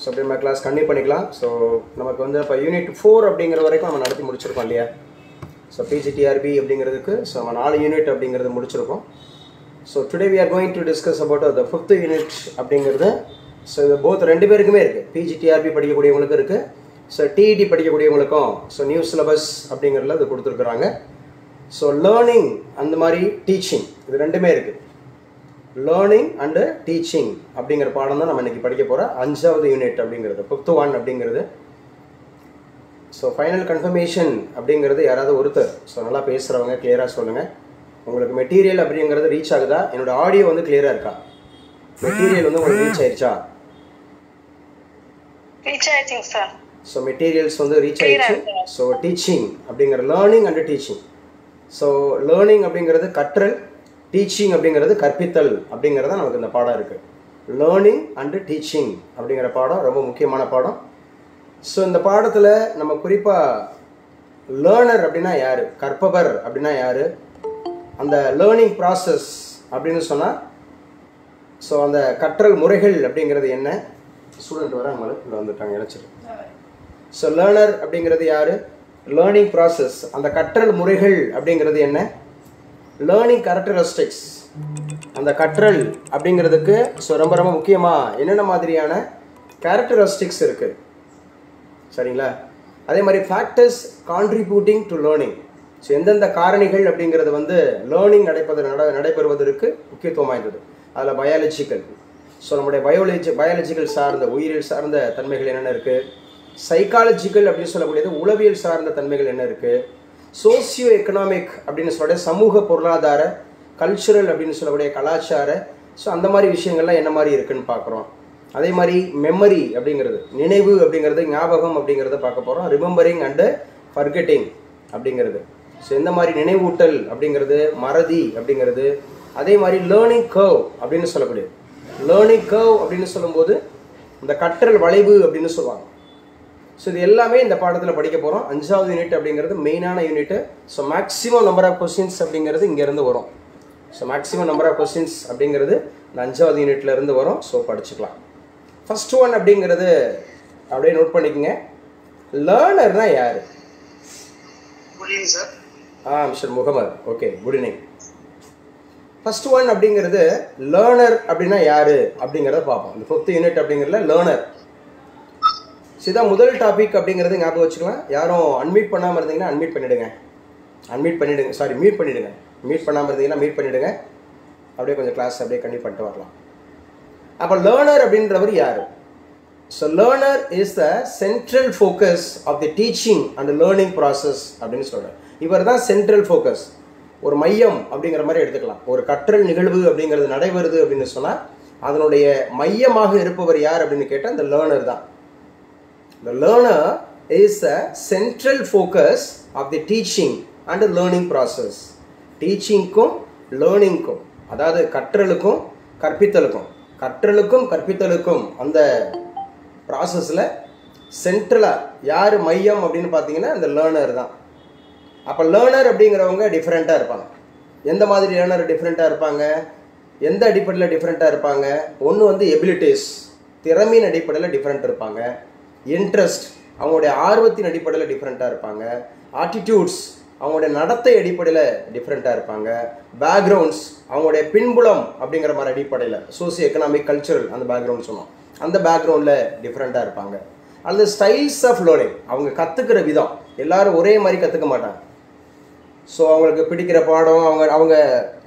So அப்படி நம்ம class continue பண்ணிக்கலாம். ஸோ நமக்கு வந்து இப்போ யூனிட் 4 அப்படிங்கிற வரைக்கும் நம்ம நடத்தி முடிச்சிருக்கோம் இல்லையா. ஸோ பிஜிடிஆர்பி அப்படிங்கிறதுக்கு ஸோ நம்ம 4 யூனிட் அப்படிங்கிறது முடிச்சிருக்கோம். So today we are going to discuss about the 5th unit அப்படிங்கிறது. ஸோ இது போத் ரெண்டு பேருக்குமே இருக்குது. பிஜிடிஆர்பி படிக்கக்கூடியவங்களுக்கும் இருக்குது, ஸோ டிஇடி படிக்கக்கூடியவங்களுக்கும் ஸோ நியூ சிலபஸ் அப்படிங்கிறதுல இது கொடுத்துருக்குறாங்க. ஸோ லேர்னிங் அந்த மாதிரி டீச்சிங் இது ரெண்டுமே இருக்குது. லேர்னிங் அண்டு டீச்சிங் அப்படிங்கிற பாடம் தான் நம்ம இன்றைக்கி படிக்க போகிற 5வது யூனிட் அப்படிங்கிறது, 5th one அப்படிங்கிறது. ஸோ ஃபைனல் கன்ஃபர்மேஷன் அப்படிங்கிறது யாராவது ஒருத்தர் ஸோ நல்லா பேசுகிறவங்க கிளியராக சொல்லுங்கள். உங்களுக்கு மெட்டீரியல் அப்படிங்கிறது ரீச் ஆகுதா? என்னோடய ஆடியோ வந்து கிளியராக இருக்கா? மெட்டீரியல் வந்து உங்களுக்கு ரீச் ஆயிடுச்சா? ரீச் ஆயிடுச்சுங்க சார். ஸோ மெட்டீரியல்ஸ் வந்து ரீச் ஆயிடுச்சு. ஸோ டீச்சிங் அப்படிங்கிற learning and teaching. So learning அப்படிங்கிறது கற்றல், டீச்சிங் அப்படிங்கிறது கற்பித்தல் அப்படிங்கிறத நமக்கு இந்த பாடம் இருக்குது. லேர்னிங் அண்டு டீச்சிங் அப்படிங்கிற பாடம் ரொம்ப முக்கியமான பாடம். ஸோ இந்த பாடத்தில் நம்ம குறிப்பாக லேர்னர் அப்படின்னா யார், கற்பவர் அப்படின்னா யார், அந்த லேர்னிங் ப்ராசஸ் அப்படின்னு சொன்னால் ஸோ அந்த கற்றல் முறைகள் அப்படிங்கிறது என்ன. ஸ்டூடெண்ட் வர நம்மளுக்கு இங்கே வந்துட்டாங்க இணைச்சிரு. ஸோ லேர்னர் அப்படிங்கிறது யார், லேர்னிங் ப்ராசஸ் அந்த கற்றல் முறைகள் அப்படிங்கிறது என்ன, லேர்னிங் கேரக்டரிஸ்டிக்ஸ் அந்த கற்றல் அப்படிங்கிறதுக்கு ஸோ ரொம்ப ரொம்ப முக்கியமாக என்னென்ன மாதிரியான கேரக்டரிஸ்டிக்ஸ் இருக்குது சரிங்களா. அதே மாதிரி factors contributing to learning. So எந்தெந்த காரணிகள் அப்படிங்கிறது வந்து லேர்னிங் நடைபெறுவதற்கு முக்கியத்துவம் வாய்ந்தது. அதில் பயாலஜிக்கல், ஸோ நம்முடைய பயாலஜிக்கல் சார்ந்த உயிரியல் சார்ந்த தன்மைகள் என்னென்ன இருக்குது, சைக்காலஜிக்கல் அப்படின்னு சொல்லக்கூடியது உளவியல் சார்ந்த தன்மைகள் என்ன இருக்குது, சோசியோ எக்கனாமிக் அப்படின்னு சொல்லக்கூடிய சமூக பொருளாதார, கல்ச்சுரல் அப்படின்னு சொல்லக்கூடிய கலாச்சார, ஸோ அந்த மாதிரி விஷயங்கள்லாம் என்ன மாதிரி இருக்குதுன்னு பார்க்குறோம். அதே மாதிரி மெமரி அப்படிங்கிறது நினைவு அப்படிங்கிறது, ஞாபகம் அப்படிங்கிறத பார்க்க போகிறோம். ரிமெம்பரிங் அண்டு ஃபர்கெட்டிங் அப்படிங்கிறது, ஸோ எந்த மாதிரி நினைவூட்டல் அப்படிங்கிறது, மறதி அப்படிங்கிறது. அதே மாதிரி லேர்னிங் கர்வ் அப்படின்னு சொல்லக்கூடியது. லேர்னிங் கர்வ் அப்படின்னு சொல்லும்போது இந்த கற்றல் வளைவு அப்படின்னு சொல்லுவாங்க. ஸோ இது எல்லாமே இந்த பாடத்தில் படிக்க போகிறோம். 5வது யூனிட் அப்படிங்கிறது மெயினான unit. So maximum number of questions அப்படிங்கிறது இங்கேருந்து வரும். So maximum number of questions அப்படிங்கிறது இந்த 5வது யூனிட்லேருந்து வரும். ஸோ படிச்சுக்கலாம். ஃபர்ஸ்ட் ஒன் அப்படிங்கிறது அப்படியே நோட் பண்ணிக்கோங்க. லேர்னர்னா யார்? Mister Mohammed. Okay, good evening. First one அப்படிங்கிறது லேர்னர் அப்படின்னா யார் அப்படிங்கிறத பார்ப்போம். இந்த 5th யூனிட் அப்படிங்கிறதுல லேர்னர். இதுதான் முதல் டாபிக் அப்படிங்கிறது ஞாபகம் வச்சுக்கலாம். யாரும் அன்மியூட் பண்ணாமல் இருந்தீங்கன்னா அன்மியூட் பண்ணிவிடுங்க. மியூட் பண்ணிவிடுங்க. மியூட் பண்ணாமல் இருந்தீங்கன்னா மியூட் பண்ணிவிடுங்க. அப்படியே கொஞ்சம் கிளாஸ் அப்படியே கண்டிப்பாக பண்ணிட்டு வரலாம். அப்போ லேர்னர் அப்படின்றவர் யார்? So learner is the central focus of the teaching and learning process அப்படின்னு சொல்கிறார். இவர் தான் சென்ட்ரல் ஃபோக்கஸ், ஒரு மையம் அப்படிங்கிற மாதிரி எடுத்துக்கலாம். ஒரு கற்றல் நிகழ்வு அப்படிங்கிறது நடைபெறுது அப்படின்னு சொன்னால் அதனுடைய மையமாக இருப்பவர் யார் அப்படின்னு கேட்டால் இந்த லேர்னர் தான். The learner is the central focus of the teaching and the learning process. டீச்சிங்க்கும் லேர்னிங்க்கும், அதாவது கற்றலுக்கும் கற்பித்தலுக்கும் அந்த ப்ராசஸில் சென்ட்ரலாக யார் மையம் அப்படின்னு பார்த்தீங்கன்னா இந்த லேர்னர் தான். அப்போ லேர்னர் அப்படிங்கிறவங்க டிஃப்ரெண்ட்டாக இருப்பாங்க. எந்த மாதிரி லேர்னர் டிஃப்ரெண்ட்டாக இருப்பாங்க, எந்த அடிப்படையில் டிஃப்ரெண்ட்டாக இருப்பாங்க? ஒன்று வந்து எபிலிட்டிஸ், திறமையின் அடிப்படையில் டிஃப்ரெண்ட் இருப்பாங்க. இன்ட்ரெஸ்ட், அவங்களுடைய ஆர்வத்தின் அடிப்படையில் டிஃப்ரெண்ட்டாக இருப்பாங்க. ஆட்டிடியூட்ஸ், அவங்களுடைய நடத்தை அடிப்படையில் டிஃப்ரெண்ட்டாக இருப்பாங்க. பேக்ரவுண்ட்ஸ், அவங்களுடைய பின்புலம் அப்படிங்கிற மாதிரி அடிப்படையில், சோசியோ எக்கனாமிக் கல்ச்சுரல் அந்த பேக்ரவுண்ட் சொன்னோம், அந்த பேக்ரவுண்டில் டிஃப்ரெண்ட்டாக இருப்பாங்க. அல்லது ஸ்டைல்ஸ் ஆஃப் லேர்னிங், அவங்க கற்றுக்கிற விதம் எல்லோரும் ஒரே மாதிரி கற்றுக்க மாட்டாங்க. ஸோ அவங்களுக்கு பிடிக்கிற பாடம், அவங்க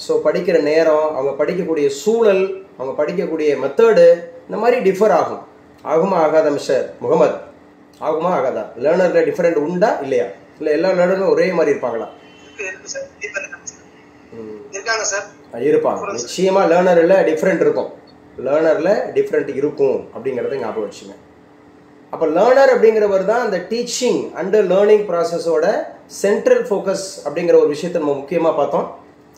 ஸோ படிக்கிற நேரம், அவங்க படிக்கக்கூடிய சூழல், அவங்க படிக்கக்கூடிய மெத்தடு இந்த மாதிரி டிஃபர் ஆகும். ஆகுமா ஆகாதா மிஸ்டர் முகமது? ஆகுமா ஆகாதா? லேர்னரில் டிஃப்ரெண்ட் உண்டா இல்லையா? இல்லை எல்லா லேர்னரும் ஒரே மாதிரி இருப்பாங்களா? இருப்பாங்க. நிச்சயமாக லேர்னரில் டிஃப்ரெண்ட் இருக்கும். அப்படிங்கிறத ஞாபகம் வச்சுங்க. அப்போ லேர்னர் அப்படிங்கிறவர் தான் அந்த டீச்சிங் அண்ட் லேர்னிங் ப்ராசஸோட சென்ட்ரல் ஃபோக்கஸ் அப்படிங்கிற ஒரு விஷயத்தை நம்ம முக்கியமாக பார்த்தோம்.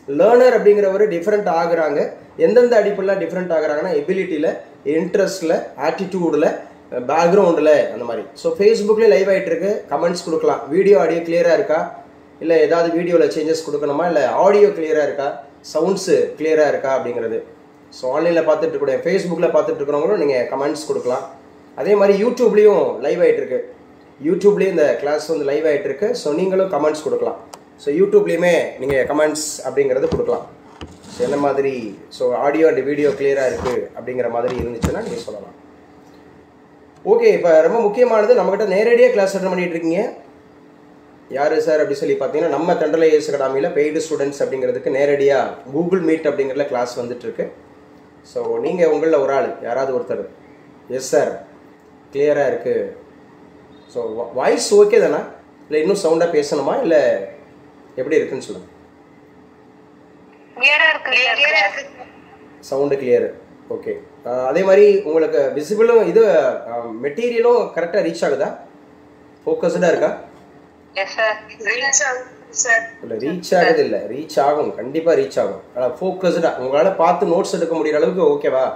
லேர்னர் அப்படிங்கிறவர் டிஃப்ரெண்ட் ஆகுறாங்க. எந்தெந்த அடிப்படையில் டிஃப்ரெண்ட் ஆகுறாங்கன்னா எபிலிட்டியில், இன்ட்ரெஸ்ட்டில், ஆட்டிடியூடில், பேக்ரவுண்டில் அந்த மாதிரி. ஸோ ஃபேஸ்புக்லேயே லைவ் ஆகிட்டு இருக்கு. கமெண்ட்ஸ் கொடுக்கலாம். வீடியோ ஆடியோ கிளியராக இருக்கா, இல்லை ஏதாவது வீடியோவில் சேஞ்சஸ் கொடுக்கணுமா, இல்லை ஆடியோ கிளியராக இருக்கா, சவுண்ட்ஸு கிளியராக இருக்கா அப்படிங்கிறது. ஸோ ஆன்லைனில் பார்த்துட்டு இருக்கக்கூடிய, ஃபேஸ்புக்கில் பார்த்துட்டு இருக்கிறவங்களும் நீங்கள் கமெண்ட்ஸ் கொடுக்கலாம். அதே மாதிரி யூடியூப்லேயும் லைவ் ஆகிட்டு இருக்கு. யூடியூப்லேயும் இந்த கிளாஸ் வந்து லைவ் ஆகிட்டு இருக்கு. ஸோ நீங்களும் கமெண்ட்ஸ் கொடுக்கலாம். ஸோ யூடியூப்லேயுமே நீங்கள் கமெண்ட்ஸ் அப்படிங்கிறது கொடுக்கலாம். ஸோ என்ன மாதிரி ஸோ ஆடியோ அண்ட் வீடியோ கிளியராக இருக்குது அப்படிங்கிற மாதிரி இருந்துச்சுன்னா நீங்கள் சொல்லலாம். ஓகே, இப்போ ரொம்ப முக்கியமானது, நம்மக்கிட்ட நேரடியாக கிளாஸ் அட்டன் பண்ணிகிட்டு இருக்கீங்க. யார் சார் அப்படி சொல்லி பார்த்தீங்கன்னா, நம்ம தென்றல் ஐஏஎஸ் அகாடமியில் பெய்டு ஸ்டூடெண்ட்ஸ் அப்படிங்கிறதுக்கு நேரடியாக கூகுள் மீட் அப்படிங்கிறதுல கிளாஸ் வந்துட்டுருக்கு. ஸோ நீங்கள் உங்களில் ஒரு ஆள் யாராவது ஒருத்தர் எஸ் சார் கிளியராக இருக்குது, ஸோ வாய்ஸ் ஓகே தானே, இல்லை இன்னும் சவுண்டாக பேசணுமா, இல்லை எப்படி இருக்குன்னு சொல்லுங்கள். Sound clear. ஓகே, அதே மாதிரி உங்களுக்கு விசிபிளும் இது மெட்டீரியலும் கரெக்டாக ரீச் ஆகுதா, ஃபோக்கஸ்டாக இருக்கா? இல்லை ரீச் ஆகுது, இல்லை ரீச் ஆகும், கண்டிப்பாக ரீச் ஆகும். ஆனால் ஃபோக்கஸ்டாக உங்களால் பார்த்து நோட்ஸ் எடுக்க முடிகிற அளவுக்கு ஓகேவா?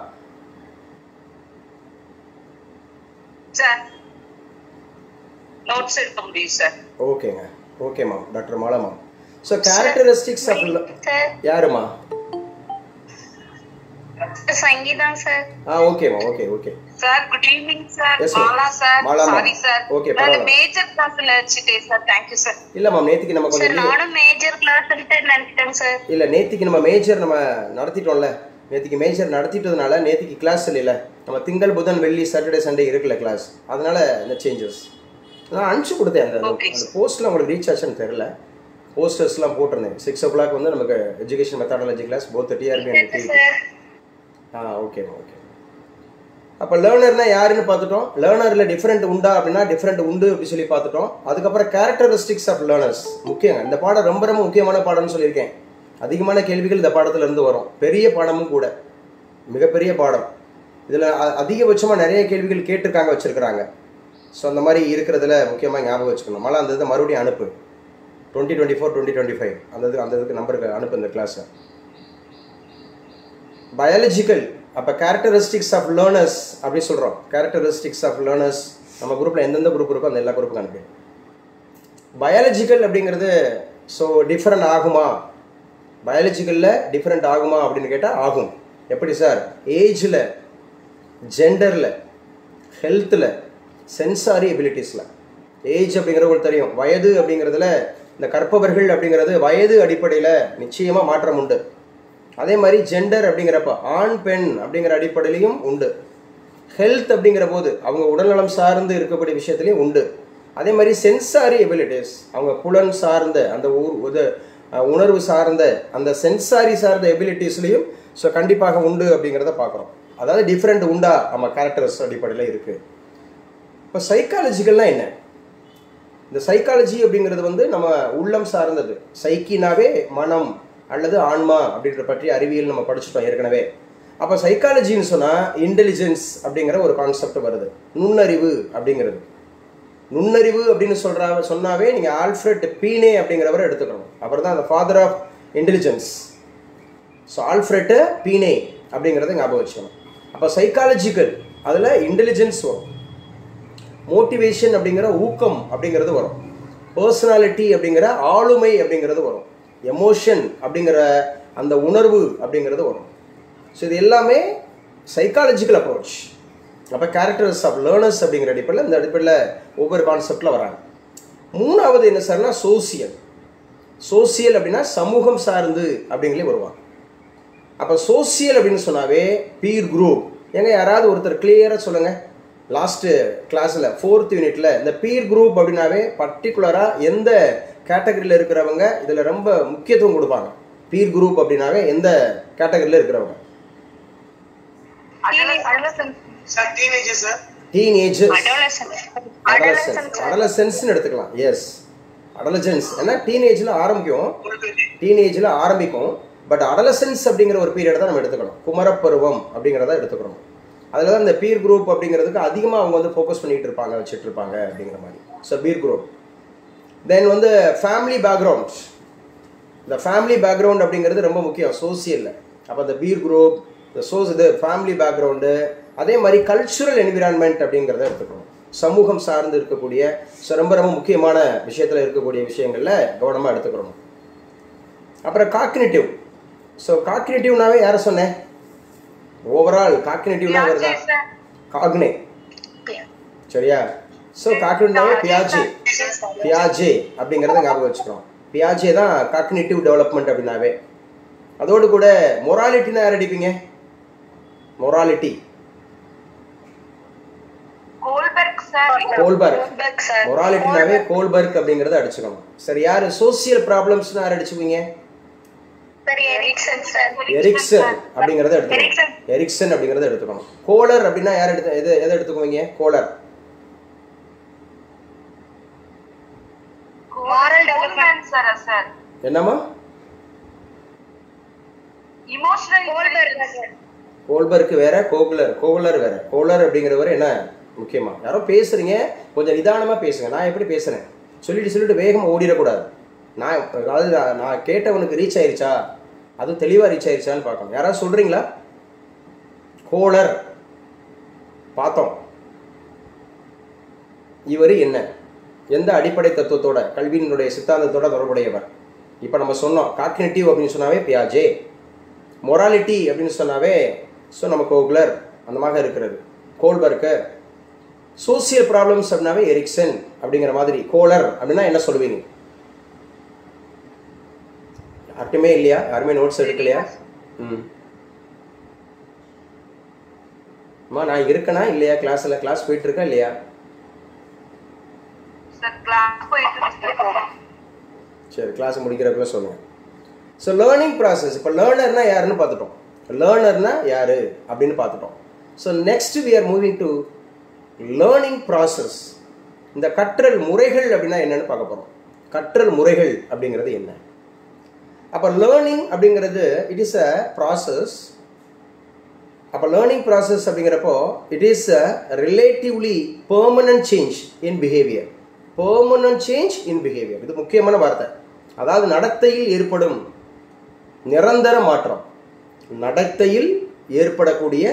நோட்ஸ் எடுக்க முடியும் சார். ஓகேங்க, okay ma'am. Doctor Mala ma'am. So characteristics of யாருமா? சங்கீதா சார். ஓகேமா, okay okay sir. Good evening sir. Mala sir. Sorry sir. Okay, நான் மேஜர் கிளாஸ்ல வச்சிட்டேன் சார். Thank you sir. இல்ல மேம், நேத்திக்கு நம்ம கொஞ்சம் நானும் மேஜர் கிளாஸ் நினைச்சிட்டேன் சார். இல்ல நேத்திக்கு நம்ம மேஜர் நடத்திட்டோம்ல. நேத்திக்கு மேஜர் நடத்திட்டதுனால நேத்திக்கு கிளாஸ் இல்ல. நம்ம திங்கள் புதன் வெள்ளி சாட்டர்டே சண்டே இருக்குல்ல கிளாஸ், அதனால இந்த சேஞ்சஸ் நான் அனுப்பிச்சு கொடுத்தேன். அந்த போஸ்ட்ல உங்களுக்கு ரீச் ஆச்சுன்னு தெரியல. போஸ்டர்ஸ்லாம் போட்டிருந்தேன். 6 o'clock வந்து நமக்கு education methodology class both TRB and TB. Okay okay. அப்போ லேர்னர்னா யாருன்னு பார்த்துட்டோம். லேர்னரில் டிஃப்ரெண்ட் உண்டா அப்படின்னா டிஃப்ரெண்ட் உண்டு அப்படி சொல்லி பார்த்துட்டோம். அதுக்கப்புறம் கேரக்டரிஸ்டிக்ஸ் ஆஃப் லேர்னர்ஸ் முக்கியங்க. இந்த பாடம் ரொம்ப ரொம்ப முக்கியமான பாடம்னு சொல்லியிருக்கேன். அதிகமான கேள்விகள் இந்த பாடத்துல இருந்து வரும். பெரிய பாடமும் கூட, மிகப்பெரிய பாடம். இதில் அதிகபட்சமாக நிறைய கேள்விகள் கேட்டிருக்காங்க, வச்சுருக்கிறாங்க. ஸோ அந்த மாதிரி இருக்கிறதுல முக்கியமாக ஞாபகம் வச்சுக்கணும். மழை அந்த இதை மறுபடியும் அனுப்பு 2024 2025 அந்த இதுக்கு நம்பருக்கு அனுப்பு இந்த கிளாஸை. பயாலஜிக்கல், அப்போ கேரக்டரிஸ்டிக்ஸ் ஆஃப் லேர்னர்ஸ் அப்படி சொல்கிறோம். கேரக்டரிஸ்டிக்ஸ் ஆஃப் லேர்னர்ஸ் நம்ம குரூப்பில் எந்தெந்த குரூப் இருக்கோ அந்த எல்லா குரூப்புக்கும் அனுப்பி. பயாலஜிக்கல் அப்படிங்கிறது ஸோ டிஃப்ரெண்ட் ஆகுமா, பயாலஜிக்கலில் டிஃப்ரெண்ட் ஆகுமா அப்படின்னு கேட்டால் ஆகும். எப்படி சார்? ஏஜில், ஜெண்டரில், ஹெல்த்தில், சென்சாரி எபிலிட்டிஸில். ஏஜ் அப்படிங்கிறவங்களுக்கு தெரியும். வயது அப்படிங்கிறதுல இந்த கற்பவர்கள் அப்படிங்கிறது வயது அடிப்படையில் நிச்சயமாக மாற்றம் உண்டு. அதே மாதிரி ஜெண்டர் அப்படிங்கிறப்ப ஆண் பெண் அப்படிங்கிற அடிப்படையிலையும் உண்டு. ஹெல்த் அப்படிங்கிற போது அவங்க உடல்நலம் சார்ந்து இருக்கக்கூடிய விஷயத்துலையும் உண்டு. அதே மாதிரி சென்சாரி எபிலிட்டிஸ், அவங்க புலன் சார்ந்த அந்த உணர்வு சார்ந்த அந்த சென்சாரி சார்ந்த எபிலிட்டிஸ்லையும் ஸோ கண்டிப்பாக உண்டு அப்படிங்கிறத பார்க்குறோம். அதாவது டிஃப்ரெண்ட் உண்டா நம்ம கேரக்டர்ஸ் அடிப்படையில் இருக்குது. இப்போ சைக்காலஜிக்கல்னால் என்ன? இந்த சைக்காலஜி அப்படிங்கிறது வந்து நம்ம உள்ளம் சார்ந்தது. சைக்கினாவே மனம் அல்லது ஆன்மா அப்படின்ற பற்றி அறிவியல் நம்ம படிச்சுட்டோம் ஏற்கனவே. அப்போ சைக்காலஜின்னு சொன்னால் இன்டெலிஜென்ஸ் அப்படிங்கிற ஒரு கான்செப்ட் வருது. நுண்ணறிவு அப்படிங்கிறது. நுண்ணறிவு அப்படின்னு சொன்னாவே நீங்கள் ஆல்ஃப்ரெட் பீனே அப்படிங்கிறவரை எடுத்துக்கணும். அப்புறம் தான் அந்த father of intelligence. So Alfred Binet அப்படிங்கிறத ஞாபகம் வச்சுக்கணும். அப்போ சைக்காலஜிக்கல் அதில் இன்டெலிஜென்ஸ் வரும். மோட்டிவேஷன் அப்படிங்கிற ஊக்கம் அப்படிங்கிறது வரும். பர்சனாலிட்டி அப்படிங்கிற ஆளுமை அப்படிங்கிறது வரும். எமோஷன் அப்படிங்கிற அந்த உணர்வு அப்படிங்கிறது வரும். ஸோ இது எல்லாமே சைக்காலஜிக்கல் அப்ரோச். அப்போ கேரக்டர்ஸ் ஆஃப் லேர்னர்ஸ் அப்படிங்கிற அடிப்படையில் இந்த அடிப்படையில் ஒவ்வொரு கான்செப்டில் வராங்க. மூணாவது என்ன சார்னா சோசியல். சோசியல் அப்படின்னா சமூகம் சார்ந்து அப்படிங்களே வருவாங்க. அப்போ சோசியல் அப்படின்னு சொன்னாவே பீர் குரூப். எங்க யாராவது ஒருத்தர் கிளியராக சொல்லுங்கள். லாஸ்ட்டு கிளாஸில் 4th யூனிட்டில் இந்த பீர் குரூப் அப்படின்னாவே பர்டிகுலராக எந்த கேட்டகரியில் இருக்கிறவங்க இதில் ரொம்ப முக்கியத்துவம் கொடுப்பாங்க. பீர் குரூப் அப்படின்னாவே எந்த கேட்டகரியில் இருக்கிறவங்க? டீனேஜ், அடலசன்ஸ்னு எடுத்துக்கலாம். Yes, adolescence. ஏன்னா டீனேஜில் ஆரம்பிக்கும். பட் அடலசன்ஸ் அப்படிங்கிற ஒரு பீரியட் தான் நம்ம எடுத்துக்கணும். குமரப்பருவம் அப்படிங்கிறத எடுத்துக்கணும். அதில் தான் இந்த பீர் குரூப் அப்படிங்கிறதுக்கு அதிகமாக அவங்க வந்து ஃபோக்கஸ் பண்ணிகிட்டு இருப்பாங்க, வச்சுட்டு இருப்பாங்க அப்படிங்கிற மாதிரி. So beer group. தென் வந்து ஃபேமிலி பேக்ரவுண்ட். இந்த ஃபேமிலி பேக்ரவுண்ட் அப்படிங்கிறது ரொம்ப முக்கியம் சோசியலில். அப்போ இந்த பீர் குரூப், இது ஃபேமிலி பேக்ரவுண்டு. அதே மாதிரி கல்ச்சுரல் என்விரான்மெண்ட் அப்படிங்கிறத எடுத்துக்கணும். சமூகம் சார்ந்து இருக்கக்கூடிய ரொம்ப ரொம்ப முக்கியமான விஷயத்தில் இருக்கக்கூடிய விஷயங்களில் கவனமாக எடுத்துக்கணும். அப்புறம் காக்னிட்டிவ். ஸோ காக்னிட்டிவ்னாவே யாரை சொன்னேன்? ஓவரால் காக்னிட்டிவ்னா வருதா? காக்னே சரியா? ஸோ காக்னிட்டிவ்னாவே பியாஜே அப்படிங்கிறத ஞாபகம் வச்சுக்கிறோம். பியாஜே தான் காக்னிட்டிவ் டெவலப்மெண்ட் அப்படின்னாவே. அதோடு கூட மொராலிட்டினா யார் அடிப்பீங்க? Morality Kohlberg. மொராலிட்டினாவே கோல்பர்க் அப்படிங்கறத அடிச்சுக்கணும். சரி, யாரு சோசியல் ப்ராப்ளம்ஸ்னா யார் அடிச்சுக்குவீங்க? எரிக்சன் அப்படிங்கறத எடுத்துக்கணும். எரிக்சன் அப்படிங்கறத எடுத்துக்கணும். கோலர் அப்படின்னா யார் எதை எடுத்துக்குவீங்க? கோலர் என்னமா? கோல்பர்க் வேற, கோகுலர் வேற. கோலர் அப்படிங்கிறவர் என்ன முக்கியமா? யாரோ பேசுறீங்க, கொஞ்சம் நிதானமா பேசுங்க. நான் எப்படி பேசுறேன் சொல்லிட்டு வேகமா ஓடிடக்கூடாது. நான் கேட்டவனுக்கு ரீச் ஆயிருச்சா, அது தெளிவா ரீச் ஆயிருச்சான்னு பார்க்கணும். யாராவது சொல்றீங்களா? கோலர் பார்த்தோம். இவர் என்ன, எந்த அடிப்படை தத்துவத்தோட, கல்வியினுடைய சித்தாந்தத்தோட தொடர்புடையவர்? இப்போ நம்ம சொன்னோம் காக்னிட்டிவ் அப்படின்னு சொன்னாவே பியாஜே, மொராலிட்டி அப்படின்னு சொன்னாவே நம்ம கோகுலர் அந்த மாதிரி இருக்கிறது கோல்பர்க்கு, சோசியல் ப்ராப்ளம்ஸ் அப்படின்னாவே எரிக்சன் அப்படிங்கிற மாதிரி. கோலர் அப்படின்னா என்ன சொல்லுவீங்க? யாருக்குமே இல்லையா? யாருமே நோட்ஸ் எடுக்கலையா? அம்மா நான் இருக்கனா இல்லையா? கிளாஸ் போயிட்டு இருக்கா இல்லையா? சரி, கிளாஸ் முடிக்கிறப்ப சொல்லுங்க. So learning process. இப்போ லேர்னர்னா யாருன்னு பார்த்துட்டோம். லேர்னர்னா யாரு அப்படின்னு பார்த்துட்டோம். So next we are moving to learning process. இந்த கற்றல் முறைகள் அப்படின்னா என்னன்னு பார்க்க போகிறோம். கற்றல் முறைகள் அப்படிங்கிறது என்ன? அப்போ லேர்னிங் அப்படிங்கிறது இட் இஸ் அ ப்ராசஸ். அப்போ லேர்னிங் ப்ராசஸ் அப்படிங்கிறப்போ it is a relatively permanent change in behaviour. Permanent change in behaviour, இது முக்கியமான வார்த்தை. அதாவது நடத்தையில் ஏற்படும் நிரந்தர மாற்றம். நடத்தையில் ஏற்படக்கூடிய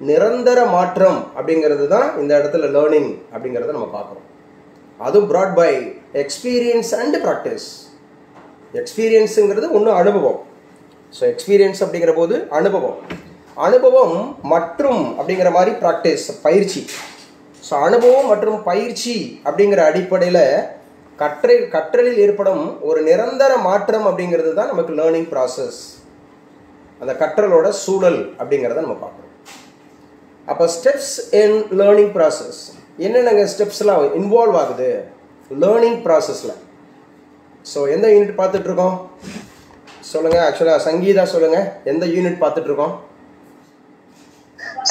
நிரந்தர மாற்றம் அப்படிங்கிறது தான் இந்த இடத்துல லேர்னிங் அப்படிங்கிறத நம்ம பார்க்குறோம். அதுவும் brought by experience and practice. எக்ஸ்பீரியன்ஸுங்கிறது ஒன்று அனுபவம். ஸோ எக்ஸ்பீரியன்ஸ் அப்படிங்கிற போது அனுபவம் மற்றும் அப்படிங்கிற மாதிரி ப்ராக்டிஸ், பயிற்சி. ஸோ அனுபவம் மற்றும் பயிற்சி அப்படிங்கிற அடிப்படையில் கற்றலில் ஏற்படும் ஒரு நிரந்தர மாற்றம் அப்படிங்கிறது தான் நமக்கு லேர்னிங் ப்ராசஸ். அந்த கற்றலோட சூழல் அப்படிங்கிறத நம்ம பார்க்குறோம். அப்போ ஸ்டெப்ஸ் இன் லேர்னிங் ப்ராசஸ் என்னென்ன ஸ்டெப்ஸ்லாம் இன்வால்வ் ஆகுது லேர்னிங் ப்ராசஸில்? ஸோ எந்த யூனிட் பார்த்துட்ருக்கோம் சொல்லுங்கள். ஆக்சுவலாக சங்கீதா சொல்லுங்கள், எந்த யூனிட் பார்த்துட்ருக்கோம்?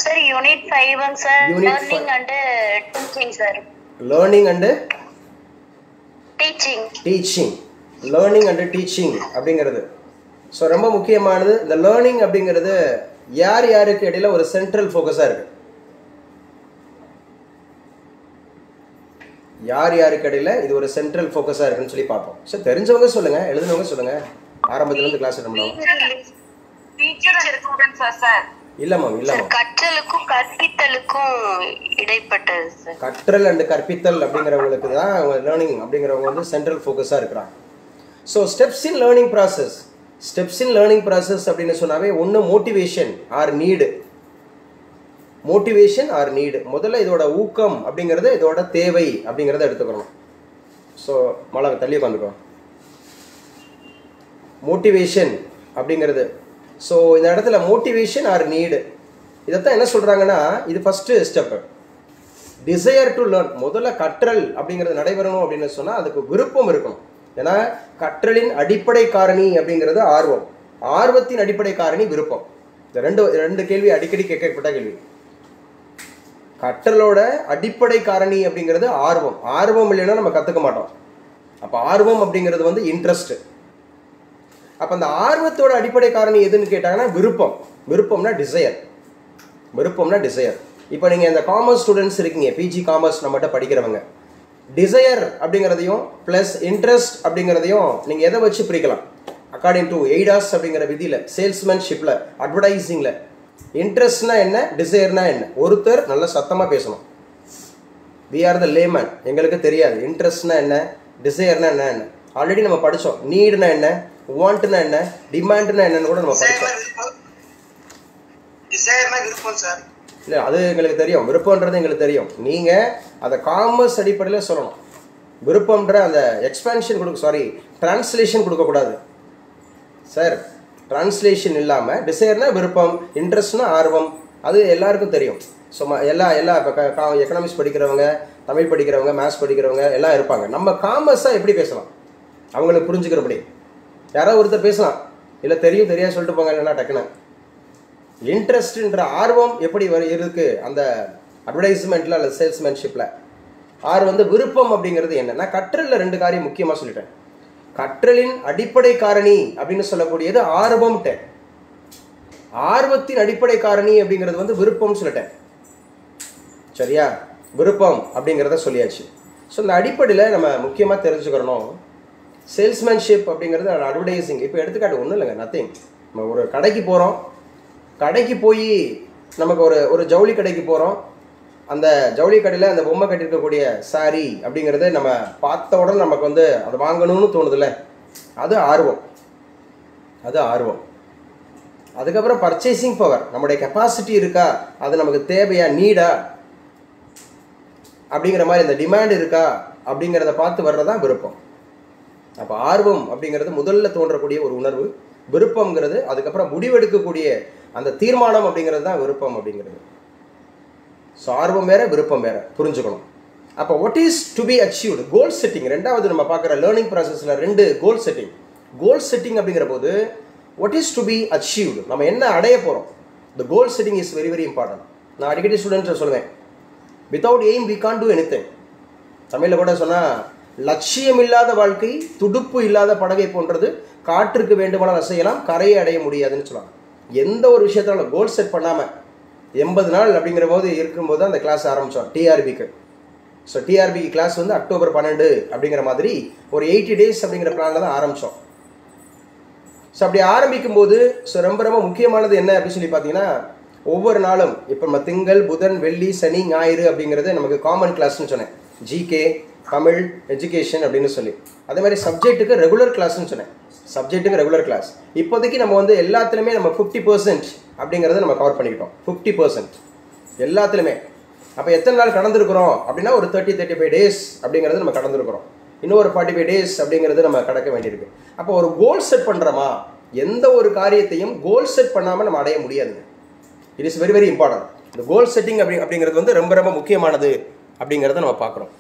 Sir unit 5 sir, learning and teaching sir. Learning and teaching. Learning and teaching அப்படிங்கிறது ஸோ ரொம்ப முக்கியமானது. இந்த லேர்னிங் அப்படிங்கிறது யாருக்கு இடையில ஒரு சென்ட்ரல் ஃபோக்கஸாக இருக்கு? யாருக்கு இடையில இது ஒரு சென்ட்ரல் ஃபோக்கஸாக இருக்குன்னு சொல்லி பார்ப்போம். சார் தெரிஞ்சவங்க சொல்லுங்க, எழுதுனவங்க சொல்லுங்க. ஆரம்பத்திலிருந்து கிளாஸ் எடுக்கணும். இல்லம்மா கற்றலுக்கும் கற்பித்தலுக்கும் இடைப்பட்டது சார். கற்றல் அண்ட் கற்பித்தல் அப்படிங்கிறவங்களுக்கு தான் லேர்னிங் அப்படிங்கிறவங்க வந்து சென்ட்ரல் ஃபோக்கஸாக இருக்கிறாங்க. So steps in learning process அப்படின்னு சொன்னாவே ஒன்று மோட்டிவேஷன் ஆர் நீடு. முதல்ல இதோட ஊக்கம் அப்படிங்கிறது இதோட தேவை அப்படிங்கிறத எடுத்துக்கணும். ஸோ மழை தள்ளி உட்காந்துக்கோ. மோட்டிவேஷன் அப்படிங்கிறது ஸோ இந்த இடத்துல மோட்டிவேஷன் ஆர் நீடு, இதைத்தான் என்ன சொல்கிறாங்கன்னா இது first step. Desire to learn. முதல்ல கற்றல் அப்படிங்கிறது நடைபெறணும் அப்படின்னு சொன்னால் அதுக்கு விருப்பம் இருக்கணும். ஏன்னா கற்றலின் அடிப்படை காரணி அப்படிங்கிறது ஆர்வம், ஆர்வத்தின் அடிப்படை காரணி விருப்பம். இந்த ரெண்டு கேள்வி அடிக்கடி கேட்கப்பட்ட கேள்வி. கற்றலோட அடிப்படை காரணி அப்படிங்கிறது ஆர்வம். ஆர்வம் இல்லைன்னா நம்ம கற்றுக்க மாட்டோம். அப்போ ஆர்வம் அப்படிங்கிறது வந்து இன்ட்ரெஸ்ட். அப்போ அந்த ஆர்வத்தோட அடிப்படை காரணி எதுன்னு கேட்டாங்கன்னா விருப்பம்னா டிசையர். இப்போ நீங்கள் இந்த காமர்ஸ் ஸ்டூடெண்ட்ஸ் இருக்கீங்க, பிஜி காமர்ஸ் நம்மகிட்ட படிக்கிறவங்க, டிசையர் அப்படிங்கிறதையும் ப்ளஸ் இன்ட்ரெஸ்ட் அப்படிங்கிறதையும் நீங்கள் எதை வச்சு பிரிக்கலாம்? அக்கார்டிங் டு எய்டாஸ் அப்படிங்கிற விதியில், சேல்ஸ்மேன்ஷிப்பில், அட்வர்டைஸிங்கில் இன்ட்ரெஸ்ட்னா என்ன, டிசையர்னா என்ன? ஒருத்தர் நல்லா சத்தமாக பேசணும். வி ஆர் த லேமேன், எங்களுக்கு தெரியாது இன்ட்ரெஸ்ட்னா என்ன, டிசையர்னா என்ன. ஆல்ரெடி நம்ம படித்தோம். நீடுனா என்ன, வாண்ட்னா என்ன, டிமாண்ட்னா என்னன்னு கூட நம்ம படித்தோம். இல்லை அது எங்களுக்கு தெரியும், விருப்பம்ன்றது எங்களுக்கு தெரியும். நீங்கள் அதை காமர்ஸ் அடிப்படையில் சொல்லணும். விருப்பம்ன்ற அந்த எக்ஸ்பேன்ஷன் டிரான்ஸ்லேஷன் கொடுக்கக்கூடாது சார். டிரான்ஸ்லேஷன் இல்லாமல் டிசைர்னா விருப்பம், இன்ட்ரெஸ்ட்னா ஆர்வம், அது எல்லாருக்கும் தெரியும். ஸோ எல்லா இப்போ எக்கனாமிக்ஸ் படிக்கிறவங்க, தமிழ் படிக்கிறவங்க, மேத்ஸ் படிக்கிறவங்க எல்லாம் இருப்பாங்க. நம்ம காமர்ஸாக எப்படி பேசலாம் அவங்களுக்கு புரிஞ்சுக்கிறபடி? யாராவது ஒருத்தர் பேசலாம், இல்லை தெரியும் தெரியாது சொல்லிட்டு போங்க, இல்லைன்னா டக்குன்னு. இன்ட்ரெஸ்ட்ன்ற ஆர்வம் எப்படி இருக்குது அந்த அட்வர்டைஸ்மெண்ட்டில் அல்லது சேல்ஸ்மேன்ஷிப்பில்? விருப்பம் அப்படிங்கிறது என்ன? நான் கற்றலில் 2 காரியம் முக்கியமாக சொல்லிட்டேன். கற்றலின் அடிப்படை காரணி அப்படின்னு சொல்லக்கூடியது ஆர்வம்ட்டேன். ஆர்வத்தின் அடிப்படை காரணி அப்படிங்கிறது விருப்பம்னு சொல்லிட்டேன். சரியா? விருப்பம் அப்படிங்கிறத சொல்லியாச்சு. ஸோ இந்த அடிப்படையில் நம்ம முக்கியமாக தெரிஞ்சுக்கிறணும், சேல்ஸ்மேன்ஷிப் அப்படிங்கிறது அட்வர்டைஸிங். இப்போ எடுத்துக்காட்டு ஒன்றும் இல்லைங்க, நத்திங். நம்ம ஒரு கடைக்கு போகிறோம், கடைக்கு போய் நமக்கு ஒரு ஜவுளி கடைக்கு போகிறோம். அந்த ஜவுளி கடையில் அந்த பொம்மை கட்டியிருக்கக்கூடிய சாரி அப்படிங்கிறத நம்ம பார்த்த உடனே நமக்கு அதை வாங்கணும்னு தோணுதுல்ல, அது ஆர்வம். அதுக்கப்புறம் பர்ச்சேசிங் பவர், நம்முடைய கெப்பாசிட்டி இருக்கா, அது நமக்கு தேவையா, நீடா அப்படிங்கிற மாதிரி இந்த டிமாண்ட் இருக்கா அப்படிங்கிறத பார்த்து வர்றதான் விருப்பம். அப்போ ஆர்வம் அப்படிங்கிறது முதல்ல தோன்றக்கூடிய ஒரு உணர்வு. விருப்பம்ங்கிறது அதுக்கப்புறம் முடிவெடுக்கக்கூடிய அந்த தீர்மானம் அப்படிங்கிறது தான் விருப்பம் அப்படிங்கிறது. ஸோ ஆர்வம் வேற, விருப்பம் வேற, புரிஞ்சுக்கணும். அப்போ what is to be achieved? Goal setting. ரெண்டாவது நம்ம பார்க்குற லேர்னிங் ப்ராசஸில் 2 கோல் செட்டிங். கோல் செட்டிங் அப்படிங்கிற போது what is to be achieved, நம்ம என்ன அடைய போகிறோம்? The goal setting is very very important. நான் அடிக்கடி ஸ்டூடெண்ட்ஸை சொல்லுவேன், without aim we can't do anything. தமிழில் கூட சொன்னால், லட்சியம் இல்லாத வாழ்க்கை துடுப்பு இல்லாத படகை போன்றது, காற்றுக்கு வேண்டுமானால் அசையலாம், கரையை அடைய முடியாதுன்னு சொல்லுவாங்க. எந்த ஒரு விஷயத்தாலும் கோல் செட் பண்ணாமல் 80 நாள் அப்படிங்கிற போது இருக்கும்போது தான் அந்த கிளாஸ் ஆரம்பித்தோம் டிஆர்பிக்கு. ஸோ டிஆர்பி கிளாஸ் அக்டோபர் 12 அப்படிங்கிற மாதிரி ஒரு 80 days அப்படிங்கிற பிளானில் தான் ஆரம்பித்தோம். ஸோ அப்படி ஆரம்பிக்கும் போது ரொம்ப ரொம்ப முக்கியமானது என்ன அப்படின்னு சொல்லி பார்த்தீங்கன்னா, ஒவ்வொரு நாளும் இப்போ நம்ம திங்கள், புதன், வெள்ளி, சனி, ஞாயிறு அப்படிங்கிறது நமக்கு காமன் கிளாஸ்ன்னு சொன்னேன். ஜிகே, தமிழ், எஜுகேஷன் அப்படின்னு சொல்லி. அதே மாதிரி சப்ஜெக்ட்டுக்கு ரெகுலர் கிளாஸ்ன்னு சொன்னேன். சப்ஜெக்ட்டுக்கு ரெகுலர் கிளாஸ். இப்போதைக்கு நம்ம எல்லாத்துலேயுமே நம்ம 50% அப்படிங்கிறத நம்ம கவர் பண்ணிக்கிட்டோம். 50% எல்லாத்துலேயுமே. அப்போ எத்தனை நாள் கடந்திருக்கிறோம் அப்படின்னா, ஒரு 30-35 days அப்படிங்கிறது நம்ம கடந்திருக்கிறோம். இன்னும் ஒரு 45 days அப்படிங்கிறது நம்ம கடக்க வேண்டியிருக்கு. அப்போ ஒரு கோல் செட் பண்ணுறோமா? எந்த ஒரு காரியத்தையும் கோல் செட் பண்ணாமல் நம்ம அடைய முடியாதுங்க. It is very very important. இந்த கோல் செட்டிங் அப்படிங்கிறது ரொம்ப ரொம்ப முக்கியமானது அப்படிங்கிறத நம்ம பார்க்குறோம்.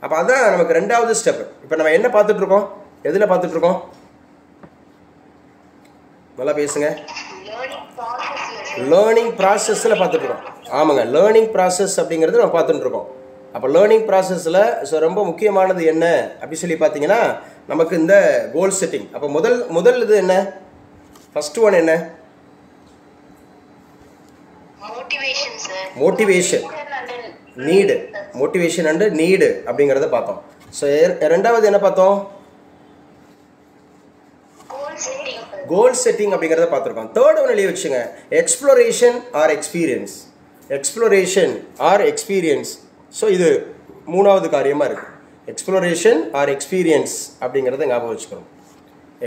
அப்போ அதுதான் நமக்கு 2வது ஸ்டெப். இப்போ நம்ம என்ன பார்த்துட்ருக்கோம்? எதில் பார்த்துட்ருக்கோம்? நல்லா பேசுங்க. லேர்னிங் ப்ராசஸில் பார்த்துட்ருக்கோம். ஆமாங்க, லேர்னிங் ப்ராசஸ் அப்படிங்கிறது நம்ம பார்த்துட்டுருக்கோம். அப்போ லேர்னிங் ப்ராசஸில் ரொம்ப முக்கியமானது என்ன அப்படி சொல்லி பார்த்தீங்கன்னா, நமக்கு இந்த கோல் செட்டிங். அப்போ முதல் இது என்ன? ஃபர்ஸ்ட் ஒன் என்ன? Motivation, need. Motivation and need அப்படிங்கிறத பார்த்தோம். ஸோ 2வது என்ன பார்த்தோம்? கோல் செட்டிங் அப்படிங்கிறத பார்த்துருக்கோம். 3rd ஒன் எழுதி வச்சுங்க, exploration or experience. Exploration or experience. So இது 3வது காரியமாக இருக்குது. எக்ஸ்ப்ளோரேஷன் ஆர் எக்ஸ்பீரியன்ஸ் அப்படிங்கிறத ஞாபகம் வச்சுக்கணும்.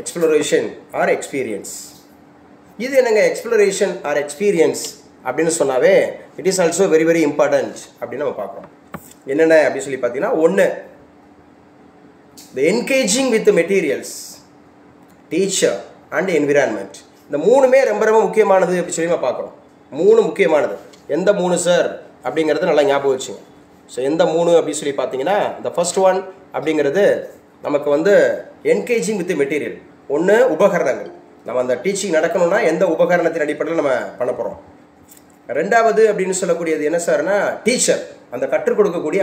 Exploration or experience. இது என்னங்க எக்ஸ்ப்ளோரேஷன் ஆர் எக்ஸ்பீரியன்ஸ் அப்படின்னு சொன்னாவே it is also very very important அப்படின்னு நம்ம பார்க்குறோம். என்னென்ன அப்படின்னு சொல்லி பார்த்தீங்கன்னா, 1 the engaging with materials, teacher and environment. இந்த 3மே ரொம்ப ரொம்ப முக்கியமானது அப்படின்னு சொல்லி நம்ம பார்க்குறோம். 3 முக்கியமானது. எந்த 3 சார் அப்படிங்கிறது நல்லா ஞாபகம் வச்சுங்க. ஸோ எந்த 3 அப்படின்னு சொல்லி பார்த்தீங்கன்னா, இந்த ஃபர்ஸ்ட் ஒன் அப்படிங்கிறது நமக்கு என்கேஜிங் வித் மெட்டீரியல். 1 உபகரணங்கள். நம்ம அந்த டீச்சிங் நடக்கணும்னா எந்த உபகரணத்தின் அடிப்படையில் நம்ம பண்ண போகிறோம். 2வது அப்படின்னு சொல்லக்கூடியது என்ன சார்னா, டீச்சர், அந்த கற்றுக் கொடுக்கக்கூடிய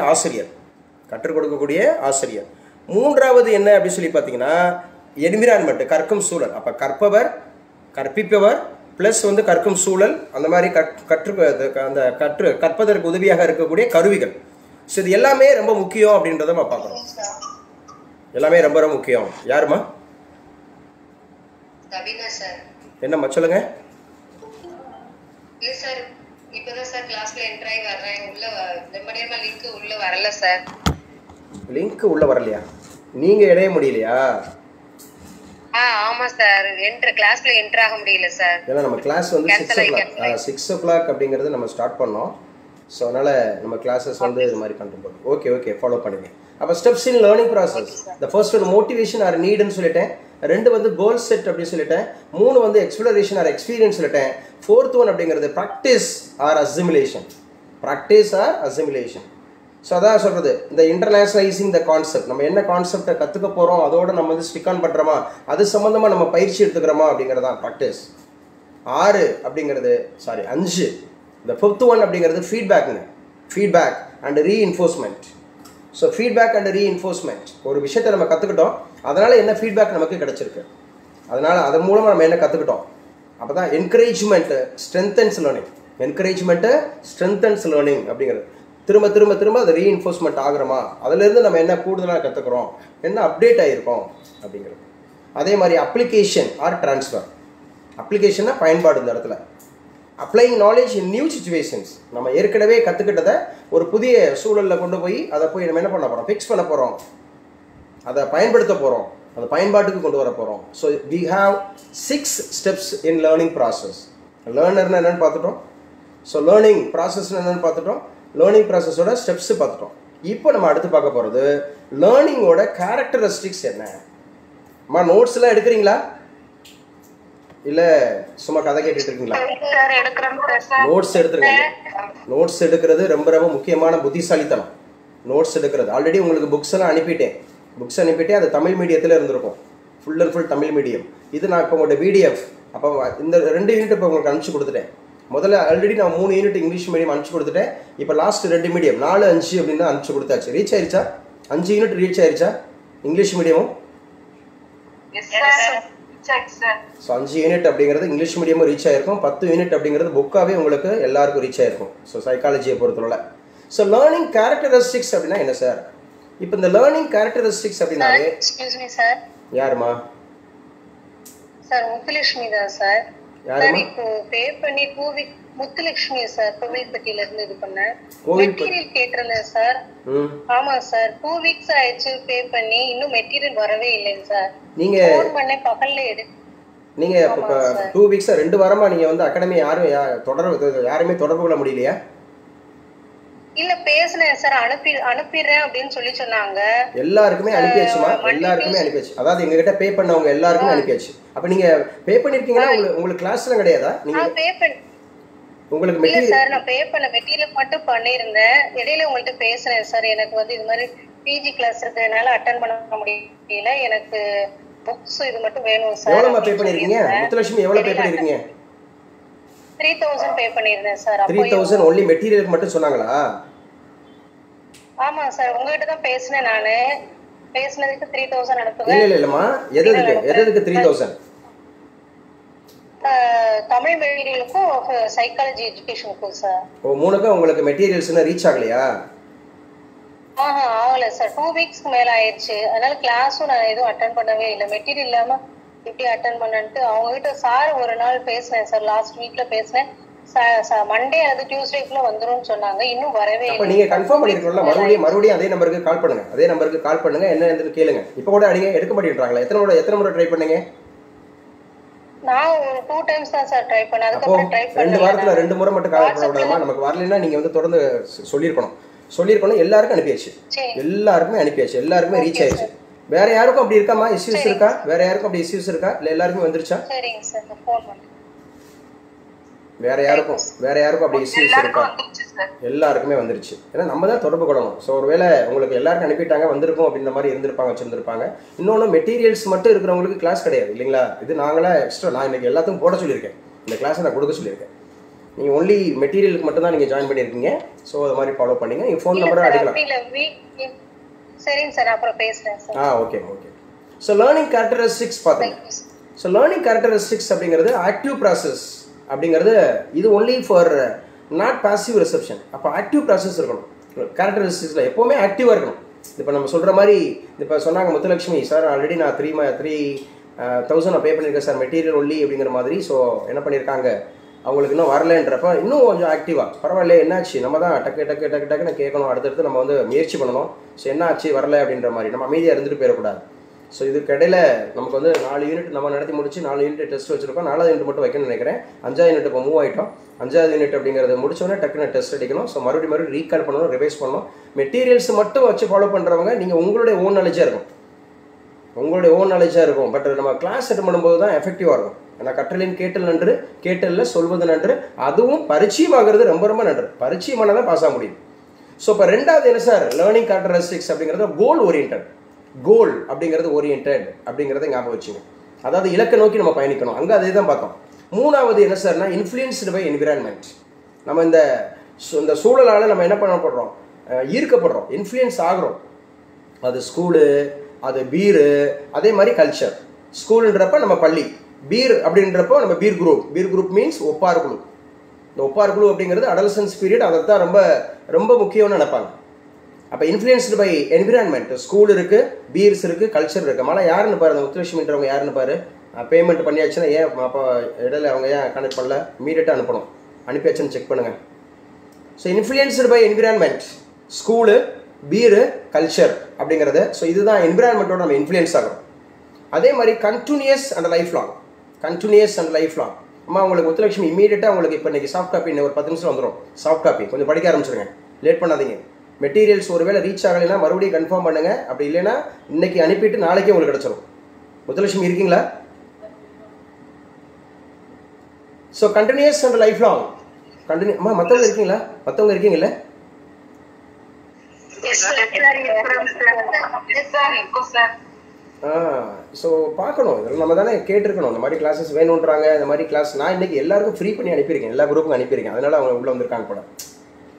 ஆசிரியர். 3வது என்ன அப்படின்னு சொல்லி பார்த்தீங்கன்னா, என்விரான்மெண்ட், கற்கும் சூழல். அப்போ கற்பவர், கற்பிப்பவர் ப்ளஸ் கற்கும் சூழல், அந்த மாதிரி கற்பதற்கு உதவியாக இருக்கக்கூடிய கருவிகள். ஸோ இது எல்லாமே ரொம்ப முக்கியம் அப்படின்றத நம்ம பார்க்குறோம். எல்லாமே ரொம்ப ரொம்ப முக்கியம். யாருமா? என்னம்மா சொல்லுங்க. லிங்க் உள்ள வரலையா? நீங்க இடைய முடியலையா? ஆமா சார், கிளாஸ்ல என்டர் ஆக முடியல சார். ஏன்னா நம்ம கிளாஸ் 6 o'clock அப்படிங்கறது நம்ம ஸ்டார்ட் பண்ணோம். ஸோ அதனால் நம்ம கிளாஸஸ் வந்து இது மாதிரி கண்ட்ரோல் பண்ணுவோம். ஓகே ஓகே ஃபாலோ பண்ணுங்க. அப்போ steps in learning process. The first one motivation or நீடுன்னு சொல்லிட்டேன். 2 வந்து கோல் செட் அப்படின்னு சொல்லிட்டேன். 3 வந்து எக்ஸ்ப்ளரேஷன் ஆர் எக்ஸ்பீரியன்ஸ் சொல்லிட்டேன். 4th ஒன் அப்படிங்கிறது practice or assimilation. Practice or assimilation. So அதான் சொல்கிறது, இந்த இன்டர்நேஷனலைசிங் த கான்செப்ட். நம்ம என்ன கான்செப்டை கற்றுக்க போகிறோம் அதோட நம்ம வந்து ஸ்டிக் ஆன் பண்ணுறோமா, அது சம்மந்தமாக நம்ம பயிற்சி எடுத்துக்கிறோமா அப்படிங்கிறது தான் ப்ராக்டிஸ். 6 அப்படிங்கிறது 5 இந்த 5th ஒன் அப்படிங்கிறது ஃபீட்பேக்குங்க. Feedback and reinforcement. So feedback and reinforcement. ஒரு விஷயத்தை நம்ம கற்றுக்கிட்டோம், அதனால் என்ன ஃபீட்பேக் நமக்கு கிடச்சிருக்கு, அதன் மூலமாக நம்ம என்ன கற்றுக்கிட்டோம். அப்போ தான் encouragement strengthens learning. Encouragement strengthens learning அப்படிங்கிறது திரும்ப திரும்ப திரும்ப அது ரீஇன்ஃபோர்ஸ்மெண்ட் ஆகிறோமா, அதிலேருந்து நம்ம என்ன கூடுதலாக கற்றுக்குறோம், என்ன அப்டேட் ஆகிருக்கோம் அப்படிங்கிறது. அதே மாதிரி அப்ளிகேஷன் ஆர் ட்ரான்ஸ்ஃபர். அப்ளிகேஷன்னா பயன்பாடு. இந்த இடத்துல அப்ளைங் நாலேஜ் இன் நியூ சிச்சுவேஷன்ஸ். நம்ம ஏற்கனவே கற்றுக்கிட்டதை ஒரு புதிய சூழலில் கொண்டு போய் அதை போய் நம்ம என்ன பண்ண போகிறோம், ஃபிக்ஸ் பண்ண போகிறோம், அதை பயன்படுத்த போகிறோம், அதை பயன்பாட்டுக்கு கொண்டு வர போகிறோம். So we have 6 steps in learning process. லேர்னர்னா என்னென்னு பார்த்துட்டோம். ஸோ லேர்னிங் ப்ராசஸ்ன்னு என்னென்னு பார்த்துட்டோம். லேர்னிங் ப்ராசஸோட ஸ்டெப்ஸு பார்த்துட்டோம். இப்போ நம்ம அடுத்து பார்க்க போகிறது லேர்னிங்கோட கேரக்டரிஸ்டிக்ஸ் என்ன. அம்மா நோட்ஸ்லாம் எடுக்கிறீங்களா, இல்லை சும்மா கதை கேட்டுட்டு இருக்கீங்களா? நோட்ஸ் எடுத்துருங்க. நோட்ஸ் எடுக்கிறது ரொம்ப ரொம்ப முக்கியமான புத்திசாலித்தனம். நோட்ஸ் எடுக்கிறது. ஆல்ரெடி உங்களுக்கு புக்ஸ் எல்லாம் அனுப்பிட்டேன். அது தமிழ் மீடியத்தில் இருந்திருக்கும். Full and full Tamil medium. இது நான் இப்போ உங்களோட பிடிஎஃப். அப்போ இந்த 2 யூனிட் இப்போ உங்களுக்கு அனுப்பிச்சு கொடுத்துட்டேன். முதல்ல ஆல்ரெடி நான் 3 யூனிட் இங்கிலீஷ் மீடியம் அனுப்பிச்சு கொடுத்துட்டேன். இப்போ லாஸ்ட் 2 மீடியம் 4, 5 அப்படின்னு அனுப்பிச்சு கொடுத்தாச்சு. ரீச் ஆயிருச்சா? 5 யூனிட் ரீச் ஆயிருச்சா இங்கிலீஷ் மீடியமும்? ஸோ 5 யூனிட் அப்படிங்கிறது இங்கிலீஷ் மீடியமும் ரீச் ஆயிருக்கும். 10 யூனிட் அப்படிங்கிறது புக்காகவே உங்களுக்கு எல்லாருக்கும் ரீச் ஆயிருக்கும். ஸோ சைக்காலஜியை பொறுத்தவரை. ஸோ லேர்னிங் கேரக்டரிஸ்டிக்ஸ் அப்படின்னா என்ன சார்? இப்போ இந்த லேர்னிங் கேரக்டரிஸ்டிக்ஸ் அப்படின்னாலே யாருமா? சார் முத்துலட்சுமி தான் சார். யாருமா? இப்போ பே பண்ணி 2 வீக் முத்துலட்சுமி சார் கோவில்பட்டியில இருந்து இது பண்ணேன். மெட்டீரியல் கேட்டிருந்தேன் சார். ஆமா சார் 2 வீக்ஸ் ஆயிடுச்சு பே பண்ணி, இன்னும் மெட்டீரியல் வரவே இல்லைங்க சார். நீங்க ஃபோன் பண்ணே பகல்ல நீங்க 2 வீக்ஸா 2 வாரமா நீங்க வந்து அகாடமி யாருமே தொடர்பு கொள்ள முடியலையா? இல்ல பேசுனேன் சார், அனுப்பிடுறேன் அப்படின்னு சொல்லி சொன்னாங்க. எல்லாருக்குமே அனுப்பியாச்சுமா? எல்லாருக்குமே அனுப்பியாச்சு. அதாவது எங்க கிட்ட பே பண்ணவங்க எல்லாருக்குமே அனுப்பியாச்சு. அப்ப நீங்க பே பண்ணிருக்கீங்களா? உங்களுக்கு கிளாஸ்லாம் கிடையாதா? நீங்க பே பண்ண உங்களுக்கு மெட்டீரியல் சார் நான் பே பண்ண மெட்டீரியல் மட்டும் பண்ணிருந்தேன். இடையில உங்கள்ட்ட பேசுறேன் சார். எனக்கு வந்து இது மாதிரி பிஜி கிளாஸ் இருக்கிறதுனால அட்டெண்ட் பண்ண முடியல. எனக்கு புக்ஸ் இது மட்டும் வேணும் சார். எவ்வளவு பே பண்ணிருக்கீங்க முத்துலட்சுமி? எவ்வளவு பே பண்ணிருக்கீங்க? 3000 பே பண்ணிருந்தேன் சார். 3000 only மெட்டீரியலுக்கு மட்டும் சொன்னாங்களா? ஆமா சார் உங்ககிட்ட தான் பேசினேன். நானு பேசினதுக்கு 3000 அனுப்புங்க. இல்லம்மா, எதுக்கு 3000? தமிழ் மெட்டீரியலுக்கும் சைக்காலஜி எஜுகேஷனுக்கும் சார். ஓ மூணுக்கும் உங்களுக்கு மெட்டீரியல்ஸ்னா ரீச் ஆகலையா? ஆகல சார். 2 வீக்ஸ்க்கு மேல ஆயிடுச்சு. அதனால கிளாஸும் நான் எதுவும் அட்டெண்ட் பண்ணவே இல்லை. மெட்டீரியல் இல்லாம எப்படி அட்டெண்ட் பண்ணன்ட்டு அவங்க கிட்ட சார் ஒரு நாள் பேசினேன் சார். லாஸ்ட் வீக்ல பேசினேன். மண்டே அல்லது டியூஸ்டேக்குள்ள வந்துரும்னு சொன்னாங்க. இன்னும் வரவே இல்லை. நீங்க கன்ஃபார்ம் பண்ணிருக்கீங்களா? மறுபடியும் அதே நம்பருக்கு கால் பண்ணுங்க. என்னன்னு கேளுங்க. இப்போ கூட அடிங்க எடுக்க மாட்டேன்றாங்களா? எத்தனை முறை ட்ரை பண்ணீங்க? நான் ஒரு 2 டைம்ஸ் தான் சார் ட்ரை பண்ணேன். அதுக்கப்புறம் ட்ரை பண்ணல. 2 வாரத்துல 2 முறை மட்டும் கால் பண்ணலாமா? நமக்கு வரலைன்னா நீங்க வந்து தொடர்ந்து சொல்லிருக்கணும். எல்லாருக்கும் அனுப்பியாச்சு. எல்லாருக்குமே ரீச் ஆயிடுச்சு. வேற யாருக்கும் அப்படி இருக்காமா? இஷ்யூஸ் இருக்கா? இல்ல எல்லாருக்குமே வந்துருச்சா? சரிங்க சார் நான் ஃபோன் பண்ணேன். வேற யாருக்கும் அப்படி இஷ்யூஸ் இருக்கா? எல்லாருக்குமே வந்துருச்சு. ஏன்னா நம்ம தான் தொடர்பு கொள்ளணும். ஸோ ஒருவேளை உங்களுக்கு எல்லாருக்கும் அனுப்பிட்டாங்க வந்திருக்கும் அப்படின்ற மாதிரி வச்சிருந்திருப்பாங்க. இன்னொன்று மெட்டீரியல்ஸ் மட்டும் இருக்கிறவங்களுக்கு கிளாஸ் கிடையாது இல்லைங்களா? இது நாங்களே எக்ஸ்ட்ரா நான் இன்னைக்கு எல்லாத்துக்கும் போட சொல்லியிருக்கேன். இந்த கிளாஸை நான் கொடுக்க சொல்லியிருக்கேன். நீங்கள் ஒன்லி மெட்டீரியலுக்கு மட்டும் தான் நீங்கள் ஜாயின் பண்ணியிருக்கீங்க. ஸோ அது மாதிரி ஃபாலோ பண்ணிங்க. நீங்கள் ஃபோன் நம்பரை அடிக்கலாம். சரிங்க சார் அப்புறம் பேசுகிறேன் sir. Okay. So learning characteristics பார்த்தீங்க. ஸோ லேர்னிங் கேரக்டரிஸ்டிக்ஸ் அப்படிங்கிறது ஆக்டிவ் ப்ராசஸ் அப்படிங்கிறது இது only for not passive reception. அப்போ ஆக்டிவ் ப்ராசஸ் இருக்கணும். கேரக்டரிஸ்டிக்ஸில் எப்போவுமே ஆக்டிவாக இருக்கணும். இப்போ நம்ம சொல்கிற மாதிரி இப்போ சொன்னாங்க முத்துலட்சுமி சார் ஆல்ரெடி நான் 3000 நான் பே பண்ணியிருக்கேன் சார் மெட்டீரியல் ஒன்லி அப்படிங்கிற மாதிரி. ஸோ என்ன பண்ணியிருக்காங்க, அவங்களுக்கு இன்னும் வரலன்றப்ப இன்னும் கொஞ்சம் ஆக்டிவாக பரவாயில்ல என்னாச்சு, நம்ம தான் டக்குன்னு கேட்கணும். அடுத்தடுத்து நம்ம வந்து முயற்சி பண்ணணும். ஸோ என்னாச்சு வரல அப்படின்ற மாதிரி நம்ம அமைதியாக இருந்துட்டு போயிடக்கூடாது. ஸோ இதுக்கு இடையில நமக்கு வந்து 4 யூனிட் நம்ம நடத்தி முடிச்சு 4 யூனிட் டெஸ்ட் வச்சிருக்கோம். 4வது யூனிட் மட்டும் வைக்கணும்னு நினைக்கிறேன். 5வது யூனிட் இப்போ மூவ் ஆகிட்டோம். 5வது யூனிட் அப்படிங்கிறது முடிச்சோடனே டக்குன்னு டெஸ்ட் அடிக்கணும். ஸோ மறுபடியும் ரீகால் பண்ணணும், ரிவைஸ் பண்ணணும். மெட்டீரியல்ஸ் மட்டும் வச்சு ஃபாலோ பண்ணுறவங்க நீங்கள் உங்களுடைய ஓன் நாலேஜாக இருக்கும், உங்களுடைய ஓன் நாலேஜாக இருக்கும். பட் நம்ம கிளாஸ் அட்டெண்ட் பண்ணும்போது தான் எஃபெக்டிவாக இருக்கும். ஏன்னா கற்றலின் கேட்டல் நன்று, கேட்டலில் சொல்வது நன்று, அதுவும் பரிச்சயமாகிறது ரொம்ப ரொம்ப நன்று. பரிச்சயமான தான் பாஸ் ஆக முடியும். ஸோ இப்போ 2வது என்ன சார், லேர்னிங் கேரக்டரிஸ்டிக்ஸ் அப்படிங்கிறது கோல் ஓரியன்டட். கோல் அப்படிங்கிறது ஓரியன்டட் அப்படிங்கிறத ஞாபகம் வச்சுங்க. அதாவது இலக்கை நோக்கி நம்ம பயணிக்கணும். அங்கே அதே தான் பார்த்தோம். 3வது என்ன சார்னா இன்ஃப்ளூயன்ஸ்டு பை என்விரான்மெண்ட். நம்ம இந்த சூழலால் நம்ம என்ன பண்ணப்படுறோம், ஈர்க்கப்படுறோம், இன்ஃப்ளூயன்ஸ் ஆகிறோம். அது ஸ்கூலு, அது பீரு, அதே மாதிரி கல்ச்சர். ஸ்கூலுன்றப்ப நம்ம பள்ளி, பீர் அப்படின்றப்போ நம்ம peer group. Peer group means ஒப்பார் குழு. இந்த ஒப்பார் குழு அப்படிங்கிறது அடலசன்ஸ் பீரியட், அதை தான் ரொம்ப ரொம்ப முக்கியம்னு நினைப்பாங்க. அப்போ இன்ஃப்ளூயன்ஸ்டு பை என்விரான்மெண்ட். ஸ்கூல் இருக்குது, பீர்ஸ் இருக்குது, கல்ச்சர் இருக்குது. மழை யாருன்னு பாரு, அந்த முத்துலட்சுமின்றவங்க யாருன்னு பாரு. பேமெண்ட் பண்ணியாச்சுன்னா ஏன் அப்போ இடையில அவங்க ஏன் கனெக்ட் பண்ணல, இமீடியட்டாக அனுப்பணும். அனுப்பியாச்சுன்னு செக் பண்ணுங்கள். So influenced by environment, school, peer, culture அப்படிங்கிறது. ஸோ இதுதான் என்விரான்மெண்ட்டோட நம்ம இன்ஃப்ளூயன்ஸ் ஆகும். அதே மாதிரி continuous and lifelong. Continuous and lifelong. அம்மா உங்களுக்கு முத்துலட்சுமி இமீடியட்டாக உங்களுக்கு இப்போ இன்றைக்கி சாஃப்ட் காப்பி இன்னும் ஒரு 10 நிமிஷம் வந்துடும். சாஃப்ட் காப்பி கொஞ்சம் படிக்க ஆரம்பிச்சிருங்க, லேட் பண்ணாதீங்க. மெட்டீரியல்ஸ் ஒருவேளை ரீச் ஆகலைன்னா மறுபடியும் கன்ஃபார்ம் பண்ணுங்கள். அப்படி இல்லைன்னா இன்னைக்கு அனுப்பிட்டு நாளைக்கே உங்களுக்கு கிடச்சிரும். முத்துலட்சுமி இருக்கீங்களா? So continuous and lifelong. Continue. அம்மா மற்றவங்க இருக்கீங்களா? மற்றவங்க இருக்கீங்களா? ஸோ பார்க்கணும், இதெல்லாம் நம்ம தானே கேட்டிருக்கணும். இந்த மாதிரி கிளாஸஸ் வேணுன்றாங்க, இந்த மாதிரி கிளாஸ் நான் இன்றைக்கி எல்லாருக்கும் ஃப்ரீ பண்ணி அனுப்பியிருக்கேன், எல்லா குரூப்புக்கும் அனுப்பியிருக்கேன். அதனால் அவங்க உள்ளே வந்திருக்காங்க போல,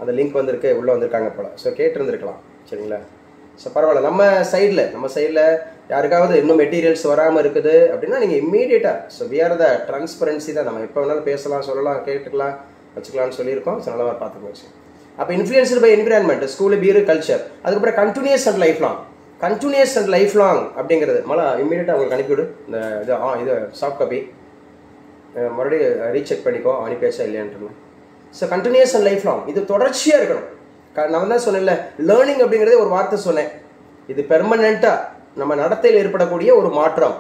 அந்த லிங்க் வந்திருக்கு, உள்ளே வந்திருக்காங்க போல. ஸோ கேட்டிருந்துருக்கலாம், சரிங்களா? ஸோ பரவாயில்ல. நம்ம சைடில் யாருக்காவது இன்னும் மெட்டீரியல்ஸ் வராமல் இருக்குது அப்படின்னா நீங்கள் இம்மீடியட்டாக, so we are the transparency தான். நம்ம எப்போ வேணாலும் பேசலாம், சொல்லலாம், கேட்டுக்கலாம், வச்சுக்கலாம்னு சொல்லியிருக்கோம். ஸோ நல்லா பார்த்துக்கோங்க. அப்போ influenced by environment, school, peer, culture. அதுக்கப்புறம் continuous and lifelong. Continuous and lifelong அப்படிங்கிறது மழை இம்மீடியட்டாக உங்களுக்கு அனுப்பிவிடு. இந்த இது சாஃப்ட் காப்பி மறுபடியும் ரீசெக் பண்ணிக்கோ, அனுப்பியாச்சா இல்லையான்ட்டு. So continuous and lifelong, இது தொடர்ச்சியாக இருக்கணும். நான் தான் சொன்னேன்ல, லேர்னிங் அப்படிங்கிறதே ஒரு வார்த்தை சொன்னேன். இது பெர்மனெண்ட்டாக நம்ம நடத்தையில் ஏற்படக்கூடிய ஒரு மாற்றம்,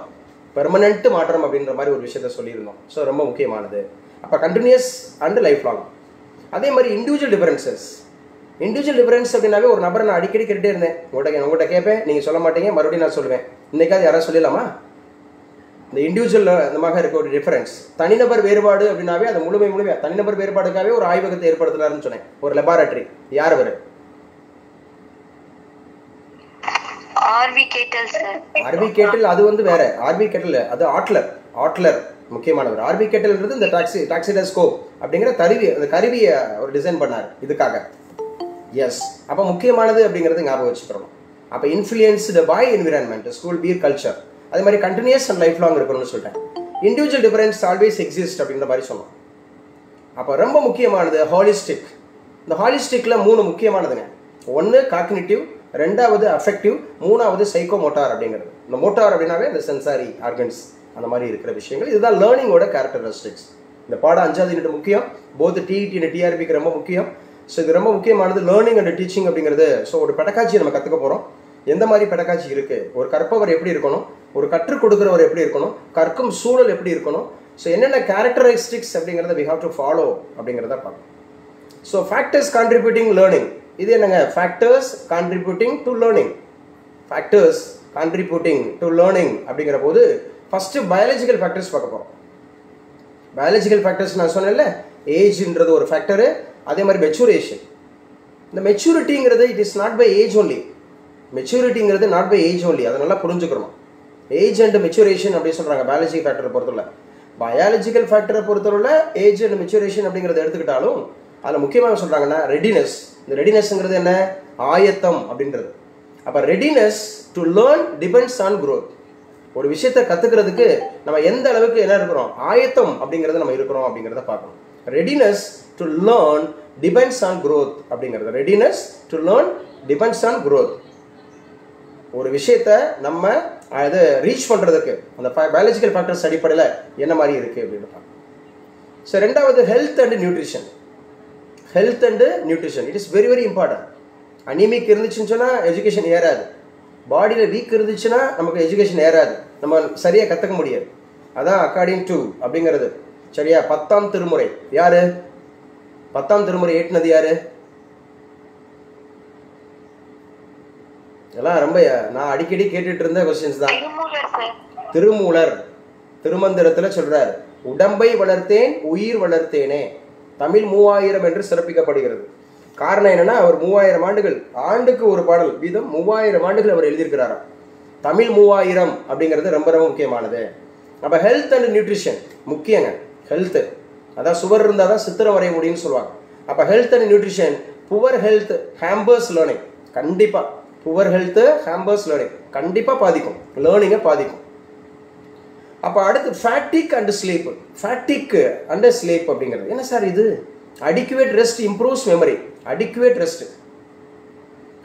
பெர்மனெண்ட் மாற்றம் அப்படின்ற மாதிரி ஒரு விஷயத்த சொல்லியிருந்தோம். ஸோ ரொம்ப முக்கியமானது. அப்போ கண்டினியூஸ் அண்ட் லைஃப் லாங். அதே மாதிரி இண்டிவிஜுவல் டிஃபரன்சஸ். இண்டிவிஜுவல் டிஃபரன்ஸ் அப்படின்னாவே ஒரு நபரை நான் அடிக்கடி கேட்டுட்டே இருந்தேன். உங்கள்கிட்ட கேட்பேன், நீங்கள் சொல்ல மாட்டீங்க, மறுபடியும் நான் சொல்லுவேன். இன்னைக்காவது யாராவது சொல்லலாமா? இந்த இண்டிவிஜுவல் இந்த மாதிரி இருக்க ஒரு டிஃபரன்ஸ், தனிநபர் வேறுபாடு அப்படின்னாவே அது முழுமையாக தனிநபர் வேறுபாடுக்காகவே ஒரு ஆய்வகத்தை ஏற்படுத்தினாருன்னு சொன்னேன், ஒரு லெபார்டரி. யார் அவர்? ஆர்வி கேட்டல். அது வந்து வேற. ஆர்வி கேட்டல் அது ஆட்லர் முக்கியமானவர். ஆர்வி கேட்டல்ன்றது இந்த டாக்ஸிடோஸ்கோப் அப்படிங்கிற கருவியை அவர் டிசைன் பண்ணார் இதுக்காக. எஸ், அப்போ முக்கியமானது அப்படிங்கிறது ஞாபகம் வச்சுக்கிறோம். அப்போ influenced by environment, school, peer, culture. அதே மாதிரி கண்டினியூஸ் அண்ட் லைஃப் லாங் இருக்கணும்னு சொல்லிட்டேன். இண்டிவிஜுவல் டிஃபரன்ஸ் ஆல்வேஸ் எக்ஸிஸ்ட் அப்படின்ற மாதிரி சொன்னோம். அப்போ ரொம்ப முக்கியமானது ஹாலிஸ்டிக். இந்த ஹாலிஸ்டிக்கில் 3 முக்கியமானதுங்க. 1 காக்னிட்டிவ், 2வது அஃபெக்டிவ், 3வது சைக்கோமோட்டார் அப்படிங்கிறது. இந்த மோட்டார் அப்படின்னாவே இந்த சென்சாரி ஆர்கன்ஸ் அந்த மாதிரி இருக்கிற விஷயங்கள். இதுதான் லேர்னிங்கோட கேரக்டரிஸ்டிக்ஸ். இந்த பாடம் 5வது யூனிட் முக்கியம், போத் டிஇடி அண்ட் டிஆர்பிக்கு ரொம்ப முக்கியம். ஸோ இது ரொம்ப முக்கியமானது லேர்னிங் அண்ட் டீச்சிங் அப்படிங்கிறது. ஸோ ஒரு பெடகாட்சி நம்ம கற்றுக்க போகிறோம். எந்த மாதிரி பெடகாட்சி இருக்குது, ஒரு கற்பவர் எப்படி இருக்கணும், ஒரு கற்றுக் கொடுக்குறவர் எப்படி இருக்கணும், கற்கும் சூழல் எப்படி இருக்கணும், ஸோ என்னென்ன கேரக்டரிஸ்டிக்ஸ் அப்படிங்கிறத வி ஹாவ் டு ஃபாலோ அப்படிங்கிறத பார்க்கணும். So factors contributing learning. இது என்னங்க? Factors contributing to learning. Factors contributing to learning அப்படிங்கிற போது ஃபஸ்ட்டு பயாலஜிக்கல் ஃபேக்டர்ஸ் பார்க்க போகிறோம். பயாலஜிக்கல் ஃபேக்டர்ஸ் நான் சொன்னேன்ல, ஏஜ்ன்றது ஒரு ஃபேக்டரு. அதே மாதிரி மெச்சூரேஷன். இந்த மெச்சூரிட்டிங்கிறது it is not by age only. மெச்சூரிட்டிங்கிறது நாட் பை ஏஜ் ஒன்லி, அதை நல்லா புரிஞ்சுக்கணும். ஏஜ் அண்ட் மெச்சூரேஷன் அப்படின்னு சொல்கிறாங்க பயாலஜிக்கல் ஃபேக்டரை பொறுத்தவரை. பயாலஜிக்கல் ஃபேக்டரை பொறுத்தவரை ஏஜ் அண்ட் மெச்சூரேஷன் அப்படிங்கிறத எடுத்துக்கிட்டாலும் அதில் முக்கியமாக சொல்கிறாங்கன்னா ரெடினஸ். இந்த ரெடினஸ்ங்கிறது என்ன? ஆயத்தம் அப்படின்றது. அப்போ readiness to learn depends on growth. ஒரு விஷயத்தை கற்றுக்கிறதுக்கு நம்ம எந்த அளவுக்கு என்ன இருக்கிறோம், ஆயத்தம் அப்படிங்கிறத நம்ம இருக்கிறோம் அப்படிங்கிறத பார்க்கணும். Readiness to learn depends on growth அப்படிங்கிறது. Readiness to learn depends on growth. ஒரு விஷயத்தை நம்ம அதை ரீச் பண்ணுறதுக்கு அந்த பயாலஜிக்கல் ஃபேக்டர்ஸ் அடிப்படையில் என்ன மாதிரி இருக்குது அப்படின்னு பார்க்கணும். ஸோ 2வது health and nutrition. Health and nutrition it is very very important. Anaemic இருந்துச்சுன்னு சொன்னால் எஜுகேஷன் ஏறாது. பாடியில் வீக் இருந்துச்சுன்னா நமக்கு எஜுகேஷன் ஏறாது, நம்ம சரியாக கற்றுக்க முடியாது. அதான் அக்கார்டிங் டு அப்படிங்கிறது. சரியா? 10ஆம் திருமுறை யாரு? 10ஆம் திருமுறை ஏற்றினது யாரு? இதெல்லாம் ரொம்ப நான் அடிக்கடி கேட்டுட்டு இருந்த கொஸ்டின்ஸ் தான். திருமூலர் திருமந்திரத்துல சொல்றாரு, உடம்பை வளர்த்தேன் உயிர் வளர்த்தேனே. தமிழ் 3000 என்று சிறப்பிக்கப்படுகிறது. காரணம் என்னன்னா, அவர் 3000 ஆண்டுகள், ஆண்டுக்கு ஒரு பாடல் வீதம் 3000 ஆண்டுகள் அவர் எழுதியிருக்கிறாராம். தமிழ் 3000 அப்படிங்கிறது ரொம்ப ரொம்ப முக்கியமானது. அப்ப ஹெல்த் அண்ட் நியூட்ரிஷன் முக்கியங்க. ஹெல்த் அதான் சுவர் இருந்தால் தான் சித்திரம் வரைய முடியும்னு சொல்லுவாங்க. அப்போ health and nutrition. Poor health hampers learning. கண்டிப்பாக புவர் ஹெல்த் ஹேம்பர்ஸ் லேர்னிங் கண்டிப்பாக பாதிக்கும், லேர்னிங்கை பாதிக்கும். அப்போ அடுத்து fatigue and sleep. Fatigue and sleep அப்படிங்கிறது என்ன சார் இது? Adequate rest improves memory. Adequate rest.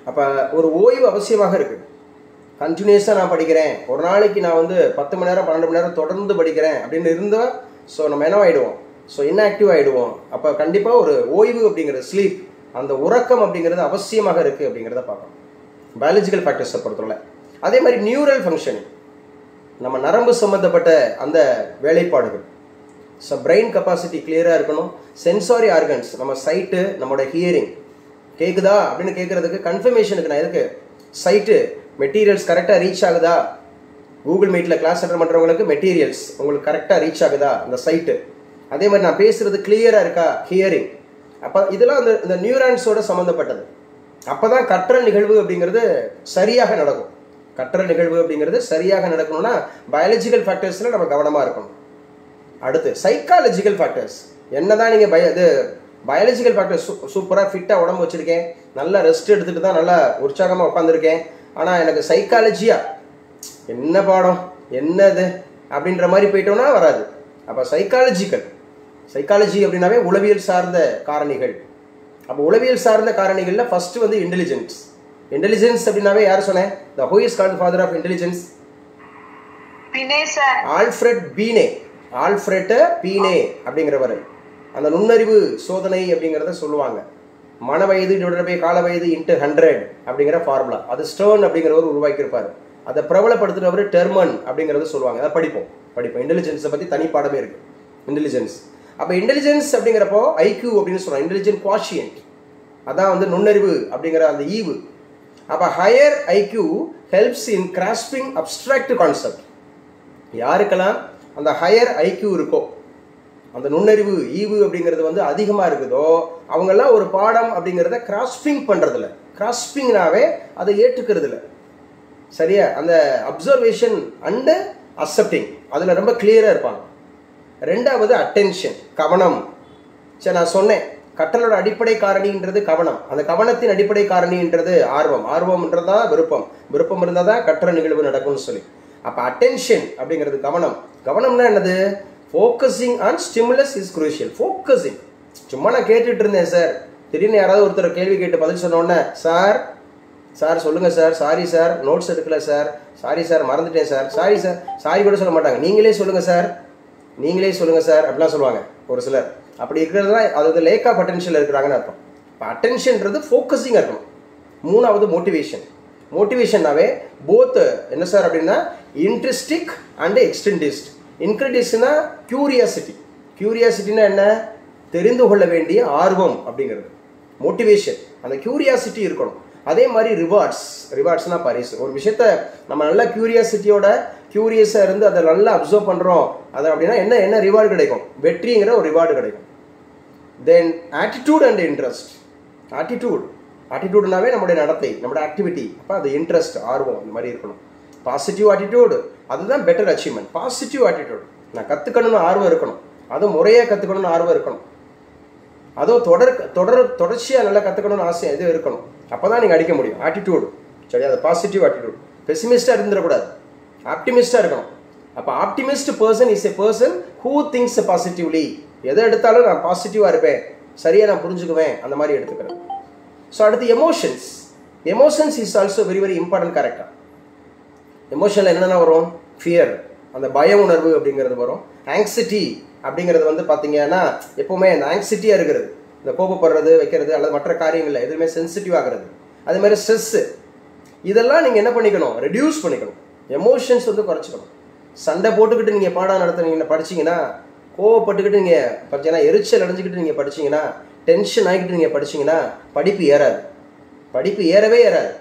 அப்போ ஒரு ஓய்வு அவசியமாக இருக்குது. கண்டினியூஸாக நான் படிக்கிறேன், ஒரு நாளைக்கு நான் 10 மணி நேரம் 12 மணி நேரம் தொடர்ந்து படிக்கிறேன் அப்படின்னு இருந்தால் ஸோ நம்ம என்ன ஆகிடுவோம்? ஸோ இன்ஆக்டிவ் ஆகிடுவோம். அப்போ கண்டிப்பாக ஒரு ஓய்வு அப்படிங்கிறது, ஸ்லீப், அந்த உறக்கம் அப்படிங்கிறது அவசியமாக இருக்குது அப்படிங்கிறத பார்க்கணும் பயாலஜிக்கல் ஃபேக்டர்ஸை பொறுத்தவரை. அதே மாதிரி நியூரல் ஃபங்க்ஷனிங், நம்ம நரம்பு சம்மந்தப்பட்ட அந்த வேலைப்பாடுகள். ஸோ பிரெயின் கெப்பாசிட்டி கிளியராக இருக்கணும். சென்சாரி ஆர்கன்ஸ், நம்ம சைட்டு, நம்மளோட ஹியரிங், கேட்குதா அப்படின்னு கேட்குறதுக்கு கன்ஃபர்மேஷனுக்கு நான் எதுக்கு? சைட்டு மெட்டீரியல்ஸ் கரெக்டாக ரீச் ஆகுதா? கூகுள் மீட்டில் கிளாஸ் அட்டெண்ட் பண்ணுறவங்களுக்கு மெட்டீரியல்ஸ் உங்களுக்கு கரெக்டாக ரீச் ஆகுதா அந்த சைட்டு? அதே மாதிரி நான் பேசுகிறது கிளியராக இருக்கா? ஹியரிங். அப்போ இதெல்லாம் இந்த நியூரான்ஸோட சம்மந்தப்பட்டது. அப்போ தான் கற்றல் நிகழ்வு அப்படிங்கிறது சரியாக நடக்கும். கற்றல் நிகழ்வு அப்படிங்கிறது சரியாக நடக்கணும்னா பயாலஜிக்கல் ஃபேக்டர்ஸில் நம்ம கவனமாக இருக்கணும். அடுத்து சைக்காலஜிக்கல் ஃபேக்டர்ஸ். என்ன தான் நீங்கள் பயாலஜிக்கல் ஃபேக்டர்ஸ் சூப்பராக ஃபிட்டாக உடம்பு வச்சுருக்கேன், நல்லா ரெஸ்ட் எடுத்துகிட்டு தான் நல்லா உற்சாகமாக உட்காந்துருக்கேன், ஆனால் எனக்கு சைக்காலஜியாக என்ன பாடம் என்னது அப்படின்ற மாதிரி போயிட்டோம்னா வராது. அப்போ சைக்காலஜி அப்படின்னாவே உளவியல் சார்ந்த காரணிகள். அப்போ உளவியல் சார்ந்த காரணிகளில் ஃபர்ஸ்ட் இன்டெலிஜென்ஸ். இன்டெலிஜென்ஸ் அப்படின்னாவே யார் சொன்னேன்? The who is called father of intelligence? Alfred Binet அப்படிங்கிறவர். அந்த நுண்ணறிவு சோதனை அப்படிங்கிறத சொல்லுவாங்க. மன வயது / கால வயது × 100 அப்படிங்கிற ஃபார்முலா. அது ஸ்டர்ன் அப்படிங்கிறவர் உருவாக்கியிருப்பார். அதை பிரபலப்படுத்துகிறவர் டெர்மன் அப்படிங்கிறத சொல்லுவாங்க. அதை படிப்போம். இன்டெலிஜென்ஸை பற்றி தனி பாடமே இருக்குது இன்டெலிஜென்ஸ். அப்போ இன்டெலிஜென்ஸ் அப்படிங்கிறப்போ ஐக்யூ அப்படின்னு சொல்கிறோம். இன்டெலிஜென்ட் குவாஷியன்ட், அதான் நுண்ணறிவு அப்படிங்கிற அந்த ஈவு. அப்போ higher IQ helps in grasping abstract concept. யாருக்கெல்லாம் அந்த ஹையர் ஐக்யூ இருக்கோ, அந்த நுண்ணறிவு ஈவு அப்படிங்கிறது அதிகமாக இருக்குதோ, அவங்கெல்லாம் ஒரு பாடம் அப்படிங்கிறத கிராஸ்பிங் பண்ணுறதில்ல. கிராஸ்பிங்னாவே அதை ஏற்றுக்கிறதுல சரியா? அந்த அப்சர்வேஷன் அண்டு அக்செப்டிங் அதில் ரொம்ப கிளியராக இருப்பாங்க. ரெண்டாவது அட்டென்ஷன், கவனம். சரி, நான் சொன்னேன் கற்றலோட அடிப்படை காரணின்றது கவனம். அந்த கவனத்தின் அடிப்படை காரணின்றது ஆர்வம். ஆர்வம்ன்றதா விருப்பம். விருப்பம் இருந்தால் தான் கற்ற நிகழ்வு நடக்கும்னு சொல்லி. அப்போ அட்டென்ஷன் அப்படிங்கிறது கவனம். கவனம்னா என்னது? Focusing on stimulus is crucial. Focusing. சும்மா நான் கேட்டுட்டு இருந்தேன் சார், திடீர்னு யாராவது ஒருத்தர் கேள்வி கேட்டு பதில் சொன்னோடனே சார் சொல்லுங்கள் சார், சாரி சார் நோட்ஸ் எடுக்கல சார், சாரி சார் மறந்துட்டேன் சார், சாரி சார், சாரி கூட சொல்ல மாட்டாங்க, நீங்களே சொல்லுங்கள் சார் அப்படிலாம் சொல்லுவாங்க ஒரு சிலர். அப்படி இருக்கிறது தான் அது லேக் ஆஃப் அட்டென்ஷன் இருக்கிறாங்கன்னு அர்த்தம். இப்போ அட்டென்ஷன்றது ஃபோக்கஸிங்காக இருக்கணும். மூணாவது மோட்டிவேஷன். மோட்டிவேஷன்னாவே போத் என்ன சார் அப்படின்னா இன்ட்ரெஸ்டிக் அண்ட் எக்ஸ்டென்டிஸ்ட். இன்க்ரெடிஸ்ட்னா கியூரியாசிட்டி. கியூரியாசிட்டினா என்ன? தெரிந்து கொள்ள வேண்டிய ஆர்வம் அப்படிங்கிறது மோட்டிவேஷன். அந்த கியூரியாசிட்டி இருக்கணும். அதே மாதிரி ரிவார்ட்ஸ்னா பரிசு. ஒரு விஷயத்த நம்ம நல்லா கியூரியஸாக இருந்து அதை நல்லா அப்சர்வ் பண்ணுறோம் அதை அப்படின்னா என்ன ரிவார்டு கிடைக்கும்? வெற்றிங்கிற ஒரு ரிவார்டு கிடைக்கும். தென் ஆட்டிடியூட் அண்ட் இன்ட்ரெஸ்ட். ஆட்டிடியூட்னாவே நம்மளுடைய நடத்தை, நம்மளோட ஆக்டிவிட்டி. அப்போ அது இன்ட்ரெஸ்ட், ஆர்வம், அந்த மாதிரி இருக்கணும். பாசிட்டிவ் ஆட்டிடியூடு அதுதான் பெட்டர் அச்சீவ்மெண்ட். பாசிட்டிவ் ஆட்டிடியூட், நான் கற்றுக்கணும்னு ஆர்வம் இருக்கணும், அதுவும் முறையாக கற்றுக்கணும்னு ஆர்வம் இருக்கணும், அதுவும் தொடர்ச்சியாக நல்லா கற்றுக்கணும்னு ஆசை இது இருக்கணும். அப்போ தான் நீங்கள் அடிக்க முடியும் ஆட்டிடியூடு. சரி, அது பாசிட்டிவ் ஆட்டிடியூட். பெசிமிஸ்டாக இருந்துடக்கூடாது, ஆப்டிமிஸ்டாக இருக்கணும். அப்போ optimist person is a person who things positively. எதை எடுத்தாலும் நான் பாசிட்டிவாக இருப்பேன், சரியாக நான் புரிஞ்சுக்குவேன், அந்த மாதிரி எடுத்துக்கிறேன். ஸோ அடுத்து emotions is also very very important character. எமோஷனில் என்னென்ன வரும்? ஃபியர், அந்த பய உணர்வு அப்படிங்கிறது வரும். ஆங்ஸைட்டி அப்படிங்கிறது பார்த்தீங்கன்னா எப்போவுமே அந்த ஆங்ஸைட்டியாக இருக்கிறது, இந்த கோபப்படுறது வைக்கிறது அல்லது மற்ற காரியங்களில் எதுவுமே சென்சிட்டிவ் ஆகிறது. அதே மாதிரி ஸ்ட்ரெஸ்ஸு, இதெல்லாம் நீங்கள் என்ன பண்ணிக்கணும், ரெடியூஸ் பண்ணிக்கணும். எமோஷன்ஸ் வந்து குறைச்சிக்கணும். சண்டை போட்டுக்கிட்டு நீங்கள் பாடம் நடத்துனீங்க படிச்சிங்கன்னா, கோவப்பட்டுக்கிட்டு நீங்கள் படிச்சீங்கன்னா, எரிச்சல் அடைஞ்சிக்கிட்டு நீங்கள் படிச்சிங்கன்னா, டென்ஷன் ஆகிக்கிட்டு நீங்கள் படிச்சிங்கன்னா படிப்பு ஏறாது. படிப்பு ஏறவே ஏறாது.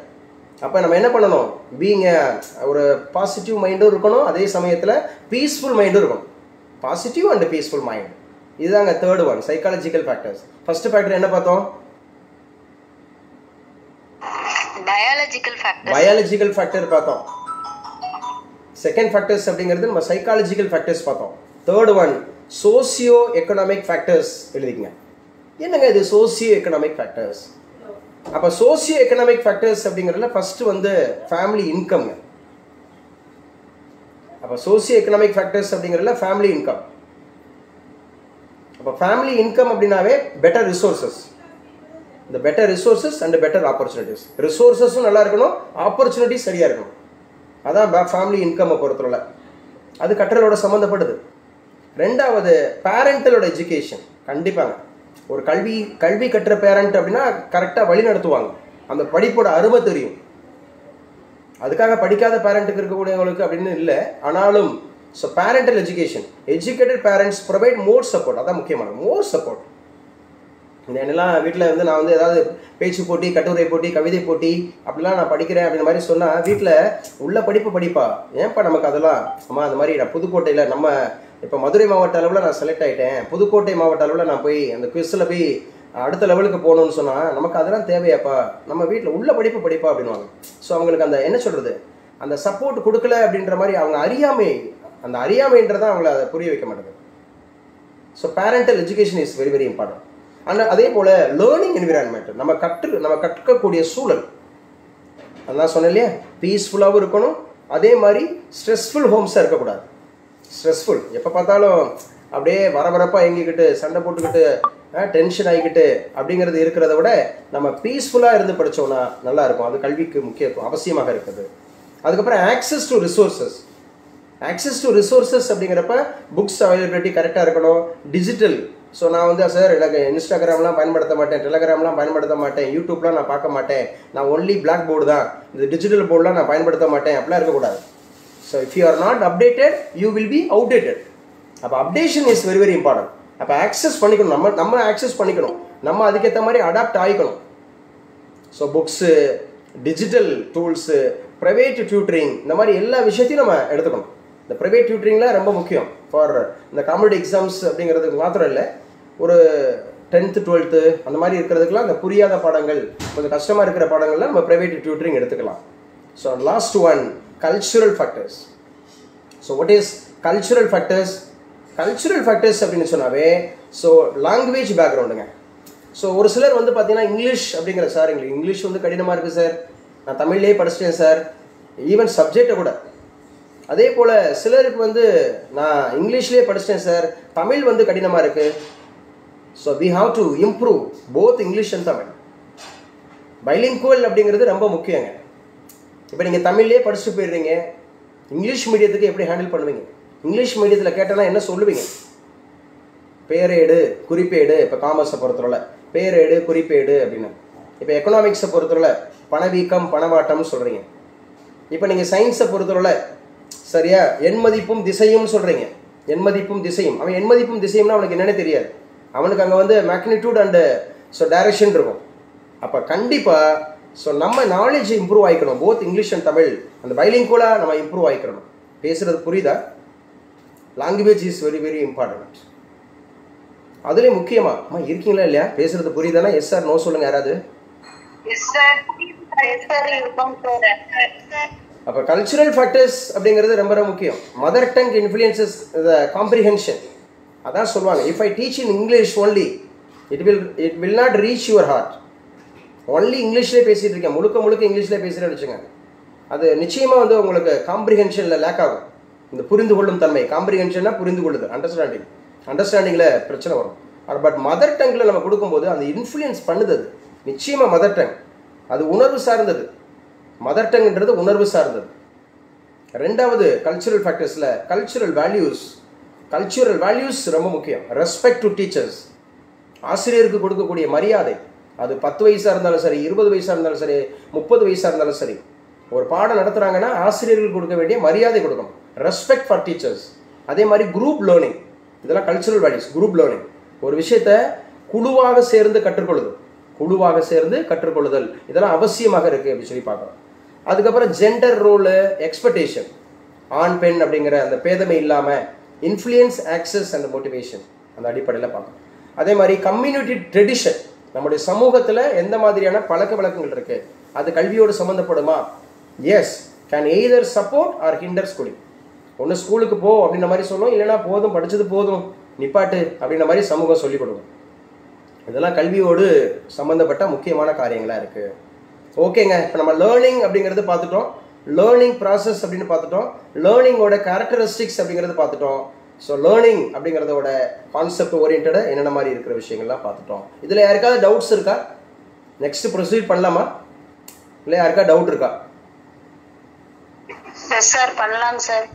அப்போ நம்ம என்ன பண்ணணும், பீயிங் ஒரு பாசிட்டிவ் மைண்டும் இருக்கணும், அதே சமயத்தில் பீஸ்ஃபுல் மைண்டும் இருக்கணும். பாசிட்டிவ் அண்ட் பீஸ்ஃபுல் மைண்ட், இதுதாங்க third one, psychological factors. First factor என்ன பார்த்தோம், பயாலஜிக்கல் ஃபேக்டர் பார்த்தோம். செகண்ட் ஃபேக்டர்ஸ் அப்படிங்கிறது நம்ம சைக்காலஜிக்கல் ஃபேக்டர்ஸ் பார்த்தோம். Third one socio economic factors எழுதிக்கங்க. என்னங்க இது சோசியோ எக்கனாமிக் ஃபேக்டர்ஸ்? அப்போ சோசியோ எக்கனாமிக் ஃபேக்டர்ஸ் அப்படிங்கிறதுல ஃபர்ஸ்ட் வந்து ஃபேமிலி இன்கம். அப்போ சோசியோ எக்கனாமிக் ஃபேக்டர்ஸ் அப்படிங்கிறதுல ஃபேமிலி இன்கம். அப்போ ஃபேமிலி இன்கம் அப்படின்னாவே பெட்டர் ரிசோர்சஸ், இந்த better resources and better opportunities. ரிசோர்ஸஸும் நல்லா இருக்கணும், ஆப்பர்ச்சுனிட்டிஸ் சரியாக இருக்கணும். அதான் ஃபேமிலி இன்கம் பொறுத்தவரை அது கற்றலோட சம்மந்தப்படுது. ரெண்டாவது பேரண்டலோட எஜுகேஷன். கண்டிப்பாங்க ஒரு கல்வி கற்ற பேரண்ட் அப்படின்னா கரெக்டாக வழி நடத்துவாங்க, அந்த படிப்போட அருமை தெரியும். அதுக்காக படிக்காத பேரண்ட்டுக்கு இருக்கக்கூடியவங்களுக்கு அப்படின்னு இல்லை, ஆனாலும் so parental education, educated parents provide மோர் சப்போர்ட். அதான் முக்கியமான மோர் சப்போர்ட். என்னெல்லாம் வீட்டில் வந்து நான் வந்து ஏதாவது பேச்சு போட்டி, கட்டுரை போட்டி, கவிதை போட்டி அப்படிலாம் நான் படிக்கிறேன் அப்படின்ற மாதிரி சொன்னால் வீட்டில் உள்ள படிப்பா ஏன்ப்பா நமக்கு அதெல்லாம், அம்மா அந்த மாதிரி நான் புதுக்கோட்டையில் நம்ம இப்போ மதுரை மாவட்ட அளவில் நான் செலக்ட் ஆகிட்டேன், புதுக்கோட்டை மாவட்ட அளவில் நான் போய் அந்த குவிஸில் போய் அடுத்த லெவலுக்கு போகணும்னு சொன்னால் நமக்கு அதெல்லாம் தேவையாப்பா, நம்ம வீட்டில் உள்ள படிப்பா அப்படின்வாங்க. ஸோ அவங்களுக்கு அந்த என்ன சொல்கிறது, அந்த சப்போர்ட் கொடுக்கல அப்படின்ற மாதிரி அவங்க அந்த அறியாமைன்றதான் அவங்கள அதை புரிய வைக்க மாட்டேங்குது. So parental education is very very important. ஆனால் அதே போல் லேர்னிங் என்விரான்மெண்ட், நம்ம கற்கக்கூடிய சூழல், அதான் சொன்னேன் இல்லையா, பீஸ்ஃபுல்லாகவும் இருக்கணும், அதே மாதிரி ஸ்ட்ரெஸ்ஃபுல் ஹோம்ஸாக இருக்கக்கூடாது. ஸ்ட்ரெஸ்ஃபுல் எப்போ பார்த்தாலும் அப்படியே வரவரப்பாக எங்கிக்கிட்டு சண்டை போட்டுக்கிட்டு டென்ஷன் ஆகிக்கிட்டு அப்படிங்கிறது இருக்கிறத விட நம்ம பீஸ்ஃபுல்லாக இருந்து படித்தோம்னா நல்லாயிருக்கும். அது கல்விக்கு முக்கியத்துவம் அவசியமாக இருக்குது. அதுக்கப்புறம் ஆக்சஸ் டு ரிசோர்ஸஸ் அப்படிங்கிறப்ப புக்ஸ் அவைலபிலிட்டி கரெக்டாக இருக்கணும். டிஜிட்டல், ஸோ நான் வந்து சார் எனக்கு இன்ஸ்டாகிராம்லாம் பயன்படுத்த மாட்டேன், டெலகிராம்லாம் பயன்படுத்த மாட்டேன், யூடியூப்லாம் நான் பார்க்க மாட்டேன், நான் ஒன்லி பிளாக் போர்டு தான், இந்த டிஜிட்டல் போர்டெலாம் நான் பயன்படுத்த மாட்டேன் அப்படிலாம் இருக்கக்கூடாது. So if you are not updated you will be outdated. அப்போ updation is very very important. அப்போ ஆக்சஸ் பண்ணிக்கணும், நம்ம ஆக்சஸ் பண்ணிக்கணும், நம்ம அதுக்கேற்ற மாதிரி அடாப்ட் ஆகிக்கணும். So books, digital tools, private tutoring, இந்த மாதிரி எல்லா விஷயத்தையும் நம்ம எடுத்துக்கணும். இந்த ப்ரைவேட் டியூட்டரிங்லாம் ரொம்ப முக்கியம் ஃபார் இந்த காம்படிட்டிவ் எக்ஸாம்ஸ் அப்படிங்கிறதுக்கு மாத்திரம் இல்லை, ஒரு 10th 12th அந்த மாதிரி இருக்கிறதுக்கெலாம் இந்த புரியாத பாடங்கள், கொஞ்சம் கஷ்டமாக இருக்கிற பாடங்கள்லாம் நம்ம ப்ரைவேட் டியூட்டரிங் எடுத்துக்கலாம். So last one cultural factors. So what is cultural factors? Cultural factors அப்படின்னு சொன்னாவே ஸோ லாங்குவேஜ் பேக்ரவுண்டுங்க. ஸோ ஒரு சிலர் வந்து பார்த்தீங்கன்னா இங்கிலீஷ் அப்படிங்கிற, சார் எங்களுக்கு இங்கிலீஷ் வந்து கடினமாக இருக்குது சார், நான் தமிழ்லேயே படிச்சிட்டேன் சார், ஈவன் சப்ஜெக்டை கூட. அதே போல் சிலருக்கு வந்து நான் இங்கிலீஷ்லேயே படிச்சிட்டேன் சார், தமிழ் வந்து கடினமாக இருக்குது. So we have to improve both English and Tamil. Bilingual அப்படிங்கிறது ரொம்ப முக்கியங்க. இப்போ நீங்கள் தமிழ்லேயே படிச்சுட்டு போயிடுறீங்க, இங்கிலீஷ் மீடியத்துக்கு எப்படி ஹேண்டில் பண்ணுவீங்க? இங்கிலீஷ் மீடியத்தில் கேட்டோன்னா என்ன சொல்லுவீங்க? பேரேடு, குறிப்பேடு. இப்போ காமர்ஸை பொறுத்தவரை பேரேடு, குறிப்பேடு அப்படின்னு. இப்போ எக்கனாமிக்ஸை பொறுத்தவரை பணவீக்கம், பணவாட்டம்னு சொல்கிறீங்க. இப்போ நீங்கள் சயின்ஸை பொறுத்தவரை சரியா எண்மதிப்பும் திசையும் சொல்கிறீங்க. எண்மதிப்பும் திசையும், அவன் எண்மதிப்பும் திசையும்னா அவனுக்கு என்னென்ன தெரியாது, அவனுக்கு அங்கே வந்து மேக்னிடியூட் அண்டு ஸோ டைரக்ஷன் இருக்கும். அப்போ கண்டிப்பாக ஸோ நம்ம நாலேஜ் இம்ப்ரூவ் ஆகிக்கணும், போத் இங்கிலீஷ் அண்ட் தமிழ். அந்த பைலிங்குவலாக நம்ம இம்ப்ரூவ் ஆகிக்கணும். பேசுகிறது புரியுதா? Language is very very important. அதுலேயும் முக்கியமாக அம்மா இருக்கீங்களா இல்லையா, பேசுகிறது புரியுதானா? எஸ் சார், நோ சொல்லுங்கள் யாராவது. அப்போ கல்ச்சுரல் ஃபேக்டர்ஸ் அப்படிங்கிறது ரொம்ப ரொம்ப முக்கியம். Mother tongue influences the comprehension. அதான் சொல்லுவாங்க, if I teach in English only it will not reach your heart. Only இங்கிலீஷ்லேயே பேசிகிட்டு இருக்கேன், முழுக்க இங்கிலீஷ்லேயே பேசுகிறேன்னு வச்சுங்க, அது நிச்சயமாக வந்து உங்களுக்கு காம்ப்ரிஹென்ஷனில் லேக் ஆகும். இந்த புரிந்து கொள்ளும் தன்மை, காம்ப்ரிஹென்ஷன்னா புரிந்து கொள்ளுது, அண்டர்ஸ்டாண்டிங்கில் பிரச்சனை வரும். பட் மதர் டங்கில் நம்ம கொடுக்கும்போது அந்த இன்ஃப்ளூயன்ஸ் பண்ணுது. அது நிச்சயமாக மதர் டங், அது உணர்வு சார்ந்தது. மதர் டங்ன்றது உணர்வு சார்ந்தது. ரெண்டாவது கல்ச்சுரல் ஃபேக்டர்ஸில் கல்ச்சுரல் வேல்யூஸ் ரொம்ப முக்கியம். ரெஸ்பெக்ட் டு டீச்சர்ஸ், ஆசிரியருக்கு கொடுக்கக்கூடிய மரியாதை, அது 10 வயசாக இருந்தாலும் சரி, 20 வயசாக இருந்தாலும் சரி, 30 வயசாக இருந்தாலும் சரி, ஒரு பாடம் நடத்துகிறாங்கன்னா ஆசிரியர்கள் கொடுக்க வேண்டிய மரியாதை கொடுக்கணும். Respect for teachers. அதே மாதிரி குரூப் லேர்னிங், இதெல்லாம் கல்ச்சுரல் வேல்யூஸ். குரூப் லேர்னிங் ஒரு விஷயத்தை குழுவாக சேர்ந்து கற்றுக்கொள்ளுதல், குழுவாக சேர்ந்து கற்றுக்கொள்ளுதல், இதெல்லாம் அவசியமாக இருக்குது அப்படின்னு சொல்லி பார்க்குறோம். அதுக்கப்புறம் ஜெண்டர் ரோலு, எக்ஸ்பெக்டேஷன், ஆண் பெண் அப்படிங்கிற அந்த பேதமை இல்லாமல் இன்ஃப்ளூயன்ஸ், ஆக்சஸ் அண்ட் மோட்டிவேஷன், அந்த அடிப்படையில் பார்க்கணும். அதே மாதிரி கம்யூனிட்டி ட்ரெடிஷன், நம்முடைய சமூகத்தில் எந்த மாதிரியான பழக்க வழக்கங்கள் இருக்குது, அது கல்வியோடு சம்மந்தப்படுமா? Yes, can either support or hinder schooling. ஒன்று ஸ்கூலுக்கு போ அப்படின்ற மாதிரி சொல்லும், இல்லைனா போதும் படித்தது போதும் நிப்பாட்டு அப்படின்ற மாதிரி சமூகம் சொல்லிக் கொடுக்கும். இதெல்லாம் கல்வியோடு சம்மந்தப்பட்ட முக்கியமான காரியங்களாக இருக்குது. ஓகேங்க, இப்போ நம்ம லேர்னிங் அப்படிங்கிறது பார்த்துட்டோம், லேர்னிங் ப்ராசஸ் அப்படின்னு பார்த்துட்டோம், லேர்னிங்கோட கேரக்டரிஸ்டிக்ஸ் அப்படிங்கிறது பார்த்துட்டோம். ஸோ லேர்னிங் அப்படிங்கிறதோட கான்செப்ட் ஓரியன்டாக என்னென்ன மாதிரி இருக்கிற விஷயங்கள்லாம் பார்த்துட்டோம். இதில் யாருக்காவது டவுட்ஸ் இருக்கா? நெக்ஸ்ட் ப்ரொசீட் பண்ணலாமா? இல்லை யாருக்கா டவுட் இருக்கா? சார் பண்ணலாம் sir.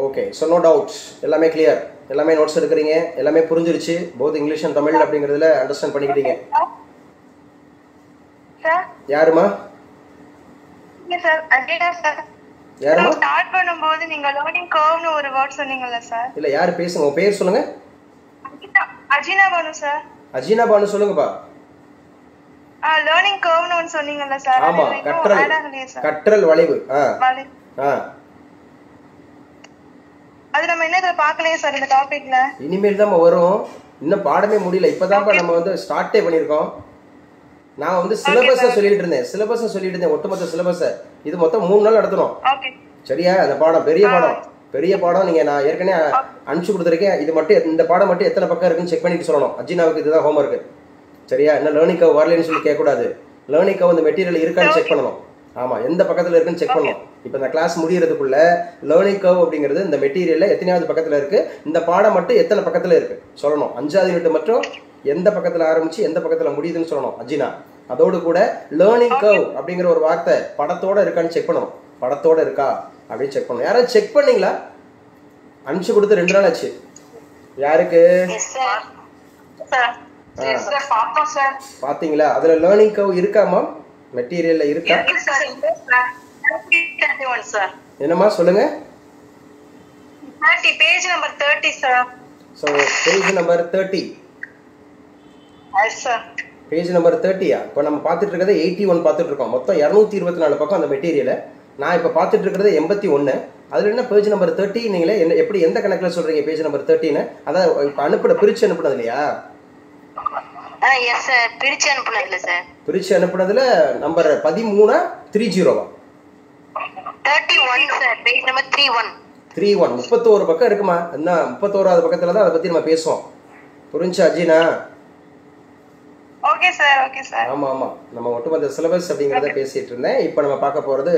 Okay, so no doubts, எல்லாமே கிளியர், எல்லாமே நோட்ஸ் எடுக்கிறீங்க, எல்லாமே புரிஞ்சிருச்சு. போத் இங்கிலீஷ் அண்ட் தமிழ் அப்படிங்கிறதுல அண்டர்ஸ்டாண்ட் பண்ணிக்கிட்டீங்க. யாருமா? யாருமா? ஸ்டார்ட் பண்ணும்போது நீங்க லேர்னிங் கர்வ்னு ஒரு வேர்ட் சொன்னீங்கல்ல சார்? இல்ல, யாரு பேசுங்க, உங்க பேர் சொல்லுங்க. அஜினா பானு சார். அஜினா பானு சொல்லுங்கப்பா. லேர்னிங் கர்வ்னு ஒன்னு சொன்னீங்கல்ல சார்? ஆமா, கற்றல் வளைவு. அது நம்ம என்ன இதுல பார்க்கலையே சார் இந்த டாபிக்ல. இனிமேல் தான் வரும், இன்னும் பாடமே முடியல, இப்பதான் நம்ம வந்து ஸ்டார்ட்டே பண்ணிருக்கோம். நான் வந்து சிலபஸை சொல்லிட்டு இருந்தேன், ஒட்டுமொத்த சிலபஸை. இது மொத்தம் 3 நாள் நடத்தணும். சரியா? அந்த பாடம் பெரிய பாடம் நீங்க நான் ஏற்கனவே அனுப்பிச்சு கொடுத்துருக்கேன். இது மட்டும், இந்த பாடம் மட்டும் எத்தனை பக்கம் இருக்குன்னு செக் பண்ணிட்டு சொல்லணும். அஜினாவுக்கு இதுதான் ஹோம் ஒர்க். சரியா? என்ன லேர்னிங் கர்வ் வரலன்னு சொல்லி கேட்கக்கூடாது. லேர்னிங் கர்வ் இந்த மெட்டீரியல் இருக்கான்னு செக் பண்ணணும். ஆமா, எந்த பக்கத்துல இருக்குன்னு செக் பண்ணணும். இப்போ இந்த கிளாஸ் முடியறதுக்குள்ள லேர்னிங் கர்வ் அப்படிங்கிறது இந்த மெட்டீரியல்ல எத்தனையாவது பக்கத்துல இருக்கு, இந்த பாடம் மட்டும் எத்தனை பக்கத்துல இருக்கு சொல்லணும். 5வது யூனிட் மட்டும் எந்த பக்கத்துல ஆரம்பிச்சு எந்த பக்கத்துல முடியுதுன்னு சொல்லணும் அஜினா. அதோடு கூட லேர்னிங் கர்வ் அப்படிங்கிற ஒரு வார்த்தை படத்தோட இருக்கான்னு செக் பண்ணணும். படத்தோட இருக்கா அப்படின்னு செக் பண்ணணும். யாராவது செக் பண்ணீங்களா? அனுப்பிச்சு கொடுத்து 2 நாள் ஆச்சு. யாருக்கு? பாத்தீங்களா? அதுல லேர்னிங் கர்வ் இருக்காமா? மெட்டீரியல்ல இருக்கா? என்னமா சொல்லுங்க? Page number 30 sir. So page number 30. Yes sir. Page number 30யா? இப்போ நம்ம பார்த்துட்டு இருக்கிறது 81 பார்த்துட்டு இருக்கோம். மொத்தம் 224 பக்கம் அந்த மெட்டீரியலை. நான் இப்போ பார்த்துட்டு இருக்கிறது 81. அதில் என்ன பேஜ் நம்பர் 30 நீங்களே என்ன எப்படி எந்த கணக்கில் சொல்கிறீங்க பேஜ் நம்பர் 13? அதான் இப்போ பிரித்து அனுப்புனது இல்லையா? எஸ் சார், பிரித்து அனுப்புனதுல சார். பிரித்து அனுப்புனதுல நம்பர் 13 30 31 சார், பேஜ் நம்பர் 31. 31 பக்கம் இருக்குமா? என்ன 31வது பக்கத்தில் தான் அதை பற்றி நம்ம பேசுவோம். புரிஞ்சு அஜினா? Okay sir, okay sir. ஆமா ஆமா, நம்ம ஒட்டுமொத்த சிலபஸ் அப்படிங்கறத பேசிட்டு இருந்தேன். இப்போ நம்ம பார்க்க போறது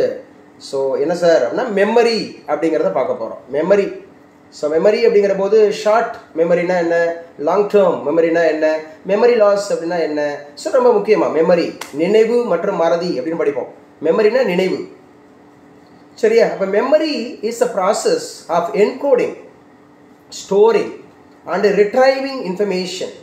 ஸோ என்ன சார் அப்படின்னா மெமரி அப்படிங்கிறத பார்க்க போறோம். மெமரி. ஸோ மெமரி அப்படிங்கிற போது ஷார்ட் மெமரினா என்ன, லாங் டேர்ம் மெமரினா என்ன, மெமரி லாஸ் அப்படின்னா என்ன. ஸோ ரொம்ப முக்கியமா மெமரி, நினைவு மற்றும் மறதி அப்படின்னு படிப்போம். மெமரினா நினைவு. சரியா? அப்போ memory is a process of encoding, storing and retrieving information.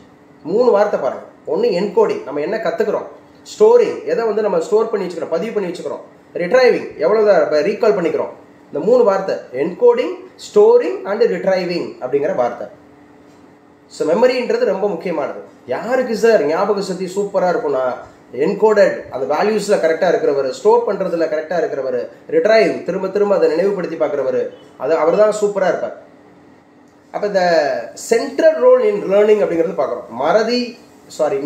3 வார்த்தை பாருங்க. ஒன்று என்கோடிங், நம்ம என்ன கற்றுக்குறோம். ஸ்டோரிங், எதை வந்து நம்ம ஸ்டோர் பண்ணி வச்சுக்கிறோம், பதிவு பண்ணி வச்சுக்கிறோம். ரிட்ரைவிங், எவ்வளோ ரீகால் பண்ணிக்கிறோம். இந்த 3 வார்த்தை என்கோடிங், ஸ்டோரிங் அண்ட் ரிட்ரைவிங் அப்படிங்கிற வார்த்தை. ஸோ மெமரின்றது ரொம்ப முக்கியமானது. யாருக்கு சார் ஞாபக சக்தி சூப்பராக இருக்கும்னா என்கோடட், அந்த வேல்யூஸில் கரெக்டாக இருக்கிறவர், ஸ்டோர் பண்ணுறதுல கரெக்டாக இருக்கிறவர், ரிட்ரைவ் திரும்ப திரும்ப அதை நினைவுபடுத்தி பார்க்குறவர், அவர் தான் சூப்பராக இருப்பார். அப்போ இந்த சென்ட்ரல் ரோல் இன் லேர்னிங் அப்படிங்கிறது பார்க்குறோம்.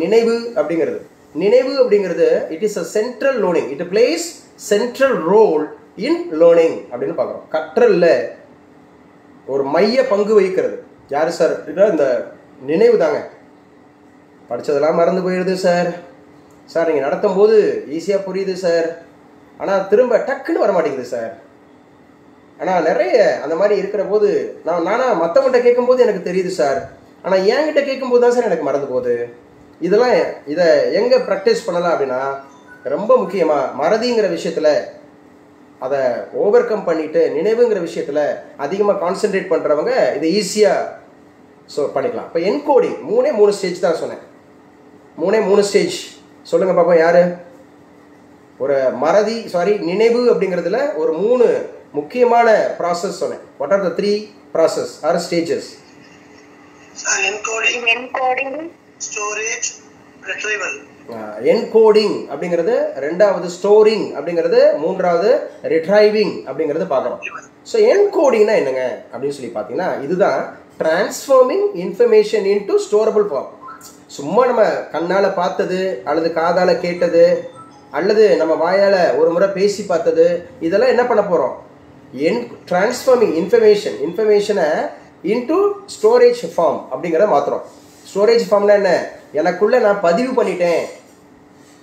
நினைவு அப்படிங்கிறது. நினைவு அப்படிங்கிறது it is a central learning, it plays central role in learning அப்படின்னு பார்க்குறோம். கற்றல்ல ஒரு மைய பங்கு வகிக்கிறது யாரு சார்? இந்த நினைவு தாங்க. படித்ததெல்லாம் மறந்து போயிடுது சார். சார் நீங்கள் நடத்தும் போது ஈஸியாக புரியுது சார், ஆனால் திரும்ப டக்குன்னு வர மாட்டேங்குது சார். ஆனால் நிறைய அந்த மாதிரி இருக்கிற போது நானாக மற்றவங்கள்ட்ட கேட்கும்போது எனக்கு தெரியுது சார், ஆனால் என்கிட்ட கேட்கும்போது தான் சார் எனக்கு மறந்து போகுது. இதை எங்கே ப்ராக்டிஸ் பண்ணலாம் அப்படின்னா, ரொம்ப முக்கியமாக மறதிங்கிற விஷயத்தில் அதை ஓவர் கம் பண்ணிவிட்டு நினைவுங்கிற விஷயத்தில் அதிகமாக கான்சென்ட்ரேட் பண்ணுறவங்க இதை ஈஸியாக பண்ணிக்கலாம். இப்போ என்கோடிங் 3 ஸ்டேஜ் தான் சொன்னேன். 3 ஸ்டேஜ் சொல்லுங்கள் பாப்போம். யார்? ஒரு நினைவு அப்படிங்கிறதுல ஒரு 3 முக்கியமான ப்ராசஸ் சொன்னேன். What are the 3 process or stages? Encoding, storage, retrieval. Encoding அப்படிங்கிறது, ரெண்டாவது ஸ்டோரிங் அப்படிங்கிறது, மூன்றாவது ரிட்ரைவிங் அப்படிங்கிறது பார்க்குறோம். ஸோ என்கோடிங்னா என்னங்க அப்படின்னு சொல்லி பார்த்தீங்கன்னா, இதுதான் டிரான்ஸ்ஃபார்மிங் இன்ஃபர்மேஷன் இன்டு ஸ்டோரபிள் ஃபார்ம். சும்மா நம்ம கண்ணால் பார்த்தது அல்லது காதால் கேட்டது அல்லது நம்ம வாயால் ஒரு முறை பேசி பார்த்தது இதெல்லாம் என்ன பண்ண போகிறோம்? டிரான்ஸ்ஃபார்மிங் இன்ஃபர்மேஷனை இன்டு ஸ்டோரேஜ் ஃபார்ம் அப்படிங்கிறத மாற்றுறோம். ஸ்டோரேஜ் ஃபார்ம்னா என்ன? எனக்குள்ளே நான் பதிவு பண்ணிட்டேன்,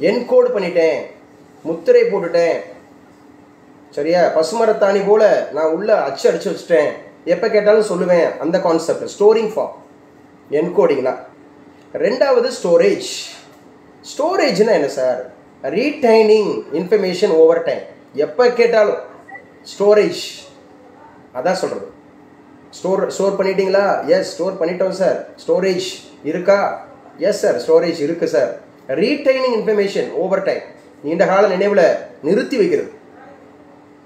என்கோடு பண்ணிட்டேன், முத்திரை போட்டுட்டேன், சரியா? பசுமரத்தாணி போல நான் உள்ள அடிச்சு வச்சுட்டேன், எப்போ கேட்டாலும் சொல்லுவேன். அந்த கான்செப்ட் ஸ்டோரிங் ஃபார்ம், என்கோடிங்னா. ரெண்டாவது ஸ்டோரேஜ். ஸ்டோரேஜ்னா என்ன sir? Retaining information over time. எப்போ கேட்டாலும் ஸ்டோரேஜ், அதான் சொல்கிறது. ஸ்டோர் பண்ணிட்டீங்களா? எஸ், ஸ்டோர் பண்ணிட்டோம் சார். ஸ்டோரேஜ் இருக்கா? எஸ் சார், ஸ்டோரேஜ் இருக்குது sir. Retaining information over time, நீண்ட கால நினைவில் நிறுத்தி வைக்கிறது,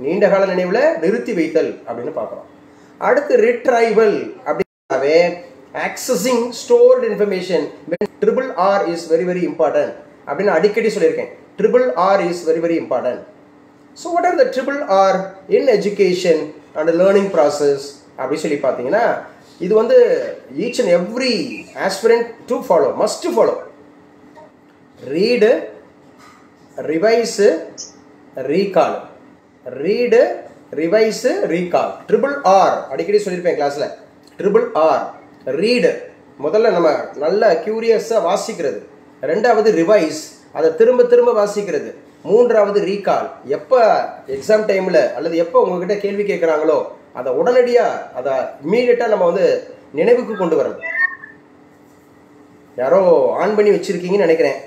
நீண்ட கால நினைவில் நிறுத்தி வைத்தல் அப்படின்னு பார்க்குறோம். அடுத்து ரிட்ரைவல் அப்படின்னாவே accessing stored information. RRR is very very important அப்படின்னு அடிக்கடி சொல்லியிருக்கேன். RRR is very very important. So what are the RRR in education and learning process அப்படின்னு சொல்லி பார்த்தீங்கன்னா, இது வந்து each and every aspirant to follow, must follow. Read, revise, recall. Read, revise, recall. RRR அடிக்கடி சொல்லியிருப்பேன் கிளாஸில். RRR ரீடு, முதல்ல நம்ம நல்ல க்யூரியஸாக வாசிக்கிறது. ரெண்டாவது ரிவைஸ், அதை திரும்ப திரும்ப வாசிக்கிறது. மூன்றாவது ரீகால், எப்போ எக்ஸாம் டைமில் அல்லது எப்போ உங்ககிட்ட கேள்வி கேட்குறாங்களோ அதை உடனடியாக அதை இம்மீடியட்டாக நம்ம வந்து நினைவுக்கு கொண்டு வர்றது. யாரோ ஆன் பண்ணி வச்சுருக்கீங்கன்னு நினைக்கிறேன்,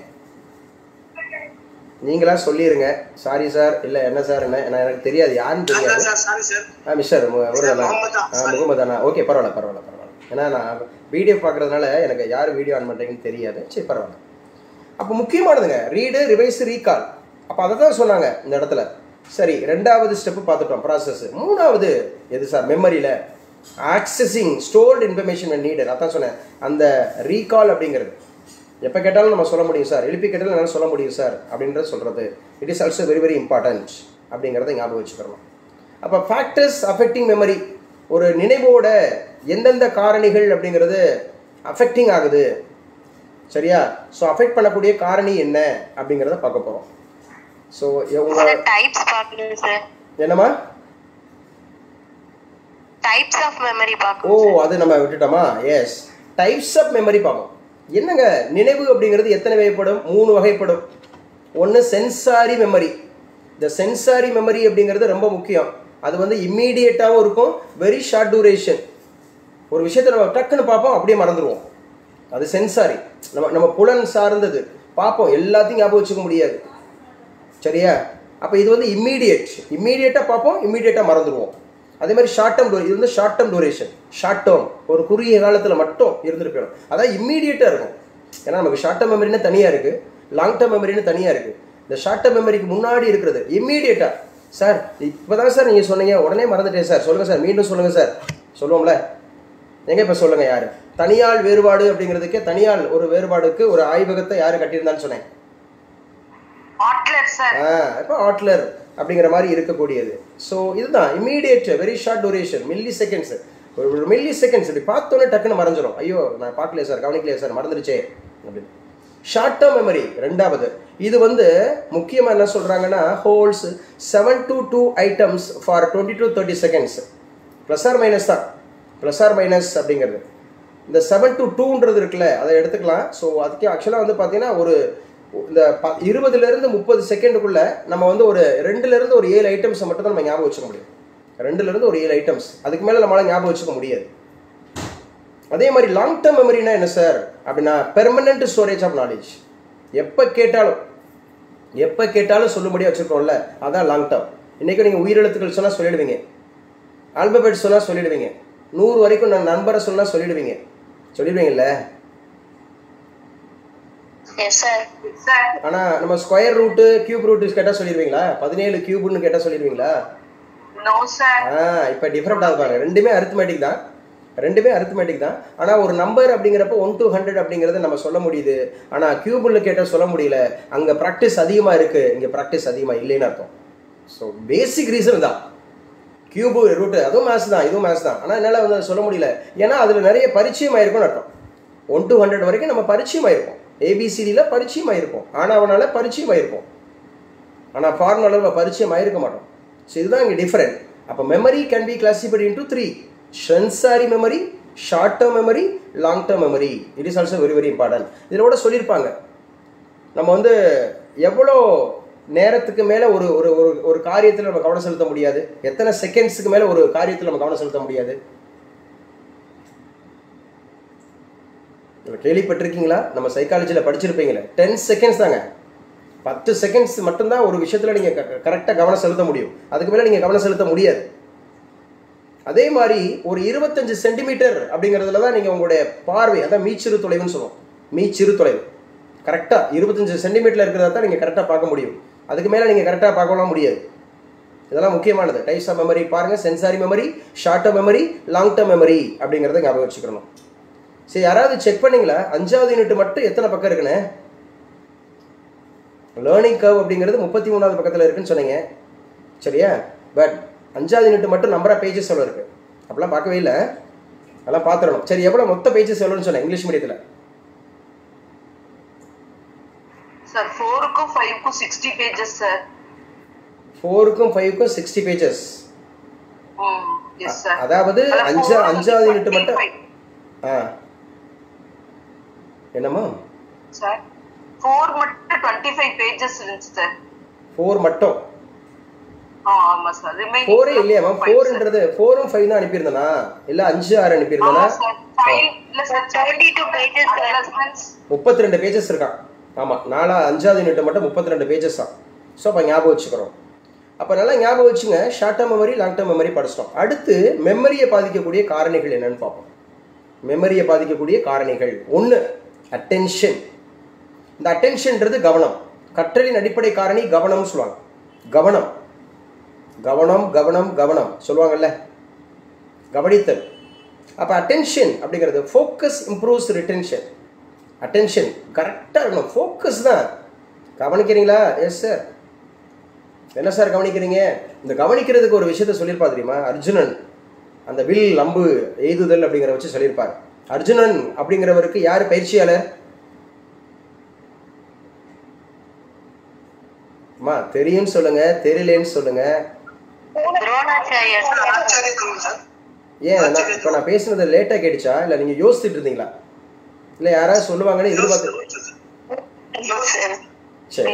நீங்களா சொல்லிடுங்க. சாரி சார், இல்லை என்ன சார், என்ன எனக்கு தெரியாது, யாருன்னு தெரியாது. மிஸ்டர் முகமதானா? ஓகே, பரவாயில்ல. ஏன்னா நான் வீடியோ பார்க்குறதுனால எனக்கு யார் வீடியோ ஆன் பண்ணுறீங்கன்னு தெரியாது. சரி, பரவாயில்ல. அப்போ முக்கியமானதுங்க ரீடு, ரிவைஸ், ரீகால். அப்போ அதை தான் சொன்னாங்க இந்த இடத்துல. சரி, ரெண்டாவது ஸ்டெப்பு பார்த்துட்டோம், ப்ராசஸ். மூணாவது எது சார்? மெமரியில் ஆக்சஸிங் ஸ்டோர்டு இன்ஃபர்மேஷன் நீடட். அதான் சொன்னேன், அந்த ரீகால் அப்படிங்கிறது. எப்போ கேட்டாலும் நம்ம சொல்ல முடியும் சார், எழுப்பி கேட்டாலும் என்னால் சொல்ல முடியும் சார் அப்படின்றத சொல்கிறது. It is also very very important அப்படிங்கிறத ஞாபகம் வச்சுக்கிறோம். அப்போ ஃபேக்டர்ஸ் அஃபெக்டிங் மெமரி, ஒரு நினைவோட எந்தெந்த காரணிகள் அப்படிங்கிறது அஃபெக்டிங் ஆகுது, சரியா? ஸோ அஃபெக்ட் பண்ணக்கூடிய காரணி என்ன அப்படிங்கிறத பார்க்க போகிறோம். ஸோ என்னம்மா? டைப்ஸ் ஆஃப் மெமரி பார்க்கணும். ஓ, அது நம்ம விட்டுட்டோமா? எஸ், டைப்ஸ் ஆஃப் மெமரி பார்ப்போம். என்னங்க நினைவு அப்படிங்கிறது எத்தனை வகைப்படும்? 3 வகைப்படும். ஒன்று சென்சாரி மெமரி. இந்த சென்சாரி மெமரி அப்படிங்கிறது ரொம்ப முக்கியம். அது வந்து இம்மீடியட்டாகவும் இருக்கும், வெரி ஷார்ட் டூரேஷன். ஒரு விஷயத்தை நம்ம டக்குன்னு பார்ப்போம், அப்படியே மறந்துடுவோம். அது சென்சாரி, நம்ம புலன் சார்ந்தது, பார்ப்போம், எல்லாத்தையும் ஞாபகம் வச்சுக்க முடியாது, சரியா? அப்போ இது வந்து இம்மீடியட்டாக பார்ப்போம், இம்மீடியட்டாக மறந்துடுவோம். அதே மாதிரி ஷார்ட் டேர்ம், இது வந்து short term duration. Short term ஒரு குறுகிய காலத்தில் மட்டும் இருந்துட்டு போயிடும். அதாவது இம்மீடியட்டாக இருக்கும். ஏன்னா நமக்கு ஷார்ட் டேர்ம் மெமரின்னு தனியாக இருக்குது, லாங் டேர்ம் மெமரின்னு தனியாக இருக்குது. இந்த ஷார்ட் டேர்ம் மெமரிக்கு முன்னாடி இருக்கிறது இம்மீடியட்டாக. சார் இப்போ தான் சார் நீங்கள் சொன்னீங்க, உடனே மறந்துட்டேன் சார், சொல்லுங்கள் சார், மீண்டும் சொல்லுங்கள் சார், சொல்லுவோம்ல. எங்கே இப்போ சொல்லுங்கள், யார்? தனியால் வேறுபாடு அப்படிங்கிறதுக்கே தனியால் ஒரு வேறுபாடுக்கு ஒரு ஆய்வகத்தை யார் கட்டியிருந்தான்னு சொன்னேன்? இப்போ ஆட்லர் அப்படிங்கிற மாதிரி இருக்கக்கூடியது. ஸோ இதுதான் immediate, very short duration, milli seconds. ஒரு மில்லி செகண்ட்ஸ் இப்படி பார்த்தோன்னே டக்குன்னு மறைஞ்சிடும். ஐயோ நான் பார்க்கலையே சார், கவனிக்கலையே சார், மறந்துடுச்சே அப்படின்னு. ஷார்ட் டேர்ம் மெமரி ரெண்டாவது. இது வந்து முக்கியமாக என்ன சொல்கிறாங்கன்னா, holds 7 to 2 items for 20 to 30 seconds. Plus or minus தான், ப்ளஸ் ஆர் மைனஸ் அப்படிங்கிறது. இந்த 7 to 2ன்றது இருக்குல்ல, அதை எடுத்துக்கலாம். ஸோ அதுக்கு ஆக்சுவலாக வந்து பார்த்தீங்கன்னா ஒரு இந்த 20லேருந்து 30 செகண்டுக்குள்ளே நம்ம வந்து ஒரு 2லேருந்து ஒரு 7 ஐட்டம்ஸை மட்டும் தான் நம்ம ஞாபகம் வச்சுக்க முடியும். 2லேருந்து ஒரு 7 ஐட்டம்ஸ், அதுக்கு மேலே நம்மளால் ஞாபகம் வச்சுக்க முடியாது. அதே மாதிரி லாங் டேர்ம் மெமரினா என்ன சார் அப்படின்னா, பெர்மனன்ட் ஸ்டோரேஜ் ஆஃப் நாலேஜ். எப்போ கேட்டாலும் சொல்லும்படியாக வச்சுருக்கோம்ல, அதான் லாங் டேர்ம். இன்றைக்கி நீங்கள் உயிரெழுத்துக்கள் சொன்னால் சொல்லிடுவீங்க, ஆல்பபெட் சொன்னால் சொல்லிடுவீங்க, 100 வரைக்கும் நான் நம்பரை சொன்னால் சொல்லிடுவீங்கல்ல. Yes sir. ஆனா நம்ம ஸ்கொயர் ரூட் கியூப் ரூட் கேட்டா சொல்லிடுவீங்களா? 17 கியூப்னு கேட்டா சொல்லிடுவீங்களா? No sir. இப்போ டிஃபரெண்டா இருப்பாங்க. ரெண்டுமே அரித்மெட்டிக் தான், ரெண்டுமே அரித்மெட்டிக் தான். ஆனா ஒரு நம்பர் அப்படிங்கிறப்ப 1 to 100 அப்படிங்கறத நம்ம சொல்ல முடியுது. ஆனா கியூப்ல கேட்டா சொல்ல முடியல. அங்க பிராக்டிஸ் அதிகமா இருக்கு, இங்க பிராக்டிஸ் அதிகமா இல்லைன்னு அர்த்தம். ஸோ பேசிக் ரீசன் தான். கியூபு ரூட் அதுவும் மேத்ஸ் தான், இதுவும் மேத்ஸ் தான். ஆனால் என்னால் வந்து சொல்ல முடியல, ஏன்னா அதில் நிறைய பரிச்சயம் ஆயிருக்கும்னு அர்த்தம். 1 to 100 வரைக்கும் நம்ம பரிச்சயம் ஆயிருப்போம், ஏபிசிடியில் பரிச்சயம் ஆயிருப்போம், ஆனால் அவனால பரிச்சயம் ஆயிருப்போம். ஆனால் ஃபார்முலாவில் பரிச்சயம் ஆயிருக்க மாட்டோம். ஸோ இதுதான் இங்கே டிஃபரெண்ட். அப்போ memory can be classified into 3: sensory memory, short term memory, long term memory. It is also very very important. இதில் கூட சொல்லியிருப்பாங்க, நம்ம வந்து எவ்வளோ நேரத்துக்கு மேலே ஒரு ஒரு ஒரு காரியத்தில் நம்ம கவனம் செலுத்த முடியாது, எத்தனை செகண்ட்ஸுக்கு மேலே ஒரு காரியத்தில் நம்ம கவனம் செலுத்த முடியாது. கேள்விப்பட்டிருக்கீங்களா? நம்ம சைக்காலஜியில் படிச்சிருப்பீங்களே, 10 செகண்ட்ஸ் தாங்க. 10 செகண்ட்ஸ் மட்டும்தான் ஒரு விஷயத்தில் நீங்கள் கரெக்டாக கவனம் செலுத்த முடியும். அதுக்கு மேலே நீங்கள் கவனம் செலுத்த முடியாது. அதே மாதிரி ஒரு 25 சென்டிமீட்டர் அப்படிங்கிறதுல தான் நீங்கள் உங்களுடைய பார்வை, அதான் மீச்சிறு தொலைவுன்னு சொல்லுவோம். மீச்சிறு தொலைவு கரெக்டாக 25 சென்டிமீட்டரில் இருக்கிறத தான் நீங்கள் கரெக்டாக பார்க்க முடியும். அதுக்கு மேலே நீங்கள் கரெக்டாக பார்க்கலாம் முடியாது. இதெல்லாம் முக்கியமானது. டைப்ஸ் ஆஃப் மெமரி பாருங்கள்: sensory memory, short term memory, long term memory அப்படிங்கிறத ஞாபகம் வச்சுக்கணும். சரி, யாராவது செக் பண்ணீங்களா? 5வது யூனிட் மட்டும் எத்தனை பக்கம் இருக்குன்னு? லேர்னிங் கர்வ் அப்படிங்கிறது 33வது பக்கத்தில் இருக்குன்னு சொன்னீங்க, சரியா? பட் 5வது யூனிட் மட்டும் நம்பர் ஆஃப் பேஜஸ் எவ்வளோ இருக்குது? அப்படிலாம் பார்க்கவே இல்லை, அதெல்லாம் பார்த்துடணும். சரி, எவ்வளோ மொத்த பேஜஸ் எவ்வளோன்னு சொன்னேன் இங்கிலீஷ் மீடியத்தில்? சார் 4க்கும் 5க்கும் 60 பேஜஸ் சார். 4க்கும் 5க்கும் 60 பேஜஸ். Yes sir. அதாவது 5வது யூனிட் மட்டும். என்னம்மா சார்? 4 மட்டும் 25 பேஜஸ் இருந்துச்சு சார். 4 மட்டும்? ஆமா சார். 4 இல்லையா மேம்? 4ன்றது 4ம் 5 தான் அனுப்பியிருந்தனா இல்ல 5 6 அனுப்பியிருந்தனா? இல்ல சார், 72 பேஜஸ் சார். 32 பேஜஸ் இருக்கான். ஆமா, 5வது யூனிட் மட்டும் 32 பேஜஸ் தான். ஸோ அப்போ ஞாபகம் வச்சுக்கிறோம். அப்போ நல்லா ஞாபகம் வச்சுங்க. Short term memory, long term memory படிச்சிட்டோம். அடுத்து மெமரியை பாதிக்கக்கூடிய காரணிகள் என்னன்னு பார்ப்போம். மெமரியை பாதிக்கக்கூடிய காரணிகள் 1 அட்டென்ஷன். இந்த அட்டென்ஷன்ன்றது கவனம். கற்றலின் அடிப்படை காரணி கவனம்னு சொல்லுவாங்க. கவனம் கவனம் கவனம் கவனம் சொல்லுவாங்கல்ல, கவனித்தல். அப்போ அட்டென்ஷன் அப்படிங்கிறது ஃபோக்கஸ் இம்ப்ரூவ்ஸ் ரிட்டென்ஷன். அட்டென்ஷன் கரெக்டாக இருக்கணும், ஃபோக்கஸ் தான். கவனிக்கிறீங்களா? Yes sir. என்ன சார் கவனிக்கிறீங்க? இந்த கவனிக்கிறதுக்கு ஒரு விஷயத்த சொல்லியிருப்பா தெரியுமா? அர்ஜுனன் அந்த வில் அம்பு எய்துதல் அப்படிங்கிற வச்சு சொல்லியிருப்பார். அர்ஜுனன் அப்படிங்கிறவருக்கு யார் பயிற்சியாளர்? அம்மா தெரியும்னு சொல்லுங்க, தெரியலேன்னு சொல்லுங்க. ஏன் இப்போ நான் பேசுனது லேட்டாக கேட்டுச்சா, இல்லை நீங்கள் யோசிச்சுட்டு இருந்தீங்களா, இல்லை யாராவது சொல்லுவாங்கன்னு எதிர்பார்த்து? சரி,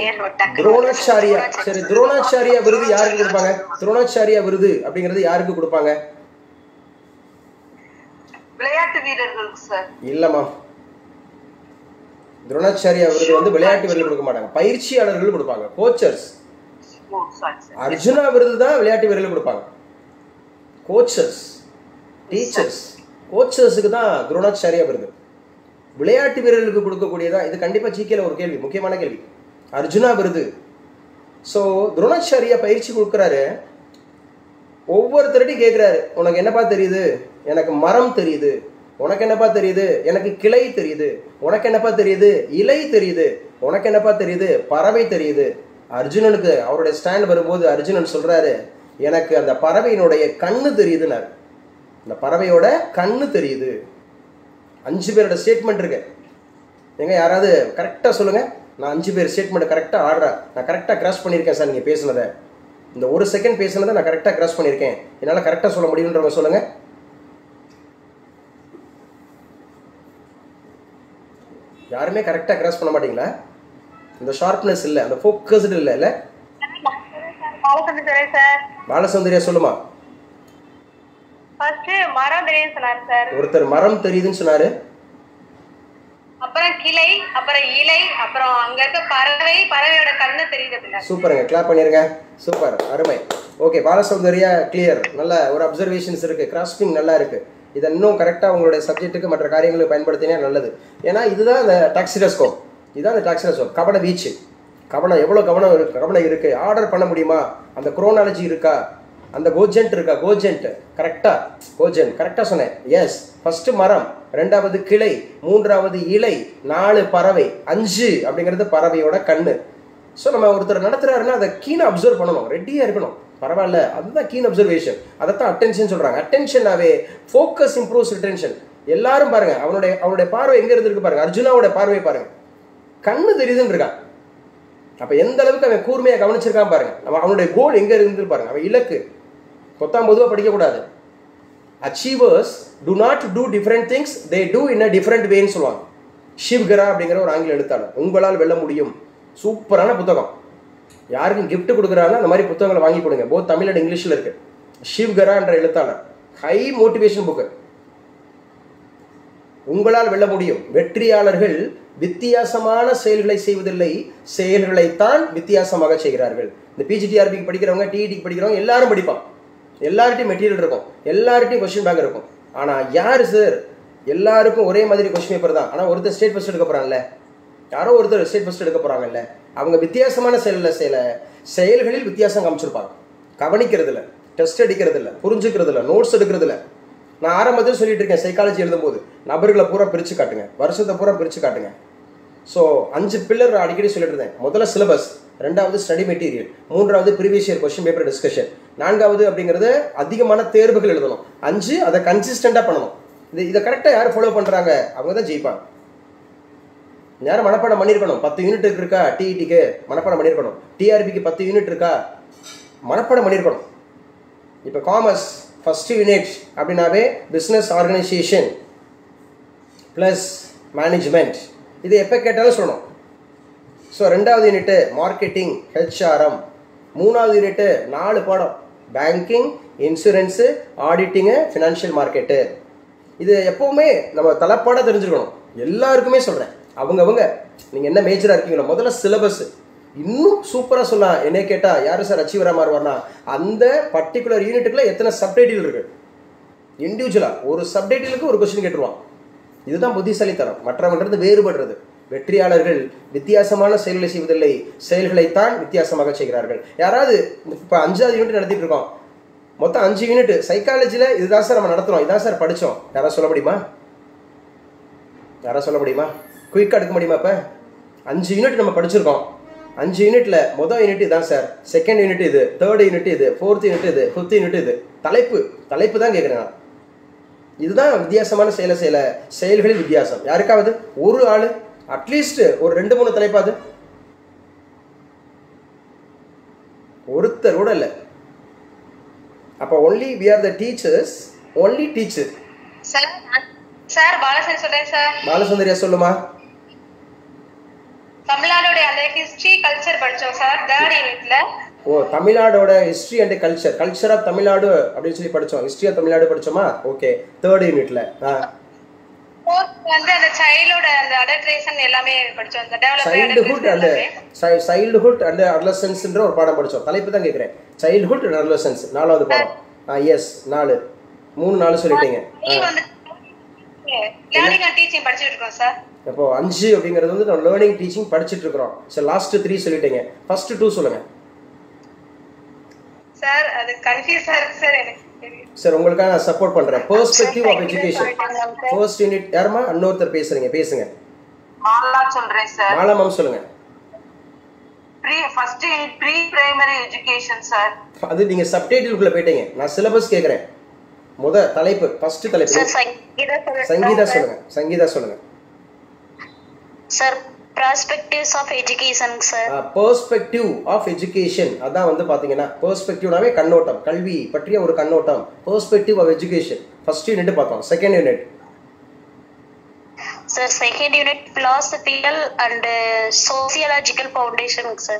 துரோணாச்சாரியா. சரி, துரோணாச்சாரியா விருது யாருக்கு கொடுப்பாங்க? துரோணாச்சாரியா விருது அப்படிங்கிறது யாருக்கு கொடுப்பாங்க? விளையாட்டு வீரர்களுக்கு சார். இல்லம்மா, துரோணாச்சாரியா விருது வந்து விளையாட்டு வீரர்கள் கொடுக்க மாட்டாங்க, பயிற்சியாளர்கள் கொடுப்பாங்க, கோச்சர்ஸ். அர்ஜுனா விருது தான் விளையாட்டு வீரர்கள் கொடுப்பாங்க, கோச்சர்ஸ், டீச்சர்ஸ். கோச்சர்ஸுக்கு தான் துரோணாச்சாரியா விருது. விளையாட்டு வீரர்களுக்கு கொடுக்கக்கூடியதான் இது. கண்டிப்பாக ஜிகேல ஒரு கேள்வி, முக்கியமான கேள்வி, அர்ஜுனா விருது. ஸோ துரோணாச்சாரியா பயிற்சி கொடுக்குறாரு. ஒவ்வொருத்தருடையும் கேட்குறாரு, உனக்கு என்னப்பா தெரியுது? எனக்கு மரம் தெரியுது. உனக்கு என்னப்பா தெரியுது? எனக்கு கிளை தெரியுது. உனக்கு என்னப்பா தெரியுது? இலை தெரியுது. உனக்கு என்னப்பா தெரியுது? பறவை தெரியுது. அர்ஜுனனுக்கு அவருடைய ஸ்டாண்ட் வரும்போது அர்ஜுனன் சொல்றாரு, எனக்கு அந்த பறவையினுடைய கண்ணு தெரியுதுன்னாரு. அந்த பறவையோட கண்ணு தெரியுது. 5 பேரோட ஸ்டேட்மெண்ட் இருக்கு. எங்க யாராவது கரெக்டாக சொல்லுங்க. நான் 5 பேர் ஸ்டேட்மெண்ட் கரெக்டாக ஆடுறேன். நான் கரெக்டாக கிராஸ் பண்ணியிருக்கேன் சார். நீங்கள் பேசுனதை, இந்த 1 செகண்ட் பேசுனதை நான் கரெக்டாக கிராஸ் பண்ணியிருக்கேன், என்னால் கரெக்டாக சொல்ல முடியுன்றவங்க சொல்லுங்க. யாருமே கரெக்டாக கிராஸ் பண்ண மாட்டீங்களா? இந்த ஷார்ப்னஸ் இல்லை, அந்த ஃபோக்கஸ்டு இல்லை. இல்லை பாலசுந்தரியா சொல்லுமா? ஒருத்தர் மரம் தெரியுதுன்னு சொன்னாரு, அப்புறம் கிளை, அப்புறம் இலை, அப்புறம் அங்க இருக்க பறவை, பறவையோட கண்ணு தெரியுது. சூப்பருங்க, கிளாப் பண்ணிருங்க. சூப்பர், அருமை. Okay, Balasoundarya clear. நல்ல ஒரு அப்சர்வேஷன்ஸ் இருக்கு, கிராஸ்பிங் நல்லா இருக்கு. இதை இன்னும் கரெக்டாக உங்களுடைய சப்ஜெக்ட்டுக்கு மற்ற காரியங்களுக்கு பயன்படுத்தினா நல்லது. ஏன்னா இதுதான் இந்த டாக்சிடோஸ்கோப். இதுதான் அந்த டாக்ஸினஸ் வேர்ப். கவன வீச்சு, கவனம் எவ்வளோ கவனம் இருக்குது, ஆர்டர் பண்ண முடியுமா, அந்த குரோனாலஜி இருக்கா, அந்த கோஜென்ட் இருக்கா, கோஜென்ட் கரெக்டாக சொன்னேன். எஸ், ஃபர்ஸ்ட் மரம், ரெண்டாவது கிளை, மூன்றாவது இலை, 4 பறவை, 5 அப்படிங்கிறது பறவையோட கண்ணு. ஸோ நம்ம ஒருத்தர் நடத்துறாருன்னா அதை கீனாக அப்சர்வ் பண்ணணும், ரெடியாக இருக்கணும். பரவாயில்ல, அதுதான் கீன் அப்சர்வேஷன், அதைத்தான் அட்டென்ஷன் சொல்கிறாங்க. அட்டென்ஷனாவே ஃபோக்கஸ் இம்ப்ரூவ்ஸ் ரிட்டென்ஷன். எல்லாரும் பாருங்க, அவனுடைய பார்வை எங்கே இருந்திருக்கு பாருங்க. அர்ஜுனாவோட பார்வை பாருங்க, கண்ணு தெரியுதுன்னு இருக்கான். அப்போ எந்த அளவுக்கு அவன் கூர்மையாக கவனிச்சிருக்கான் பாருங்க. அவனுடைய கோல் எங்கே இருந்து பாருங்க, அவன் இலக்கு. பொத்தாம் பொதுவாக படிக்கக்கூடாது. Achievers do not do different things, they do in a different வேன்னு சொல்லுவாங்க. ஷிவ்கரா அப்படிங்கிற ஒரு ஆங்கில எழுத்தாளர். உங்களால் வெல்ல முடியும், சூப்பரான புத்தகம். யாருக்கும் கிஃப்ட் கொடுக்குறாங்க அந்த மாதிரி புத்தகங்களை வாங்கி கொடுங்க. போத் தமிழ் அண்ட் இங்கிலீஷில் இருக்கு. ஷிவ்கரா என்ற எழுத்தாளர், ஹை மோட்டிவேஷன் புக்கு. உங்களால் வெல்ல முடியும். வெற்றியாளர்கள் வித்தியாசமான செயல்களை செய்வதில்லை, செயல்களைத்தான் வித்தியாசமாக செய்கிறார்கள். இந்த பிஜிடிஆர்பிக்கு படிக்கிறவங்க, டிஇடிக்கு படிக்கிறவங்க எல்லாரும் படிப்பான். எல்லார்ட்டையும் மெட்டீரியல் இருக்கும், எல்லார்ட்டையும் கொஸ்டின் பேங்க் இருக்கும். ஆனால் யார் சார், எல்லாருக்கும் ஒரே மாதிரி கொஸ்டின் பேப்பர் தான். ஆனால் ஒருத்தர் ஸ்டேட் ஃபர்ஸ்ட் எடுக்க போகிறாங்கல்ல, யாரோ ஒருத்தர் ஸ்டேட் ஃபர்ஸ்ட் எடுக்க போகிறாங்கல்ல, அவங்க வித்தியாசமான செயல்களில் வித்தியாசம் காமிச்சிருப்பாங்க. கவனிக்கிறது இல்லை, டெஸ்ட் அடிக்கிறது இல்லை, புரிஞ்சுக்கிறது இல்லை, நோட்ஸ் எடுக்கிறது இல்லை. நான் ஆரம்பத்தில் சொல்லிட்டு இருக்கேன், சைக்காலஜி எழுதும்போது நபர்களை பூரா பிரித்து காட்டுங்க, வருஷத்தை பூரா பிரித்து காட்டுங்க. ஸோ 5 பில்லர் அடிக்கடி சொல்லிட்டு இருந்தேன். முதல்ல சிலபஸ், ரெண்டாவது ஸ்டடி மெட்டீரியல், மூன்றாவது previous year question paper discussion, 4வது அப்படிங்கிறது அதிகமான தேர்வுகள் எழுதணும், 5 அதை கன்சிஸ்டண்டாக பண்ணணும். இதை கரெக்டாக யார் ஃபாலோ பண்ணுறாங்க அவங்க தான் ஜெயிப்பாங்க. யாரும் மனப்பாடம் பண்ணியிருக்கணும். 10 யூனிட் இருக்கா டிஇடிக்கு, மனப்பாடம் பண்ணியிருக்கணும். டிஆர்பிக்கு 10 யூனிட் இருக்கா, மனப்பாடம் பண்ணியிருக்கணும். இப்போ காமர்ஸ் ஃபர்ஸ்ட் யூனிட் அப்படின்னாவே பிஸ்னஸ் ஆர்கனைசேஷன் ப்ளஸ் மேனேஜ்மெண்ட், இது எப்போ கேட்டாலும் சொல்லணும். ஸோ 2வது யூனிட்டு மார்க்கெட்டிங், ஹெச்ஆர்எம். 3வது யூனிட்டு 4 பாடம், banking, insurance, auditing, financial market. இது எப்போவுமே நம்ம தலைப்பாடாக தெரிஞ்சுக்கணும். எல்லாருக்குமே சொல்கிறேன், அவங்கவுங்க நீங்கள் என்ன மேஜராக இருக்கீங்களோ முதல்ல சிலபஸ். இன்னும் சூப்பராக சொல்லலாம், என்ன கேட்டால் யார் சார் அச்சீவராக மாறுவார்னா, அந்த பர்டிகுலர் யூனிட்டுக்குள்ள எத்தனை சப்டைட்டில் இருக்கு, இண்டிவிஜுவலாக ஒரு சப்டைட்டிலுக்கு ஒரு கொஸ்டின் கேட்டுருவான். இதுதான் புத்திசாலித்தனம், மற்றவங்கிட்ட வேறுபடுறது. வெற்றியாளர்கள் வித்தியாசமான செயல்களை செய்வதில்லை, செயல்களைத்தான் வித்தியாசமாக செய்கிறார்கள். யாராவது இப்போ 5வது யூனிட் நடத்திட்டு இருக்கோம், மொத்தம் 5 யூனிட் சைக்காலஜியில் இதுதான் சார் நம்ம நடத்துகிறோம், இதான் சார் படித்தோம், யாராவது சொல்ல முடியுமா? குயிக்காக எடுக்க முடியுமா? இப்போ 5 யூனிட் நம்ம படிச்சிருக்கோம். 5 யூனிட்ல மொதல் யூனிட் இதான் சார், செகண்ட் யூனிட் இது, தேர்ட் யூனிட் இது, ஃபோர்த் யூனிட் இது, ஃபிஃப்த் யூனிட் இது. தலைப்பு தான் கேட்குறேன். இதுதான் வித்தியாசமான செயல்களில் வித்தியாசம். யாருக்காவது ஒரு ஆள் அட்லீஸ்ட் ஒரு 2-3 தலைப்பாது, ஒருத்தர் கூட இல்லை. அப்போ only we are the teachers, only teacher. Sir Balasundari சொல்றேன் சார். பாலசுந்தரியா சொல்லுமா. தமிழ்நாடோட அந்த ஹிஸ்டரி கல்ச்சர் படிச்சோம் சார் 3rd யூனிட்ல. ஓ, தமிழ்நாடோட history and culture of Tamil Nadu அப்படின்னு சொல்லி படிச்சோம். ஹிஸ்டரி ஆஃப் தமிழ்நாடு படிச்சோமா? ஓகே, 3rd யூனிட்ல. 4th வந்து அந்த சைல்ட்ஹுட் அந்த அடல்ட்ரேஷன் எல்லாமே படிச்சோம். அந்த சைல்ட்ஹுட் அண்ட் அடலசன்ஸ்ன்ற ஒரு பாடம் படிச்சோம். தலைப்பு தான் கேக்குறேன், சைல்ட்ஹுட் அண்ட் அடலசன்ஸ். 4வது பாடம். எஸ், 3 சொல்லிட்டீங்க. லேர்னிங் அண்ட் டீச்சிங் படிச்சிட்டு இருக்கோம் சார். அப்போ 5 அப்படிங்கிறது வந்து நம்ம லேர்னிங் டீச்சிங் படிச்சிட்டு இருக்கோம். சரி, லாஸ்ட் 3 சொல்லிட்டீங்க, ஃபர்ஸ்ட் 2 சொல்லுங்க சார். அது கன்ஃபியூஸா இருக்கு சார் எனக்கு. சார் உங்களுக்காக நான் சப்போர்ட் பண்றேன். Perspective of education first unit. யாருமா இன்னொருத்தர் பேசுங்க. மாலா சொல்றேன் சார். மாலா மேம் சொல்லுங்க. First unit pre primary education sir. அது நீங்க சப்டைட்டிலுக்குள்ள போய்ட்டீங்க. நான் சிலபஸ் கேக்குறேன். தலைப்பு ஃபர்ஸ்ட் தலைப்பு சங்கீதா சொல்லுங்க. Sir perspectives of education sir. perspective of education அதான் வந்து பாத்தீங்கன்னா perspectiveனாவே கண்ணோட்டம், கல்வி பற்றிய ஒரு கண்ணோட்டம். perspective of education first unit பார்த்தோம். Second unit sir, second unit philosophical and sociological foundation sir.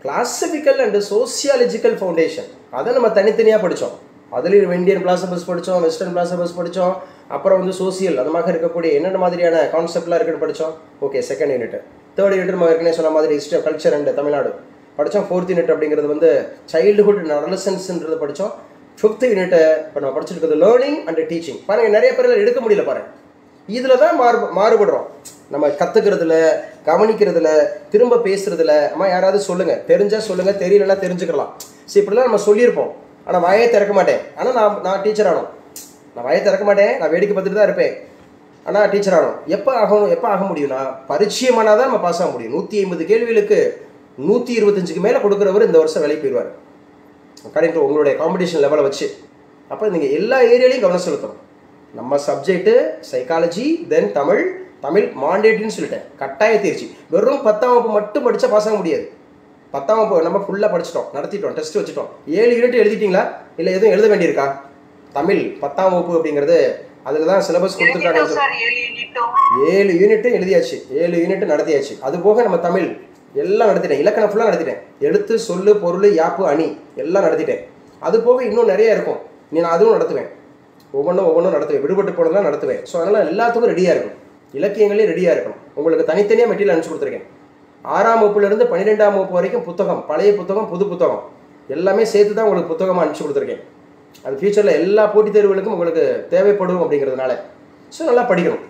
classical and sociological foundation அத நம்ம தனித்தனியா படிச்சோம். அதுலயும் இந்தியன் பிலாசபர்ஸ் படிச்சோம், வெஸ்டர்ன் பிலாசபர்ஸ் படிச்சோம், அப்புறம் வந்து சோசியல் அந்த மாதிரி இருக்கக்கூடிய என்னென்ன மாதிரியான கான்செப்ட்லாம் இருக்குன்னு படிச்சோம். Okay, second unit. Third unit நம்ம ஏற்கனவே சொன்ன மாதிரி history of culture and Tamil Nadu படித்தோம். ஃபோர்த் யூனிட் அப்படிங்கிறது வந்து சைல்டுஹுட் அண்ட் அடலசன்ஸ்ன்றது படித்தோம். ஃபிஃப்த் யூனிட்டை இப்போ நம்ம படிச்சிருக்கிறது லேர்னிங் அண்ட் டீச்சிங். பாருங்கள், நிறைய பேர் எடுக்க முடியல பாருங்கள். இதில் தான் மாறுபடுறோம். நம்ம கற்றுக்கிறதுல, கவனிக்கிறதுல, திரும்ப பேசுறதுல. அம்மா யாராவது சொல்லுங்கள், தெரிஞ்சால் சொல்லுங்கள், தெரியலன்னா தெரிஞ்சுக்கலாம். சரி, இப்படிலாம் நம்ம சொல்லியிருப்போம். ஆனால் வாயை திறக்க மாட்டேன். ஆனால் நான் டீச்சர் ஆனோம். நான் வாயை திறக்க மாட்டேன், நான் வேடிக்கை பார்த்துட்டு தான் இருப்பேன். ஆனால் டீச்சர் ஆனோம். எப்போ ஆக முடியும்னா பரிச்சயமானால் தான் நம்ம பாஸ் ஆக முடியும். 150 கேள்விகளுக்கு 125க்கு மேலே கொடுக்குறவர் இந்த வருஷம் வேலைக்கு போயிடுவார், அக்கார்டிங் டு உங்களுடைய காம்படிஷன் லெவலை வச்சு. அப்போ நீங்கள் எல்லா ஏரியாலையும் கவனம் செலுத்தணும். நம்ம சப்ஜெக்ட்டு சைக்காலஜி, தென் தமிழ் மாண்டேட்ரின்னு சொல்லிட்டேன், கட்டாய தேர்ச்சி. வெறும் 10ஆம் வகுப்பு மட்டும் படித்தா பாஸ் ஆக முடியாது. 10ஆம் வகுப்பு நம்ம ஃபுல்லாக படிச்சிட்டோம், நடத்திட்டோம், டெஸ்ட் வச்சுட்டோம். 7 யூனிட் எழுதிட்டீங்களா, இல்லை எதுவும் எழுத வேண்டியிருக்கா? தமிழ் 10ஆம் வகுப்பு அப்படிங்கிறது அதில் தான் சிலபஸ் கொடுத்துருக்காங்க. 7 யூனிட்டு எழுதியாச்சு, 7 யூனிட் நடத்தியாச்சு. அது போக நம்ம தமிழ் எல்லாம் நடத்திட்டேன், இலக்கணம் ஃபுல்லாக நடத்திட்டேன், எழுத்து, சொல்லு, பொருள், யாப்பு, அணி எல்லாம் நடத்திட்டேன். அது போக இன்னும் நிறைய இருக்கும், நான் அதுவும் நடத்துவேன். ஒவ்வொன்றும் நடத்துவேன், விடுபட்டு போனதெல்லாம் நடத்துவேன். ஸோ அதனால் எல்லாத்துக்கும் ரெடியாக இருக்கணும், இலக்கியங்களே ரெடியாக இருக்கணும். உங்களுக்கு தனித்தனியாக மெட்டீரியல் அனுப்பிச்சு கொடுத்துருக்கேன். 6ஆம் வகுப்புலேருந்து 12ஆம் வகுப்பு வரைக்கும் புத்தகம், பழைய புத்தகம், புது புத்தகம் எல்லாமே சேர்த்து தான் உங்களுக்கு புத்தகமாக அனுப்பிச்சு கொடுத்துருக்கேன். அது ஃபியூச்சரில் எல்லா போட்டித் தேர்வுகளுக்கும் உங்களுக்கு தேவைப்படும் அப்படிங்கிறதுனால. ஸோ நல்லா படிக்கணும்,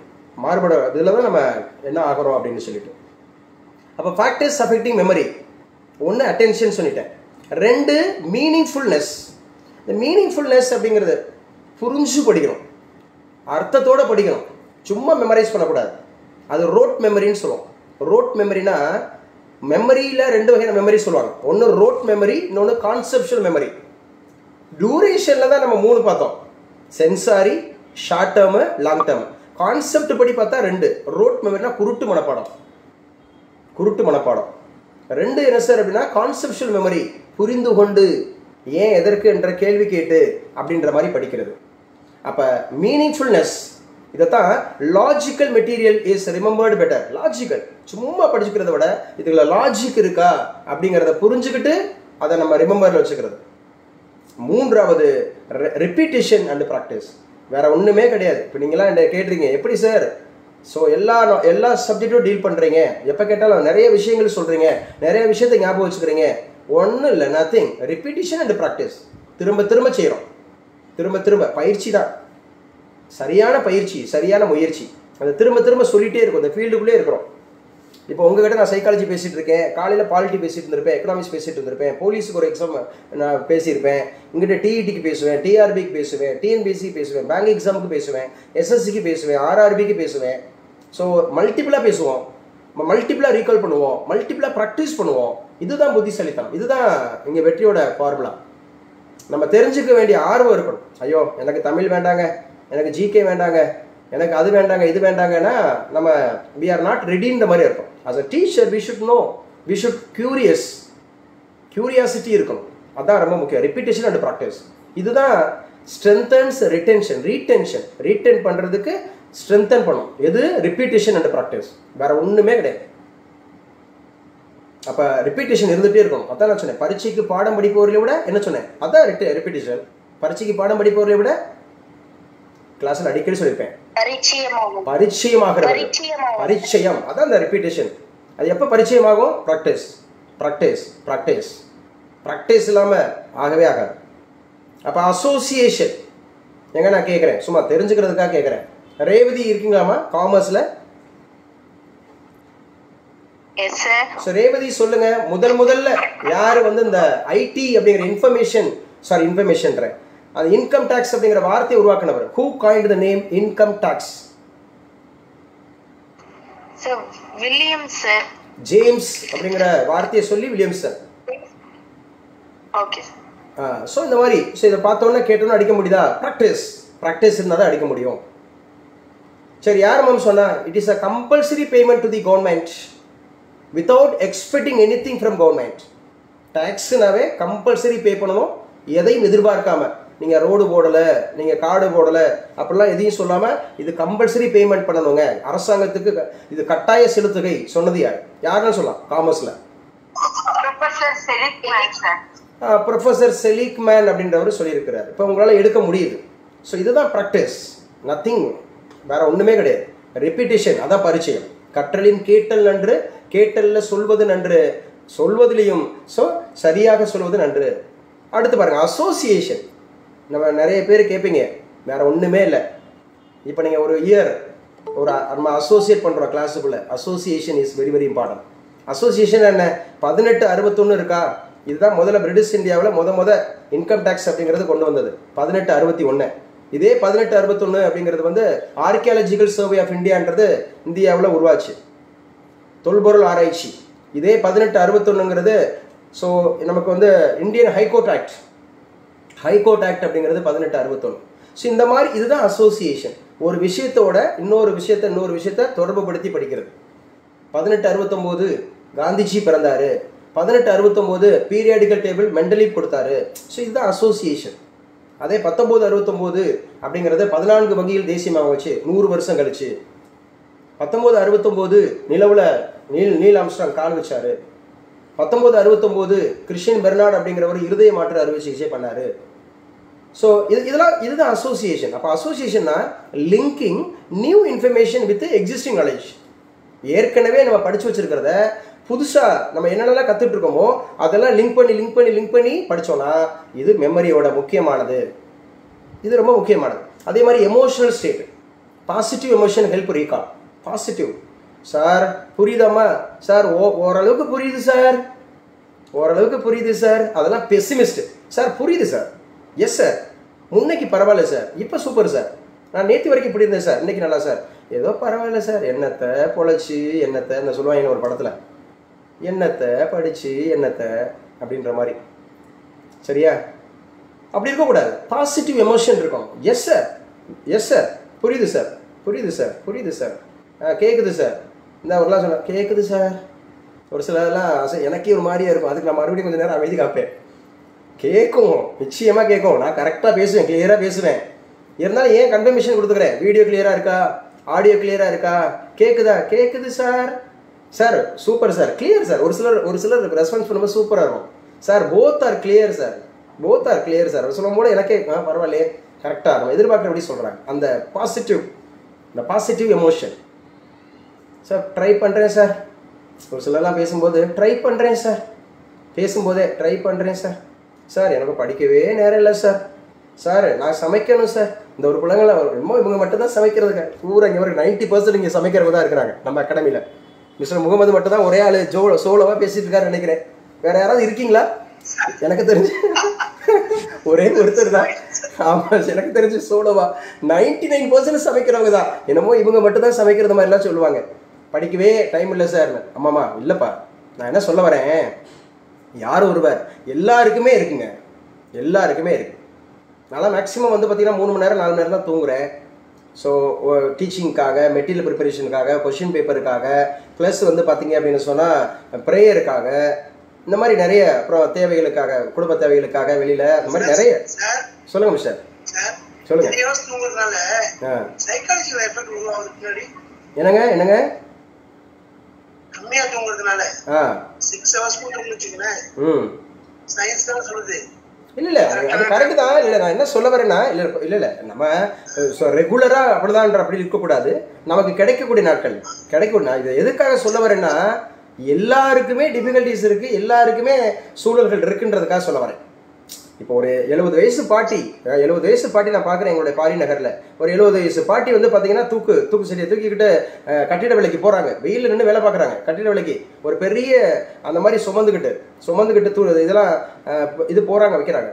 மாறுபட இதில் தான் நம்ம என்ன ஆகிறோம் அப்படின்னு சொல்லிட்டு. அப்போ ஃபேக்டர்ஸ் அஃபெக்டிங் மெமரி, 1 அட்டென்ஷன் சொல்லிட்டேன், 2 மீனிங்ஃபுல்னஸ். இந்த மீனிங்ஃபுல்னஸ் அப்படிங்கிறது புரிஞ்சு படிக்கணும், அர்த்தத்தோடு படிக்கணும், சும்மா மெமரைஸ் பண்ணக்கூடாது. அது ரோட் மெமரின்னு சொல்லுவோம். ரோட் மெமரினா, மெமரியில் 2 வகையான மெமரி சொல்லுவாங்க. ஒன்று ரோட் மெமரி, இன்னொன்று கான்செப்ஷுவல் மெமரி. டியூரேஷனில் தான் நம்ம 3 பார்த்தோம், sensory, short term, long term. Concept படி பார்த்தா 2. ரோட் மெமரினா குருட்டு மனப்பாடம். 2 என்ன சார் அப்படின்னா கான்செப்ஷுவல் மெமரி, புரிந்து கொண்டு ஏன் எதற்கு என்ற கேள்வி கேட்டு அப்படின்ற மாதிரி படிக்கிறது. அப்போ மீனிங்ஃபுல்னஸ், இதைத்தான் logical material is remembered better. Logical சும்மா படிச்சுக்கிறத விட இதுல லாஜிக் இருக்கா அப்படிங்கிறத புரிஞ்சுக்கிட்டு அதை நம்ம ரிமெம்பரில் வச்சுக்கிறது. 3வது ரிப்பீட்டேஷன் அண்ட் ப்ராக்டிஸ். வேற ஒன்றுமே கிடையாது. இப்போ நீங்களாம் என்ன கேட்டுறீங்க, எப்படி சார் ஸோ எல்லா சப்ஜெக்டும் டீல் பண்ணுறீங்க, எப்போ கேட்டாலும் நிறைய விஷயங்கள் சொல்கிறீங்க, நிறைய விஷயத்தை ஞாபகம் வச்சுக்கிறீங்க. ஒன்றும் இல்லை, நத்திங். Repetition and practice. திரும்ப செய்கிறோம், திரும்ப பயிற்சி தான், சரியான பயிற்சி, சரியான முயற்சி. அதை திரும்ப சொல்லிகிட்டே இருக்கும், இந்த ஃபீல்டுக்குள்ளே இருக்கிறோம். இப்போ உங்ககிட்ட நான் சைக்காலஜி பேசிகிட்டு இருக்கேன், காலையில் பாலிட்டி பேசிட்டு இருந்திருப்பேன், எக்கனாமிக்ஸ் பேசிட்டு இருந்திருப்பேன், போலீஸுக்கு ஒரு எக்ஸாம் நான் பேசியிருப்பேன், இங்கிட்ட டிஇடிக்கு பேசுவேன், டிஆர்பிக்கு பேசுவேன், டிஎன்பிஎஸ்சிக்கு பேசுவேன், பேங்க் எக்ஸாமுக்கு பேசுவேன், எஸ்எஸ்சிக்கு பேசுவேன், ஆர்ஆர்பிக்கு பேசுவேன். ஸோ மல்டிபிளாக பேசுவோம், மல்டிபிளாக ரீகால் பண்ணுவோம், மல்டிபிளாக ப்ராக்டிஸ் பண்ணுவோம். இதுதான் புத்திசாலித்தனம், இதுதான் இங்கே வெற்றியோட ஃபார்முலா. நம்ம தெரிஞ்சுக்க வேண்டிய ஆர்வம் இருக்கணும். ஐயோ எனக்கு தமிழ் வேண்டாங்க, எனக்கு ஜிகே வேண்டாங்க, எனக்கு அது வேண்டாங்க, இது வேண்டாங்கன்னா நம்ம we are not ready இந்த மாதிரி இருக்கும். as a teacher we should know, we should curiosity இருக்கணும். அதான் ரொம்ப முக்கியம். ரிப்பீட்டேஷன் அண்ட் ப்ராக்டிஸ், இதுதான் ஸ்ட்ரென்தன்ஸ் ரிட்டென்ஷன். ரீட்டைன் பண்ணுறதுக்கு ஸ்ட்ரென்தன் பண்ணும் எது? Repetition and practice. வேற ஒன்றுமே கிடையாது. அப்போ ரிப்பீட்டேஷன் இருந்துகிட்டே இருக்கணும். அதான் நான் சொன்னேன், பரீட்சைக்கு பாடம் படிப்பவர்களை விட என்ன சொன்னேன், அதான் ரிப்பீட்டேஷன். பரீட்சைக்கு பாடம் படிப்பவர்களை விட கிளாஸில் அடிக்கடி சொல்லியிருப்பேன், பரிச்சயம். அதான் அந்த ரிப்பீட்டேஷன். அது எப்போ பரிச்சயமாகும்? ப்ராக்டிஸ் இல்லாமல் ஆகவே ஆகாது. அப்போ அசோசியேஷன் எங்க நான் கேட்குறேன், சும்மா தெரிஞ்சுக்கிறதுக்காக கேட்குறேன். ரேவதி இருக்கீங்களாமா காமர்ஸில்? ரேவதி சொல்லுங்க, முதல்ல யாரு இந்த ஐடி அப்படிங்கிற இன்ஃபர்மேஷன் அந்த இன்கம் டாக்ஸ் அப்படிங்கிற வார்த்தையை உருவாக்கினவர்? who coined the name income tax? sir william sir. James அப்படிங்கிற வார்த்தையை சொல்லி வில்லியம்ஸ் சார். ஓகே. ஸோ இந்த மாதிரி இதை பார்த்தோன்னே கேட்டோன்னு அடிக்க முடியுதா? ப்ராக்டிஸ் இருந்தால் தான் அடிக்க முடியும். சரி, யார் மேம் சொன்னா? It is a compulsory payment to the government without expecting anything from government. டேக்ஸ்னாவே கம்பல்சரி பே பண்ணணும், எதையும் எதிர்பார்க்காம. நீங்கள் ரோடு போடலை, நீங்கள் காடு போடலை அப்படிலாம் எதையும் சொல்லாமல் இது கம்பல்சரி பேமெண்ட் பண்ணணுங்க, அரசாங்கத்துக்கு இது கட்டாய செலுத்துகை சொன்னது யாருன்னு சொல்லலாம்? காமர்ஸில் ப்ரொஃபஸர் செலிக்மேன் அப்படின்றவர் சொல்லியிருக்கிறார். இப்போ உங்களால் எடுக்க முடியுது. ஸோ இதுதான் ப்ராக்டிஸ், நத்திங், வேற ஒன்றுமே கிடையாது. ரிப்பீட்டேஷன் அதான் பரிச்சயம். கற்றலின் கேட்டல் நன்று, கேட்டலில் சொல்வது நன்று, சொல்வதிலையும் சரியாக சொல்வது நன்று. அடுத்து பாருங்கள், அசோசியேஷன். நம்ம நிறைய பேர் கேட்பீங்க, வேறு ஒன்றுமே இல்லை. இப்போ நீங்கள் ஒரு இயர் ஒரு நம்ம அசோசியேட் பண்ணுறோம் கிளாஸுக்குள்ள. Association is very very important. Association என்ன? 1861 இருக்கா? இதுதான் முதல்ல பிரிட்டிஷ் இந்தியாவில் முத இன்கம் டேக்ஸ் அப்படிங்கிறது கொண்டு வந்தது 1861. இதே 1861 அப்படிங்கிறது வந்து ஆர்கியாலஜிக்கல் சர்வே ஆஃப் இந்தியான்றது இந்தியாவில் உருவாச்சு, தொல்பொருள் ஆராய்ச்சி. இதே 1861ங்கிறது ஸோ நமக்கு வந்து இந்தியன் ஹைகோர்ட் ஆக்ட் அப்படிங்கிறது 1861. ஸோ இந்த மாதிரி இதுதான் அசோசியேஷன். ஒரு விஷயத்தோட இன்னொரு விஷயத்தை தொடர்பு படுத்தி படிக்கிறது. 1869 காந்திஜி பிறந்தாரு, 1869 பீரியாடிக்கல் டேபிள் மெண்டலீவ் கொடுத்தாரு. ஸோ இதுதான் அசோசியேஷன். அதே 1969 அப்படிங்கிறது 14 வங்கியில் தேசியமாக வச்சு 100 வருஷம் கழிச்சு. 1969 நிலவுல நீல் ஆம்ஸ்ட்ராங் கால் வச்சாரு. 1969 கிறிஸ்டியன் பெர்னார்ட் அப்படிங்கிறவர் இருதய மாற்று அறுவை சிகிச்சை பண்ணாரு. ஸோ இதுதான் அசோசியேஷன். அப்போ அசோசியேஷன் தான் linking new information with existing knowledge. ஏற்கனவே நம்ம படிச்சு வச்சிருக்கிறத புதுசாக நம்ம என்னென்னலாம் கற்றுட்டு இருக்கோமோ அதெல்லாம் லிங்க் பண்ணி படித்தோன்னா இது மெமரியோட முக்கியமானது. இது ரொம்ப முக்கியமானது. அதே மாதிரி emotional state, positive emotion help recall. Positive sir புரியுதாம்மா? சார் ஓரளவுக்கு புரியுது சார். அதெல்லாம் பெசிமிஸ்ட். சார் புரியுது சார், எஸ் சார், முன்னைக்கு பரவாயில்ல சார், இப்போ சூப்பர் சார், நான் நேற்று வரைக்கும் இப்படி இருந்தேன் சார், இன்னைக்கு நல்லா சார், ஏதோ பரவாயில்ல சார், என்னத்தை பொழைச்சி என்னத்தை சொல்லுவாங்க ஒரு படத்தில், என்னத்தை படித்து என்னத்தை அப்படின்ற மாதிரி. சரியா? அப்படி இருக்கக்கூடாது. பாசிட்டிவ் எமோஷன் இருக்கும். எஸ் சார், புரியுது சார், கேட்குது சார், இந்த அவர்லாம் சொன்ன கேட்குது சார். ஒரு சிலதெல்லாம் எனக்கே ஒரு மாதிரியா இருக்கும். அதுக்கு நான் மறுபடியும் கொஞ்சம் நேரம் அமைதி காப்பேன். கேட்கும், நிச்சயமாக கேட்கும். நான் கரெக்டாக பேசுவேன், கிளியராக பேசுவேன். இருந்தாலும் ஏன் கன்ஃபர்மேஷன் கொடுத்துக்கிறேன்? வீடியோ கிளியராக இருக்கா, ஆடியோ கிளியராக இருக்கா, கேட்குது sir, super sir, clear sir. ஒரு சிலர் ரெஸ்பான்ஸ் பண்ணும்போது சூப்பராக இருக்கும். Sir both are clear sir சொல்லும் போது எனக்கே பரவாயில்லையே, கரெக்டாக நம்ம எதிர்பார்க்குறபடி சொல்கிறாங்க. அந்த பாசிட்டிவ் எமோஷன். சார் ட்ரை பண்ணுறேன் சார். ஒரு சிலர்லாம் பேசும்போது ட்ரை பண்ணுறேன் சார், பேசும்போதே ட்ரை பண்ணுறேன் சார். சார் எனக்கு படிக்கவே நேரம் இல்லை சார் நான் சமைக்கணும் சார். இந்த ஒரு பிள்ளைங்கள ரொம்ப இவங்க மட்டும்தான் சமைக்கிறதுங்க. பூரா இங்கே ஒரு 90% இங்கே சமைக்கிறவங்க தான் இருக்கிறாங்க நம்ம அகாடமியில். மிஸ்டர் முகமது மட்டும் தான் ஒரே ஆள் சோலோவாக பேசிட்டு இருக்காரு நினைக்கிறேன். வேற யாராவது இருக்கீங்களா? எனக்கு தெரிஞ்சு ஒரே ஒருத்தர் தான். ஆமாம், எனக்கு தெரிஞ்சு சோலோவா 99% சமைக்கிறவங்க தான். என்னமோ இவங்க மட்டும் தான் சமைக்கிறது மாதிரிலாம் சொல்லுவாங்க. படிக்கவே டைம் இல்லை சார். ஆமாம்மா, இல்லைப்பா, நான் என்ன சொல்ல வரேன், யார் ஒருவர் எல்லாருக்குமே இருக்குங்க, எல்லாருக்குமே இருக்கு. நான் மேக்ஸிமம் வந்து பார்த்தீங்கன்னா 3 மணி நேரம் 4 மணி நேரம் தான் தூங்குறேன். ஸோ டீச்சிங்காக, மெட்டீரியல் ப்ரிப்பரேஷனுக்காக, கொஷின் பேப்பருக்காக, ப்ளஸ் வந்து பார்த்தீங்க அப்படின்னு சொன்னால் ப்ரேயருக்காக, இந்த மாதிரி நிறைய, அப்புறம் தேவைகளுக்காக, குடும்ப தேவைகளுக்காக வெளியில், இந்த மாதிரி நிறைய. சொல்லுங்க மிஸ்டர், சொல்லுங்க. என்னங்க கம்மியா தூங்குறதுனால 6 hours தூங்குறதுன்னு வச்சுக்கோங்களேன். சயின்ஸ் தான் சொல்லுது. இல்லை அது கரெக்டு தான். இல்லை நான் என்ன சொல்ல வரேன்னா, இல்லை நம்ம ரெகுலராக அப்படிதான்ற அப்படி இருக்கக்கூடாது. நமக்கு கிடைக்கக்கூடிய நாட்கள் நான் இது எதுக்காக சொல்ல வரேன்னா, எல்லாருக்குமே டிஃபிகல்ட்டிஸ் இருக்குது, எல்லாருக்குமே சூழல்கள் இருக்குன்றதுக்காக சொல்ல வரேன். இப்போ ஒரு 70 வயசு பாட்டி நான் பார்க்குறேன் எங்களுடைய பாரி நகரில். ஒரு 70 வயசு பாட்டி வந்து பார்த்தீங்கன்னா தூக்கு செடியை தூக்கிக்கிட்டு கட்டிட வேலைக்கு போகிறாங்க. வெயிலில் நின்று வேலை பார்க்குறாங்க. கட்டிட வேலைக்கு ஒரு பெரிய அந்த மாதிரி சுமந்துக்கிட்டு இதெல்லாம் இது போகிறாங்க, வைக்கிறாங்க.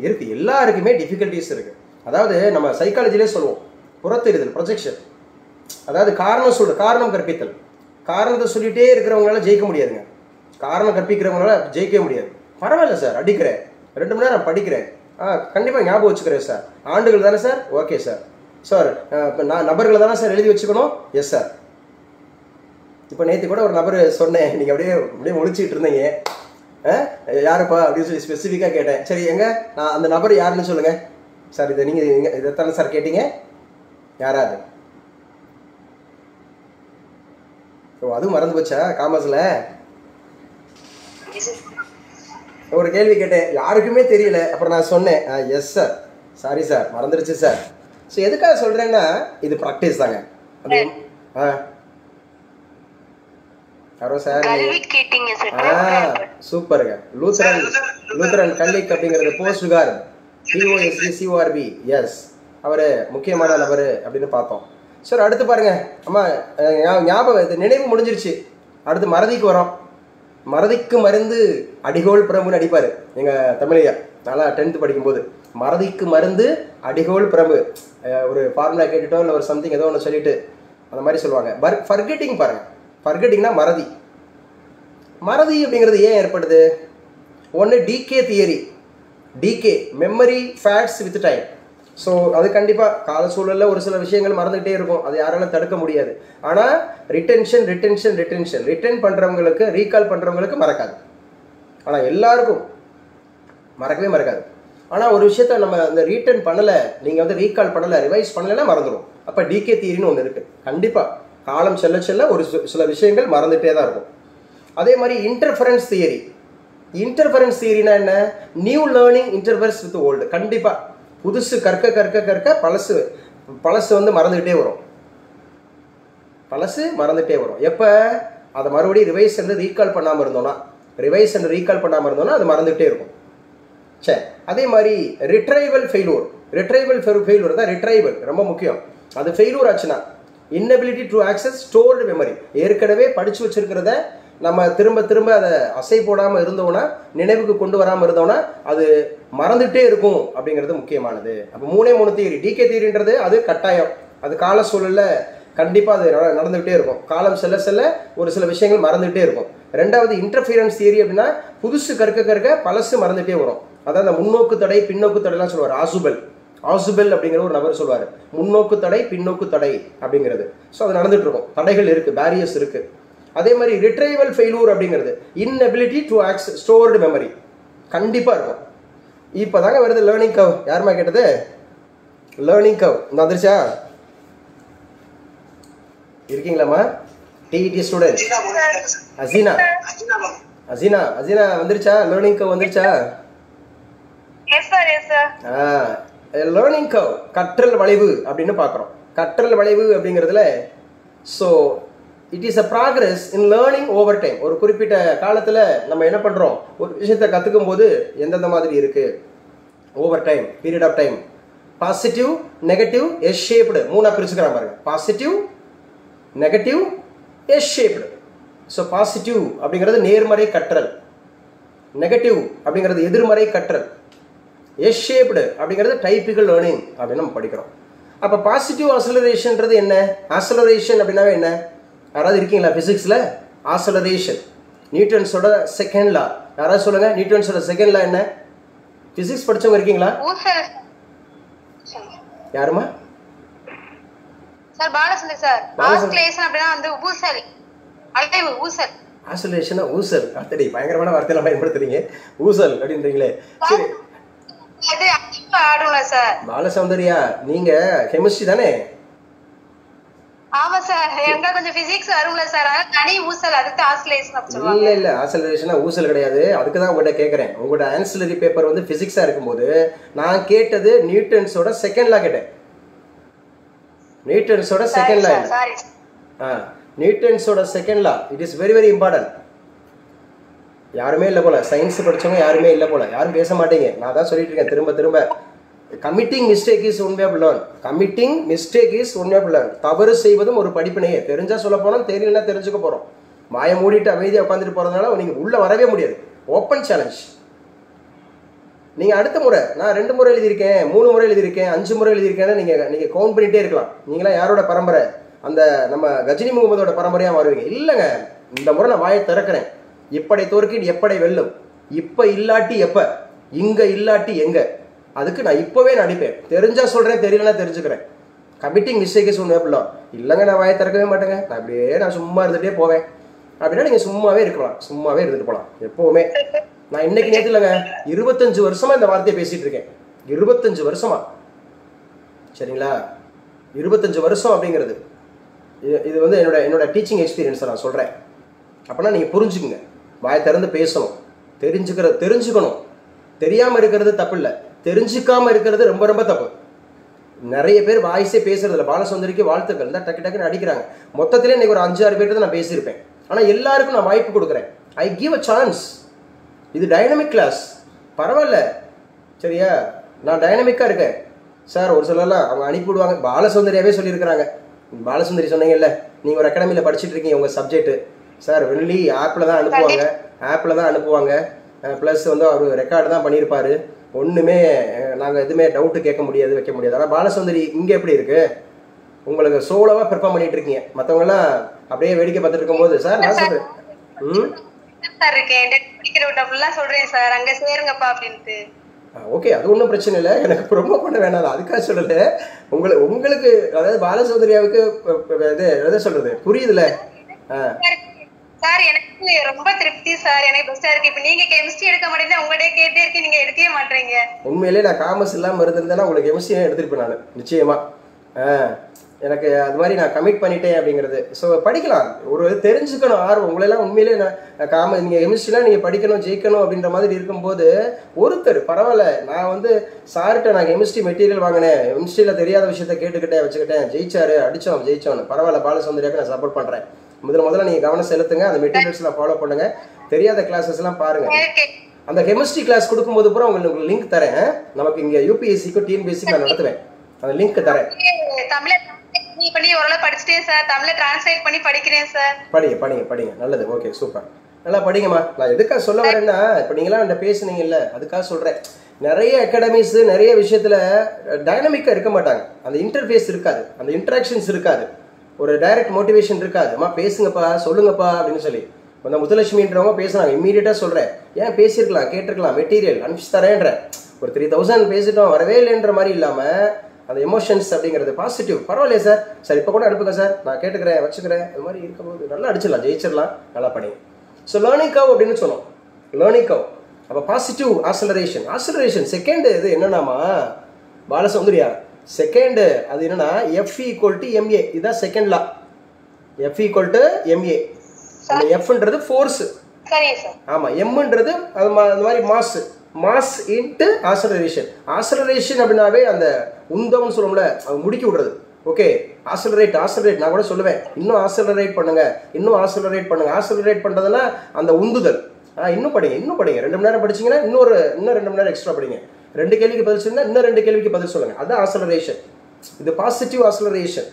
இருக்குது எல்லாருக்குமே டிஃபிகல்ட்டிஸ் இருக்குது. அதாவது நம்ம சைக்காலஜிலே சொல்லுவோம், புறத்தெரிதல், ப்ரொஜெக்ஷன். அதாவது காரணம் கற்பித்தல். காரணத்தை சொல்லிகிட்டே இருக்கிறவங்களால ஜெயிக்க முடியாதுங்க. காரணம் கற்பிக்கிறவங்களால ஜெயிக்கவே முடியாது. பரவாயில்ல சார், அடிக்கிறேன், 2 மணி நேரம் படிக்கிறேன், கண்டிப்பாக ஞாபகம் வச்சுக்கிறேன் சார். ஆண்டுகள் தானே சார்? Okay sir. நான் நபர்களை தானே சார் எழுதி வச்சுக்கணும்? Yes sir. இப்போ நேற்று கூட ஒரு நபர் சொன்னேன், நீங்கள் அப்படியே ஒழிச்சிக்கிட்டு இருந்தீங்க. யாருப்பா அப்படின்னு சொல்லி ஸ்பெசிஃபிக்காக கேட்டேன். சரி, நான் அந்த நபர் யாருன்னு சொல்லுங்கள் சார். நீங்கள் இதைத்தானே சார் கேட்டீங்க? யாராது? ஓ, அதுவும் மறந்து போச்சா காமர்ஸில்? ஒரு கேள்வி கேட்டேன், யாருக்குமே தெரியல. அப்புறம் நான் சொன்னேன், எஸ் சார், சாரி சார், மறந்துடுச்சு சார். ஸோ எதுக்காக சொல்கிறேன்னா, இது ப்ராக்டிஸ் தாங்க. அது யாரோ சார் சூப்பருங்க. லூத்தரன் கல்லிக் அப்படிங்கிறது போஸ்ட் கார்டு, POSTCORB. எஸ், அவர் முக்கியமான நபர் அப்படின்னு பார்த்தோம். சார் அடுத்து பாருங்க அம்மா, ஞாபகம் இது நினைவு முடிஞ்சிருச்சு. அடுத்து மறதிக்கு வரோம். மறதிக்கு மருந்து அடிகோல் பிரம்புன்னு அடிப்பார் எங்கள் தமிழையா. நல்லா 10th படிக்கும்போது மறதிக்கு மருந்து அடிகோல் பிரம்பு. ஒரு ஃபார்முலா கேட்டுட்டோ இல்லை ஒரு சம்திங் ஏதோ ஒன்று சொல்லிட்டு அந்த மாதிரி சொல்லுவாங்க. ஃபர்கெட்டிங் பாருங்க, ஃபர்கெட்டிங்னா மறதி. மறதி அப்படிங்கிறது ஏன் ஏற்படுது? ஒன்று decay theory, decay memory fades with time. So அது கண்டிப்பாக கால சூழலில் ஒரு சில விஷயங்கள் மறந்துகிட்டே இருக்கும், அது யாராலும் தடுக்க முடியாது. ஆனால் ரிட்டன் பண்ணுறவங்களுக்கு, ரீகால் பண்ணுறவங்களுக்கு மறக்காது. ஆனால் எல்லாருக்கும் மறக்கவே மறக்காது. ஆனால் ஒரு விஷயத்த நம்ம அந்த ரீட்டன் பண்ணலை, நீங்கள் வந்து ரீகால் பண்ணலை, ரிவைஸ் பண்ணலைன்னா மறந்துடும். அப்போ டிகே தியரின்னு ஒன்று இருக்குது. கண்டிப்பாக காலம் செல்ல செல்ல ஒரு சில விஷயங்கள் மறந்துகிட்டே தான் இருக்கும். அதே மாதிரி இன்டர்ஃபரன்ஸ் தியரினா என்ன? New learning interference with old. கண்டிப்பாக புதுசு கற்க கற்க கற்க பழசு வந்து மறந்துகிட்டே வரும். எப்போ அதை மறுபடியும் ரிவைஸ் அண்ட் ரீகால் பண்ணாமல் இருந்தோம்னா அது மறந்துகிட்டே இருக்கும். சரி, அதே மாதிரி ரிட்ரைவல் ஃபெயிலூர் தான். ரிட்ரைவல் ரொம்ப முக்கியம். அது ஃபெயிலூர் ஆச்சுன்னா inability to access stored memory. ஏற்கனவே படித்து வச்சிருக்கிறத நம்ம திரும்ப திரும்ப அதை அசை போடாமல் இருந்தோம்னா, நினைவுக்கு கொண்டு வராமல் இருந்தோம்னா அது மறந்துகிட்டே இருக்கும் அப்படிங்கிறது முக்கியமானது. அப்போ 3 தியரி. டிகே தியரின்றது அது கட்டாயம், அது கால சூழலில் கண்டிப்பாக அது நடந்துகிட்டே இருக்கும். காலம் செல்ல செல்ல ஒரு சில விஷயங்கள் மறந்துகிட்டே இருக்கும். ரெண்டாவது இன்டர்ஃபியரன்ஸ் தியரி அப்படின்னா புதுசு கற்க கற்க பழசு மறந்துகிட்டே வரும். அதான் அந்த முன்னோக்கு தடை பின்னோக்கு தடைலாம் சொல்லுவார். ஆசுபெல் அப்படிங்கிற ஒரு நபர் சொல்வார், முன்னோக்கு தடை பின்னோக்கு தடை அப்படிங்கிறது. ஸோ அது நடந்துட்டு இருக்கும், தடைகள் இருக்குது, பேரியர்ஸ் இருக்குது. அதே மாதிரி ரிட்ரைவல் ஃபெயிலூர் அப்படிங்கிறது inability to access stored memory கண்டிப்பாக இருக்கும். இப்போ தாங்க வருது லேர்னிங் கர்வ். யாருமா கேட்டது? லேர்னிங் கர்வ் வந்துருச்சா? இருக்கீங்களாம்மா? டிஇடி ஸ்டூடெண்ட் அசீனா வந்துருச்சா? லேர்னிங் கர்வ் வந்துருச்சா? லேர்னிங் கர்வ் கற்றல் வளைவு அப்படின்னு பார்க்குறோம். கற்றல் வளைவு அப்படிங்கிறதுல so it is a progress in learning over time. ஒரு குறிப்பிட்ட காலத்தில் நம்ம என்ன பண்ணுறோம், ஒரு விஷயத்தை கற்றுக்கும் போது எந்தெந்த மாதிரி இருக்குது over time, period of time. Positive, negative, S shaped 3 பிரிச்சுக்கிறான் பாருங்க. Positive, negative, S shaped. So positive அப்படிங்கிறது நேர்மறை கற்றல், நெகட்டிவ் அப்படிங்கிறது எதிர்மறை கற்றல், எஸ் ஷேப்டு அப்படிங்கிறது டைப்பிக்கல் லேர்னிங் அப்படின்னு நம்ம படிக்கிறோம். அப்போ பாசிட்டிவ் ஆசலரேஷன்றது என்ன? ஆசலரேஷன் அப்படின்னாவே என்ன? யாராவது இருக்கீங்களா ஃபிசிக்ஸில்? ஆசலரேஷன் நியூட்டன்ஸோட செகண்ட் லா. யாராவது சொல்லுங்க, நியூட்டன்ஸோட செகண்ட் லா என்ன? ஃபிசிக்ஸ் படிச்சவங்க இருக்கீங்களா? யாருமா? Sir Balachandra sir. ஆசலரேஷன் அப்படினா வந்து ஊசல், அலைவு, ஊசல். ஆசலரேஷனா ஊசல். அத்தடி பயங்கரமான வார்த்தையெல்லாம் பயன்படுத்துறீங்க. ஊசல் அப்படின்றீங்களே. சரி, அது அடிப்பா ஆடும்ல சார். பாலசௌந்தர்யா நீங்க கெமிஸ்ட்ரி தானே? ஆமா சார், எங்க கொஞ்சம் பிசிக்ஸ் வரும்ல சார், அத தனி ஊசல், அதுக்கு ஆசலரேஷன் அப்படி சொல்லுவாங்க. இல்ல ஆசலரேஷனா ஊசல் கிடையாது. அதுக்கு தான் உங்கள்கிட்ட கேட்குறேன். உங்களோட ஆன்சிலரி பேப்பர் வந்து பிசிக்ஸா இருக்கும்போது நான் கேட்டது நியூட்டன்ஸோட செகண்ட் லா கேட்டேன். நியூட்டன்ஸோட செகண்ட் லா. நியூட்டன்ஸோட second law it is very very important. யாருமே இல்லை போல, சயின்ஸ் படிச்சவங்க யாருமே இல்லை போல, யாரும் பேச மாட்டீங்க. நான் தான் சொல்லிட்டு இருக்கேன் திரும்ப திரும்ப. Committing mistake is one way of learn. தவறு செய்வதும் ஒரு படிப்பினையே. தெரிஞ்சா சொல்ல போனோம், தெரியலன்னா தெரிஞ்சுக்க போறோம். வாயை மூடிட்டு அமைதியாக உட்காந்துட்டு போறதுனால நீங்க உள்ள வரவே முடியாது. Open challenge. நீங்க அடுத்த முறை, நான் 2 முறை எழுதியிருக்கேன், 3 முறை எழுதியிருக்கேன், 5 முறை எழுதியிருக்கேன்னு நீங்க கவுண்ட் பண்ணிட்டே இருக்கலாம். நீங்களா யாரோட பரம்பரை? அந்த நம்ம கஜினி முகமதோட பரம்பரையா மாறுவீங்க. இல்லைங்க, இந்த முறை நான் வாயை திறக்கிறேன். இப்படை தோற்கின் எப்படை வெல்லும். இப்ப இல்லாட்டி எப்ப, இங்க இல்லாட்டி எங்க. அதுக்கு நான் இப்பவே நடிப்பேன். தெரிஞ்சா சொல்றேன், தெரியலன்னா தெரிஞ்சுக்கிறேன். Committing mistake is one way of learn. இல்லைங்க நான் வாயை திறக்கவே மாட்டேங்க, நான் சும்மா இருந்துகிட்டே போவேன் அப்படின்னா நீங்கள் சும்மாவே இருந்துட்டு போகலாம் எப்போவுமே. நான் இன்னைக்கு நேற்று இல்லைங்க, 25 வருஷமா இந்த வார்த்தையை பேசிட்டு இருக்கேன். 25 வருஷமா, சரிங்களா? 25 வருஷம் அப்படிங்கிறது இது வந்து என்னோட டீச்சிங் எக்ஸ்பீரியன்ஸை நான் சொல்கிறேன். அப்படின்னா நீங்கள் புரிஞ்சுக்குங்க. வாயை திறந்து பேசணும், தெரிஞ்சுக்கணும். தெரியாமல் இருக்கிறது தப்பு இல்லை, தெரிஞ்சுக்காமல் இருக்கிறது ரொம்ப ரொம்ப தப்பு. நிறைய பேர் வாய்ஸே பேசுறதில்ல. பாலசுந்தரிக்கு வாழ்த்துக்கள் தான் டக்கு டக்குன்னு அடிக்கிறாங்க. மொத்தத்திலே இன்னைக்கு ஒரு 5-6 பேர்ட்டு நான் பேசியிருப்பேன். ஆனால் எல்லாருக்கும் நான் வாய்ப்பு கொடுக்குறேன். I give a chance. இது டைனமிக் கிளாஸ், பரவாயில்ல, சரியா? நான் டைனமிக்காக இருக்கேன் சார். ஒரு சிலர்லாம் அவங்க அனுப்பிவிடுவாங்க. பாலசுந்தரியாவே சொல்லியிருக்கிறாங்க, பாலசுந்தரி சொன்னீங்கல்ல, நீங்கள் ஒரு அகாடமியில் படிச்சுட்டு இருக்கீங்க உங்கள் சப்ஜெக்ட்டு. சார் வெள்ளி ஆப்பில் தான் அனுப்புவாங்க, ப்ளஸ் வந்து அவர் ரெக்கார்டு தான் பண்ணியிருப்பார். ஒன்றுமே நாங்கள் எதுவுமே டவுட்டு கேட்க முடியாது, வைக்க முடியாது. ஆனால் பாலசுந்தரி இங்கே எப்படி இருக்குது, உங்களுக்கு சோலோவாக பெர்ஃபார்ம் பண்ணிகிட்டு இருக்கீங்க. மற்றவங்கெல்லாம் அப்படியே வேடிக்கை பார்த்துட்டு இருக்கும்போது சார் நான் சொல்கிறேன் சார் இருக்கேன் படிக்கிறவட்ட ஃபுல்லாக சொல்கிறேன் சார், அங்கே சேருங்கப்பா அப்படின்ட்டு. ஓகே, அது ஒன்றும் பிரச்சனை இல்லை, எனக்கு ப்ரொமோ பண்ண வேணாம், அதுக்காக சொல்லலை. உங்களுக்கு அதாவது பாலசௌந்தர்யாவுக்கு இது எதை சொல்கிறது புரியுதுல்ல? சார் எனக்கு ரொம்ப திருப்தி சார், எனக்கு பெஸ்ட்டாக இருக்குது. இப்போ நீங்கள் கெமிஸ்ட்ரி எடுக்க மாட்டேங்குது, உங்கள்கிட்ட கேட்டே இருக்கேன், நீங்கள் எடுக்கவே மாட்டேறீங்க. உண்மையிலே நான் காமர்ஸ் இல்லாமல் இருந்திருந்தேன்னா உங்களுக்கு கெமிஸ்ட்ரி எடுத்துருப்பேன் நான் நிச்சயமாக. எனக்கு அது மாதிரி நான் கமிட் பண்ணிட்டேன் அப்படிங்கிறது. ஸோ படிக்கலாம், ஒரு தெரிஞ்சுக்கணும் ஆர்வம் உங்களெல்லாம். உண்மையிலே நான் நீங்கள் கெமிஸ்ட்ரிலாம் நீங்கள் படிக்கணும் ஜெயிக்கணும் அப்படின்ற மாதிரி இருக்கும்போது ஒருத்தர் பரவாயில்ல, நான் வந்து சார்கிட்ட நான் கெமிஸ்ட்ரி மெட்டீரியல் வாங்கினேன், கெமிஸ்ட்ரியில் தெரியாத விஷயத்த கேட்டுக்கிட்டேன் வச்சுக்கிட்டேன், ஜெயிச்சோன்னு பரவாயில்ல, பாலசௌந்தர்யாவுக்கு நான் சப்போர்ட் பண்ணுறேன். முதல்ல நீங்கள் கவனம் செலுத்துங்க, அந்த மெட்டீரியல்ஸ்லாம் ஃபாலோ பண்ணுங்கள், தெரியாத கிளாஸஸ்லாம் பாருங்கள். அந்த கெமிஸ்ட்ரி கிளாஸ் கொடுக்கும்போது பூரா உங்களுக்கு லிங்க் தரேன். நமக்கு இங்கே யூபிஎஸ்சிக்கும் டிஎன்பிஎஸ்சிக்கு நான் நடத்துவேன், அந்த லிங்க் தரேன். தமிழை பண்ணி ஓரளவு படிச்சிட்டேன் சார், தமிழை டிரான்ஸ்லேட் பண்ணி படிக்கிறேன் சார். படிங்க நல்லது, ஓகே சூப்பர், நல்லா படிங்கம்மா. நான் எதுக்காக சொல்ல வரேன்னா, இப்போ நீங்களாம் என்கிட்ட பேசுனீங்கல்ல, அதுக்காக சொல்கிறேன். நிறைய அகாடமிஸ் நிறைய விஷயத்தில் டைனமிக்காக இருக்க மாட்டாங்க, அந்த இன்டர்ஃபேஸ் இருக்காது, அந்த இன்ட்ராக்ஷன்ஸ் இருக்காது, ஒரு டைரக்ட் மோட்டிவேஷன் இருக்காது. அம்மா பேசுங்கப்பா சொல்லுங்கப்பா அப்படின்னு சொல்லி அந்த முத்துலட்சுமின்றவங்க பேசுனாங்க. இம்மீடியட்டாக சொல்கிறேன், ஏன் பேசியிருக்கலாம், கேட்டிருக்கலாம், மெட்டீரியல் அனுப்பிச்சு தரேன்ற, ஒரு 3000 பேசிட்டோம் வரவே இல்லைன்ற மாதிரி இல்லாமல் அந்த எமோஷன்ஸ் அப்படிங்கிறது பாசிட்டிவ். பரவாயில்லையே சார், சார் இப்போ கூட அனுப்புங்க சார், நான் கேட்டுக்கிறேன் வச்சுக்கிறேன், அது மாதிரி இருக்கும்போது நல்லா அடிச்சிடலாம், ஜெயிச்சிடலாம், நல்லா படிங்க. ஸோ லேர்னிங் கர்வ் அப்படின்னு சொன்னோம், லேர்னிங் கர்வ். அப்போ பாசிட்டிவ் ஆக்சலரேஷன் செகண்ட் இது என்னன்னாமா பாலசௌந்தர்யா, செகண்ட் அது என்னன்னா F=ma, இதுதான் செகண்ட் லா. F=ma. அந்த எஃப்ன்றது ஃபோர்ஸ், ஆமாம், எம்ன்றது அது அந்த மாதிரி மாஸ் இன்ட்டு ஆக்சலரேஷன் அப்படின்னாவே அந்த உந்தம்னு சொல்லுவோம்ல, அது முடுக்கி விடுறது. ஓகே, ஆக்சலரேட் நான் கூட சொல்லுவேன், இன்னும் ஆக்சலரேட் பண்ணுங்க. ஆக்சலரேட் பண்ணுறதுன்னா அந்த உந்துதல். இன்னும் படிங்க 2 மணி நேரம் படிச்சிங்கன்னா இன்னும் 2 மணி நேரம் எக்ஸ்ட்ரா படிங்க. 2 கேள்விக்கு பதில் சொல்லுங்க, இன்னும் 2 கேள்விக்கு பதில் சொல்லுங்க. அதுதான் ஆக்சலரேஷன். இது positive acceleration.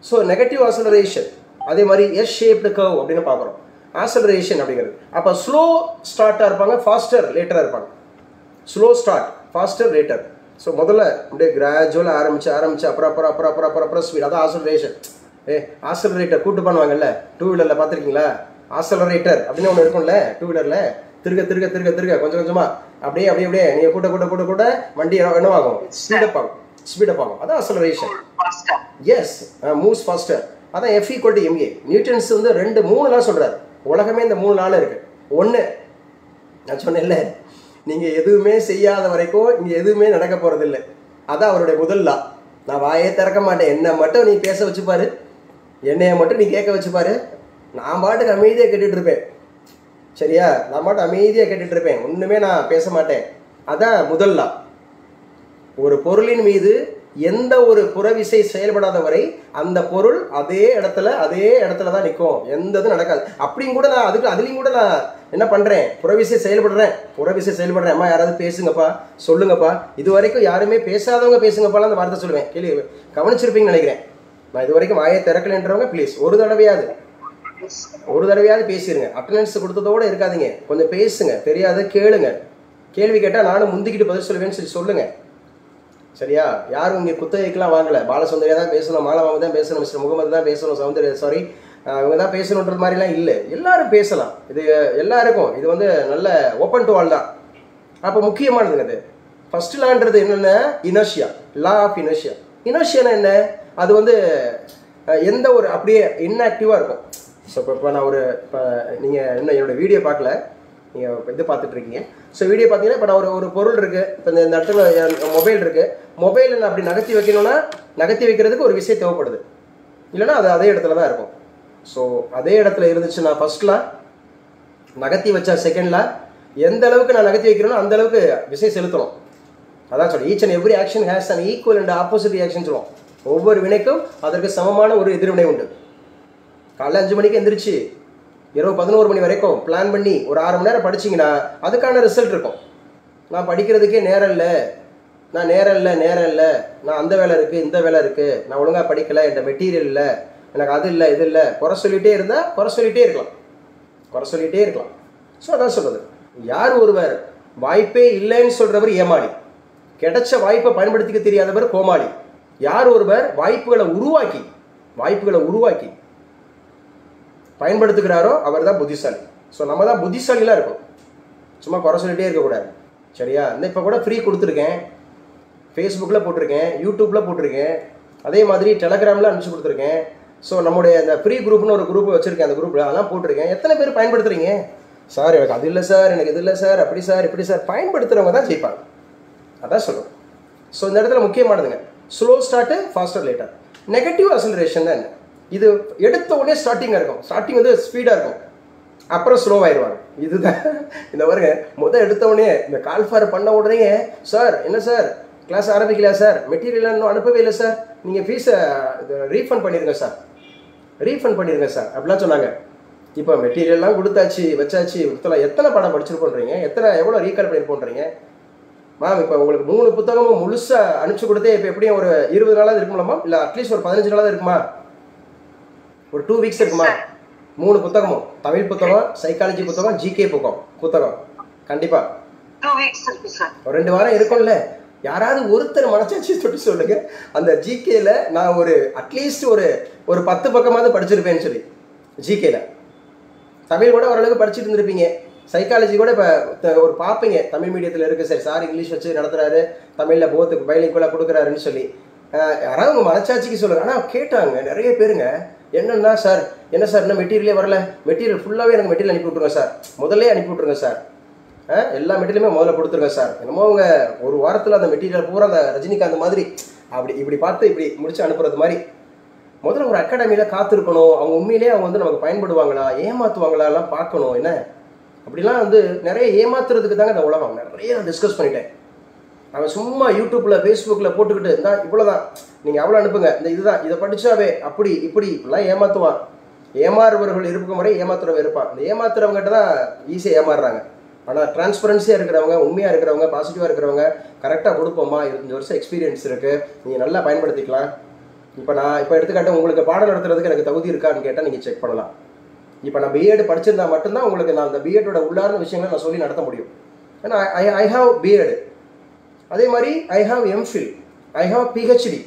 So negative acceleration அதே மாதிரி S-shaped curve அப்படின்னு பார்க்குறோம். ஆக்சலரேஷன் அப்படிங்கிறது அப்போ ஸ்லோ ஸ்டார்ட்டாக இருப்பாங்க, ஃபாஸ்டர் லேட்டராக இருப்பாங்க. Slow start, faster later. So முதல்ல அப்படியே கிராஜுவலாக ஆரம்பிச்சு அப்புறம் ஸ்பீட், அதான் ஆக்சலரேஷன். ஆக்சலரேட்டர் கூட்டு பண்ணுவாங்கல்ல, 2 வீலரில் பார்த்துருக்கீங்களா? ஆக்சலரேட்டர் அப்படின்னு ஒன்று இருக்கும்ல, 2 வீலரில் திருக கொஞ்சம் கொஞ்சமாக அப்படியே நீங்கள் கூட்ட வண்டி என்னவாகும், ஸ்பீடப் ஆகும். அதான் ஆக்சலரேஷன். S, moves pastor. அதான் F=ma. நியூட்டன்ஸ் வந்து 3 சொல்கிறார். உலகமே இந்த 3 லால இருக்கு. 1 நான் சொன்னேன்ல, நீங்கள் எதுவுமே செய்யாத வரைக்கும் இங்கே எதுவுமே நடக்க போகிறதில்லை. அதான் அவருடைய முதல் லா. நான் வாயே திறக்க மாட்டேன், என்னை மட்டும் நீ பேச வச்சுப்பாரு, என்னைய மட்டும் நீ கேட்க வச்சுப்பாரு, நான் பாட்டுக்கு அமைதியாக கேட்டுட்டு இருப்பேன். சரியா? நான் பாட்டு அமைதியாக கேட்டுட்டு இருப்பேன், ஒன்றுமே நான் பேச மாட்டேன். அதான் முதல் லா. ஒரு பொருளின் மீது எந்த ஒரு புறவிசை செயல்படாத வரை அந்த பொருள் அதே இடத்துல தான் நிற்கும், எந்த இதுவும் நடக்காது. அப்படியும் கூட நான் அதுலேயும் கூட நான் என்ன பண்ணுறேன், புறவிசை செயல்படுறேன். அம்மா யாராவது பேசுங்கப்பா, சொல்லுங்கப்பா. இது வரைக்கும் யாருமே பேசாதவங்க பேசுங்கப்பாலாம் அந்த வார்த்தை சொல்லுவேன். கேள்வி கவனிச்சிருப்பீங்கன்னு நினைக்கிறேன். நான் இது வரைக்கும் வாயை திறக்கலைன்றவங்க ப்ளீஸ் ஒரு தடவையாவது பேசிடுங்க. அட்டண்டன்ஸ் கொடுத்ததோடு இருக்காதீங்க, கொஞ்சம் பேசுங்க, தெரியாத கேளுங்க. கேள்வி கேட்டால் நானும் முந்திக்கிட்டு பதில் சொல்லுவேன்னு சொல்லுங்கள். சரியா? யாரும் இங்கே குத்தகைக்கெலாம் வாங்கலை. பாலசௌந்தர்யா தான் பேசணும், மாலாமாவை தான் பேசணும், மிஸ்டர் முகமது தான் பேசணும், இவங்க தான் பேசணுன்ற மாதிரிலாம் இல்லை. எல்லாரும் பேசலாம், இது எல்லாருக்கும். இது வந்து நல்ல ஓப்பன் டு ஆல் தான். அப்போ முக்கியமானதுங்க அது ஃபர்ஸ்ட் லான்றது என்னென்ன, இனர்ஷியா, லா ஆஃப் இனர்ஷியானா என்ன, அது வந்து எந்த ஒரு அப்படியே இன்ஆக்டிவாக இருக்கும். ஸோ இப்போ நான் இப்போ நீங்கள் இன்னும் என்னோடய வீடியோ பார்க்கல, நீங்கள் இது பார்த்துட்ருக்கீங்க. ஸோ வீடியோ பார்த்தீங்கன்னா இப்போ நான் ஒரு பொருள் இருக்குது, இப்போ இந்த இடத்துல மொபைல் இருக்குது. மொபைலை நான் அப்படி நகர்த்தி வைக்கிறதுக்கு ஒரு விஷயம் தேவைப்படுது, இல்லைன்னா அது அதே இடத்துல தான் இருக்கும். ஸோ அதே இடத்துல இருந்துச்சுன்னா ஃபர்ஸ்ட்லாம், நகர்த்தி வச்சா செகண்ட்லாம், எந்த அளவுக்கு நான் நகர்த்தி வைக்கிறேனோ அந்த அளவுக்கு விஷயம் செலுத்தணும். அதான் சொல்கிறேன், each and every action has an equal and opposite reaction சொல்லுவோம். ஒவ்வொரு வினைக்கும் அதற்கு சமமான ஒரு எதிர்வினை உண்டு. காலைல 5 மணிக்கு எந்திரிச்சு இரவு 11 மணி வரைக்கும் பிளான் பண்ணி ஒரு 6 மணி நேரம் படிச்சிங்கன்னா அதுக்கான ரிசல்ட் இருக்கும். நான் படிக்கிறதுக்கே நேரம் இல்லை, நான் நேரம் இல்லை, நான் அந்த வேலை இருக்குது, இந்த வேலை இருக்குது, நான் ஒழுங்காக படிக்கலை, என்கிட்ட மெட்டீரியல் இல்லை, எனக்கு அது இல்லை, இது இல்லை, குறை சொல்லிகிட்டே இருந்தால் குறை சொல்லிகிட்டே இருக்கலாம். ஸோ அதான் சொல்கிறது, யார் ஒருவர் வாய்ப்பே இல்லைன்னு சொல்கிறவர் ஏமாளி, கிடைச்ச வாய்ப்பை பயன்படுத்திக்க தெரியாதவர் கோமாளி. யார் ஒருவர் வாய்ப்புகளை உருவாக்கி பயன்படுத்துகிறாரோ அவர் தான் புத்திசாலி. ஸோ நம்ம தான் புத்திசாலிலாம் இருக்கும், சும்மா குறை சொல்லிகிட்டே இருக்கக்கூடாது. சரியா? இந்த இப்போ கூட ஃப்ரீ கொடுத்துருக்கேன், ஃபேஸ்புக்கில் போட்டிருக்கேன், யூடியூப்பில் போட்டிருக்கேன், அதே மாதிரி டெலகிராமில் அனுப்பிச்சு கொடுத்துருக்கேன். ஸோ நம்முடைய அந்த ஃப்ரீ குரூப்னு ஒரு குரூப் வச்சுருக்கேன், அந்த குரூப்பில் அதெல்லாம் போட்டிருக்கேன். எத்தனை பேர் பயன்படுத்துகிறீங்க? சார் எனக்கு அது இல்லை சார், எனக்கு இது இல்லை சார், அப்படி சார், இப்படி சார். பயன்படுத்துகிறவங்க தான் ஜெயிப்பாங்க, அதான் சொல்லுவோம். ஸோ இந்த இடத்துல முக்கியமானதுங்க, slow start, faster later. Negative acceleration தான் என்ன? இது எடுத்த உடனே ஸ்டார்டிங்காக இருக்கும், ஸ்டார்டிங் வந்து ஸ்பீடாக இருக்கும், அப்புறம் ஸ்லோவாயிடுவாங்க. இதுதான் இந்த பாருங்க, எடுத்த உடனே இந்த கால் ஃபார் பண்ண உடனே சார் என்ன சார் கிளாஸ் ஆரம்பிக்கலையா சார், மெட்டீரியல் இன்னும் அனுப்பவே இல்லை சார், நீங்கள் ஃபீஸை ரீஃபண்ட் பண்ணிடுங்க சார் அப்படிலாம் சொன்னாங்க. இப்போ மெட்டீரியல்லாம் கொடுத்தாச்சு, வச்சாச்சு, எத்தனை படம் படிச்சிருப்போன்றீங்க, எவ்வளோ ரீகால் பண்ணியிருப்போன்றீங்க மேம். இப்போ உங்களுக்கு 3 புத்தகமும் முழுசாக அனுப்பிச்சு கொடுத்தே இப்போ எப்படியும் ஒரு 20 நாளாவது இருக்குமா மேம், இல்லை அட்லீஸ்ட் ஒரு 15 நாளாவது இருக்குமா, ஒரு 2 வீக்ஸ் இருக்குமா? 3 புத்தகமும், தமிழ் புத்தகம், சைக்காலஜி புத்தகம், ஜிகே புத்தகம் கண்டிப்பா 2 வீக்ஸ் இருக்கு சார். ஒரு 2 வாரம் இருக்கும்ல. யாராவது ஒருத்தர் மனசாட்சி தொட்டு சொல்லுங்க, அந்த ஜிகேல நான் ஒரு அட்லீஸ்ட் ஒரு 10 பக்கமாவது படிச்சிருப்பேன்னு சொல்லி. ஜிகேல தமிழ் கூட ஓரளவுக்கு படிச்சுட்டு இருந்திருப்பீங்க, சைக்காலஜி கூட இப்போ ஒரு பார்ப்பீங்க, தமிழ் மீடியத்தில் இருக்குது, சரி சார் இங்கிலீஷ் வச்சு நடத்துறாரு, தமிழில் போத்துக்கு பைலிங்குவலாக கொடுக்குறாருன்னு சொல்லி. யாராவது உங்கள் மனசாட்சிக்கு சொல்லுங்க. ஆனால் கேட்டாங்க நிறைய பேருங்க, என்னன்னா சார் என்ன சார் இன்னும் மெட்டீரியலே வரல, மெட்டீரியல் ஃபுல்லாகவே எனக்கு மெட்டீரியல் அனுப்பி விட்ருங்க சார், முதல்ல அனுப்பி விட்ருங்க சார், எல்லா மெட்டீரியலுமே முதல்ல கொடுத்துருங்க சார். என்னமோ அவங்க ஒரு வாரத்தில் அந்த மெட்டீரியல் பூரா அந்த ரஜினிகாந்த் மாதிரி இப்படி பார்த்து இப்படி முடிச்சு அனுப்புறது மாதிரி. முதல்ல ஒரு அகாடமியில் காத்திருக்கணும், அவங்க உண்மையிலேயே அவங்க வந்து நமக்கு பயன்படுவாங்களா, ஏமாற்றுவாங்களா எல்லாம் பார்க்கணும். என்ன அப்படிலாம் வந்து நிறைய ஏமாத்துறதுக்கு தாங்க இந்த உலகம். நிறைய நான் டிஸ்கஸ் பண்ணிட்டேன். அவன் சும்மா யூடியூப்பில் ஃபேஸ்புக்கில் போட்டுக்கிட்டு இருந்தால் இவ்வளோதான், நீங்கள் அவ்வளோ அனுப்புங்க, இந்த இதுதான், இதை படித்தாவே அப்படி இப்படிலாம் ஏமாற்றுவான். ஏமாறுவர்கள் இருக்கும் முறை ஏமாத்துறவங்க இருப்பான். இந்த ஏமாத்துறவங்ககிட்ட தான் ஈஸியாக ஏமாறுறாங்க. ஆனால் டிரான்ஸ்பரன்சியாக இருக்கிறவங்க, உண்மையாக இருக்கிறவங்க, பாசிட்டிவாக இருக்கிறவங்க கரெக்டாக கொடுப்போமா, 25 வருஷம் எக்ஸ்பீரியன்ஸ் இருக்குது, நீங்கள் நல்லா பயன்படுத்திக்கலாம். இப்போ எடுத்துக்காட்டு உங்களுக்கு பாடம் நடத்துறதுக்கு எனக்கு தகுதி இருக்கான்னு கேட்டால் நீங்கள் செக் பண்ணலாம். இப்போ நான் பிஎட் படிச்சிருந்தா மட்டும்தான் உங்களுக்கு நான் அந்த பிஎட்டோட உள்ளார்ந்த விஷயங்களை நான் சொல்லி நடத்த முடியும். ஏன்னா ஐ ஹாவ் பிஎட், அதே மாதிரி I have MPhil, I have PhD.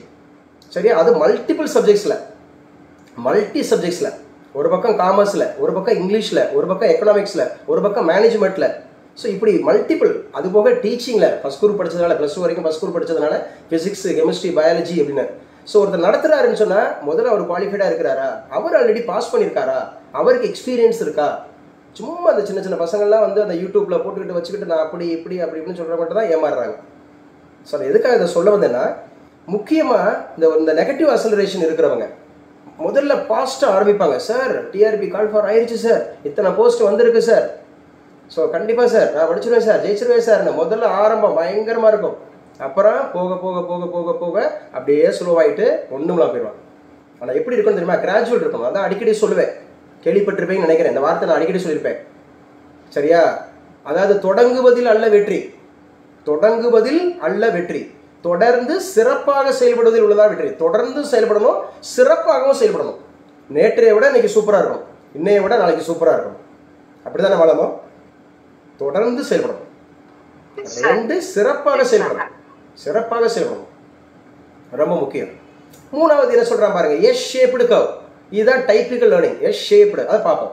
சரியா? அது மல்டி சப்ஜெக்ட்ஸில், ஒரு பக்கம் காமர்ஸில், ஒரு பக்கம் இங்கிலீஷில், ஒரு பக்கம் எக்கனாமிக்ஸில், ஒரு பக்கம் மேனேஜ்மெண்ட்டில். ஸோ இப்படி மல்டிபிள். அது போக டீச்சிங்கில் ஃபஸ்ட் குரூப் படித்ததுனால, +2 வரைக்கும் ஃபஸ்ட் குரூப் படித்ததுனால ஃபிசிக்ஸ், கெமிஸ்ட்ரி, பயாலஜி அப்படின்னு. ஸோ ஒருத்தர் நடத்துகிறாருன்னு சொன்னால் முதல்ல அவர் குவாலிஃபைடாக இருக்கிறாரா, அவர் ஆல்ரெடி பாஸ் பண்ணியிருக்காரா, அவருக்கு எக்ஸ்பீரியன்ஸ் இருக்கா. சும்மா அந்த சின்ன சின்ன பசங்கள்லாம் வந்து அந்த யூடியூப்பில் போட்டுக்கிட்டு வச்சுக்கிட்டு நான் அப்படி இப்படின்னு சொல்கிற மட்டும் தான் ஏமாறுறாங்க. ஸோ அது எதுக்காக இதை சொல்ல வந்தேன்னா, முக்கியமாக இந்த நெகட்டிவ் அசலரேஷன் இருக்கிறவங்க முதல்ல பாஸ்ட்டாக ஆரம்பிப்பாங்க. சார் டிஆர்பி கால் ஃபார் ஆயிடுச்சு சார், இத்தனை போஸ்ட் வந்திருக்கு சார், ஸோ கண்டிப்பாக சார் நான் படிச்சிருவேன் சார், ஜெயிச்சிருவேன் சார். முதல்ல ஆரம்பம் பயங்கரமாக இருக்கும், அப்புறம் போக போக போக போக போக அப்படியே ஸ்லோவாகிட்டு ஒன்றுமெல்லாம் போயிடுவாங்க. ஆனால் எப்படி இருக்குன்னு தெரியுமா? கிராஜுவல் இருக்கும். அதான் அடிக்கடி சொல்லுவேன், கேள்விப்பட்டிருப்பேன்னு நினைக்கிறேன், இந்த வார்த்தை நான் அடிக்கடி சொல்லியிருப்பேன். சரியா? அதாவது தொடங்குவதில் அல்ல வெற்றி, தொடர்ந்து சிறப்பாக செயல்படுவதில் உள்ளதா வெற்றி. தொடர்ந்து செயல்படணும், சிறப்பாகவும் செயல்படணும். நேற்றைய விட இன்னைக்கு சூப்பராக இருக்கணும், இன்னைய விட நாளைக்கு சூப்பராக இருக்கணும். அப்படிதானே வாழணும்? தொடர்ந்து செயல்படணும், 2 சிறப்பாக செயல்படணும், ரொம்ப முக்கியம். 3வது என்ன சொல்றான் பாருங்க, எஸ் ஷேப்டு கர்வ். இதுதான் டைப்பிக்கல் லேர்னிங், எஸ் ஷேப்டு. அதை பார்ப்போம்.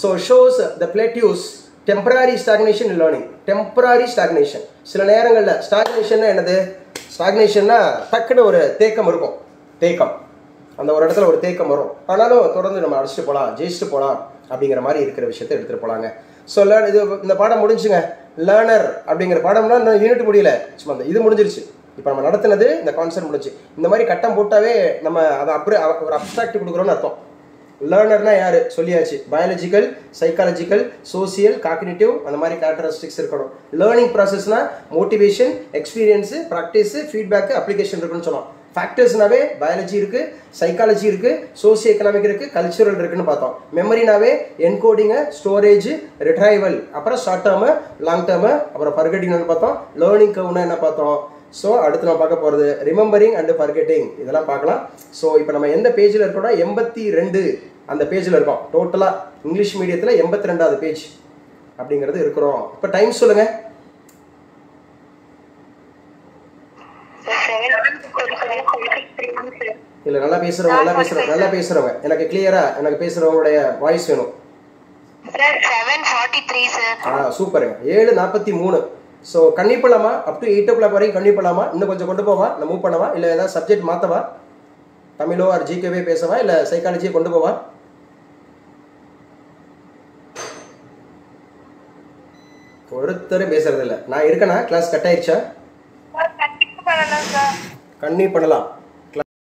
So shows the plateaus temporary stagnation in learning. Temporary stagnation. சில நேரங்களில் ஸ்டாக்னேஷன்னா என்னது? ஸ்டாக்னேஷன்னா டக்குன்னு ஒரு தேக்கம் இருக்கும், அந்த ஒரு இடத்துல ஒரு தேக்கம் வரும், ஆனாலும் தொடர்ந்து நம்ம அடிச்சுட்டு போகலாம், ஜெயிச்சுட்டு போகலாம் அப்படிங்கிற மாதிரி இருக்கிற விஷயத்தை எடுத்துகிட்டு போகலாங்க. ஸோ இது இந்த பாடம் முடிஞ்சுங்க. லேர்னர் அப்படிங்கிற பாடம்னா இந்த யூனிட் முடியல, சும்மா இது முடிஞ்சிருச்சு. இப்போ நம்ம நடத்தினது இந்த கான்செப்ட் முடிஞ்சு. இந்த மாதிரி கட்டம் போட்டாவே நம்ம அதை அப்படியே ஒரு அப்ஸ்ட்ராக்ட் கொடுக்குறோன்னு அர்த்தம். லேர்னர்னா யாரு சொல்லியாச்சு, பயாலஜிக்கல், சைக்காலஜிக்கல், சோசியல், காக்னிட்டிவ், அந்த மாதிரி கேரக்டரிஸ்டிக்ஸ் இருக்கணும். லேர்னிங் ப்ராசஸ்னா motivation, experience, practice, feedback, application இருக்குன்னு சொன்னோம். ஃபேக்டர்ஸ்னாவே பயாலஜி இருக்குது, சைக்காலஜி இருக்குது, சோசியோ எக்கனாமிக் இருக்குது, கல்ச்சுரல் இருக்குன்னு பார்த்தோம். மெமரினாவே என்கோடிங்கு, ஸ்டோரேஜ், ரிட்ரைவல், அப்புறம் ஷார்ட் டேர்மு, லாங் டேர்மு, அப்புறம் பர்கட்டிங்னு பார்த்தோம். லேர்னிங் கர்வ்னா என்ன பார்த்தோம்? ஸோ அடுத்து நம்ம பார்க்க போகிறது ரிமெம்பரிங் அண்ட் ஃபர்கெட்டிங், இதெல்லாம் பார்க்கலாம். ஸோ இப்போ நம்ம எந்த பேஜில் இருக்கோம்னா 82 அந்த பேஜில் இருக்கோம். டோட்டலாக இங்கிலீஷ் மீடியத்தில் 82வது பேஜ் அப்படிங்கிறது இருக்கிறோம். இப்போ டைம் சொல்லுங்கள். இல்லை நல்லா பேசுகிறவங்க எனக்கு கிளியராக எனக்கு பேசுகிறவங்களுடைய வாய்ஸ் வேணும். சூப்பருங்க. 7:43. ஸோ கன்னிப்பலாமா அப் டு 8 o'clock வரைக்கும் கன்னிப்பலாமா? இன்னும் கொஞ்சம் கொண்டு போவா, நான் மூவ் பண்ணவா, இல்லை ஏதாவது சப்ஜெக்ட் மாற்றவா, தமிழோ ஆர் ஜிகேவே பேசவா, இல்லை சைக்காலஜியை கொண்டு போவா? ஒருத்தரும் பேசுறது இல்லை. நான் இருக்கேனா? கிளாஸ் கட் ஆயிடுச்சா? கன்னி பண்ணலாம்.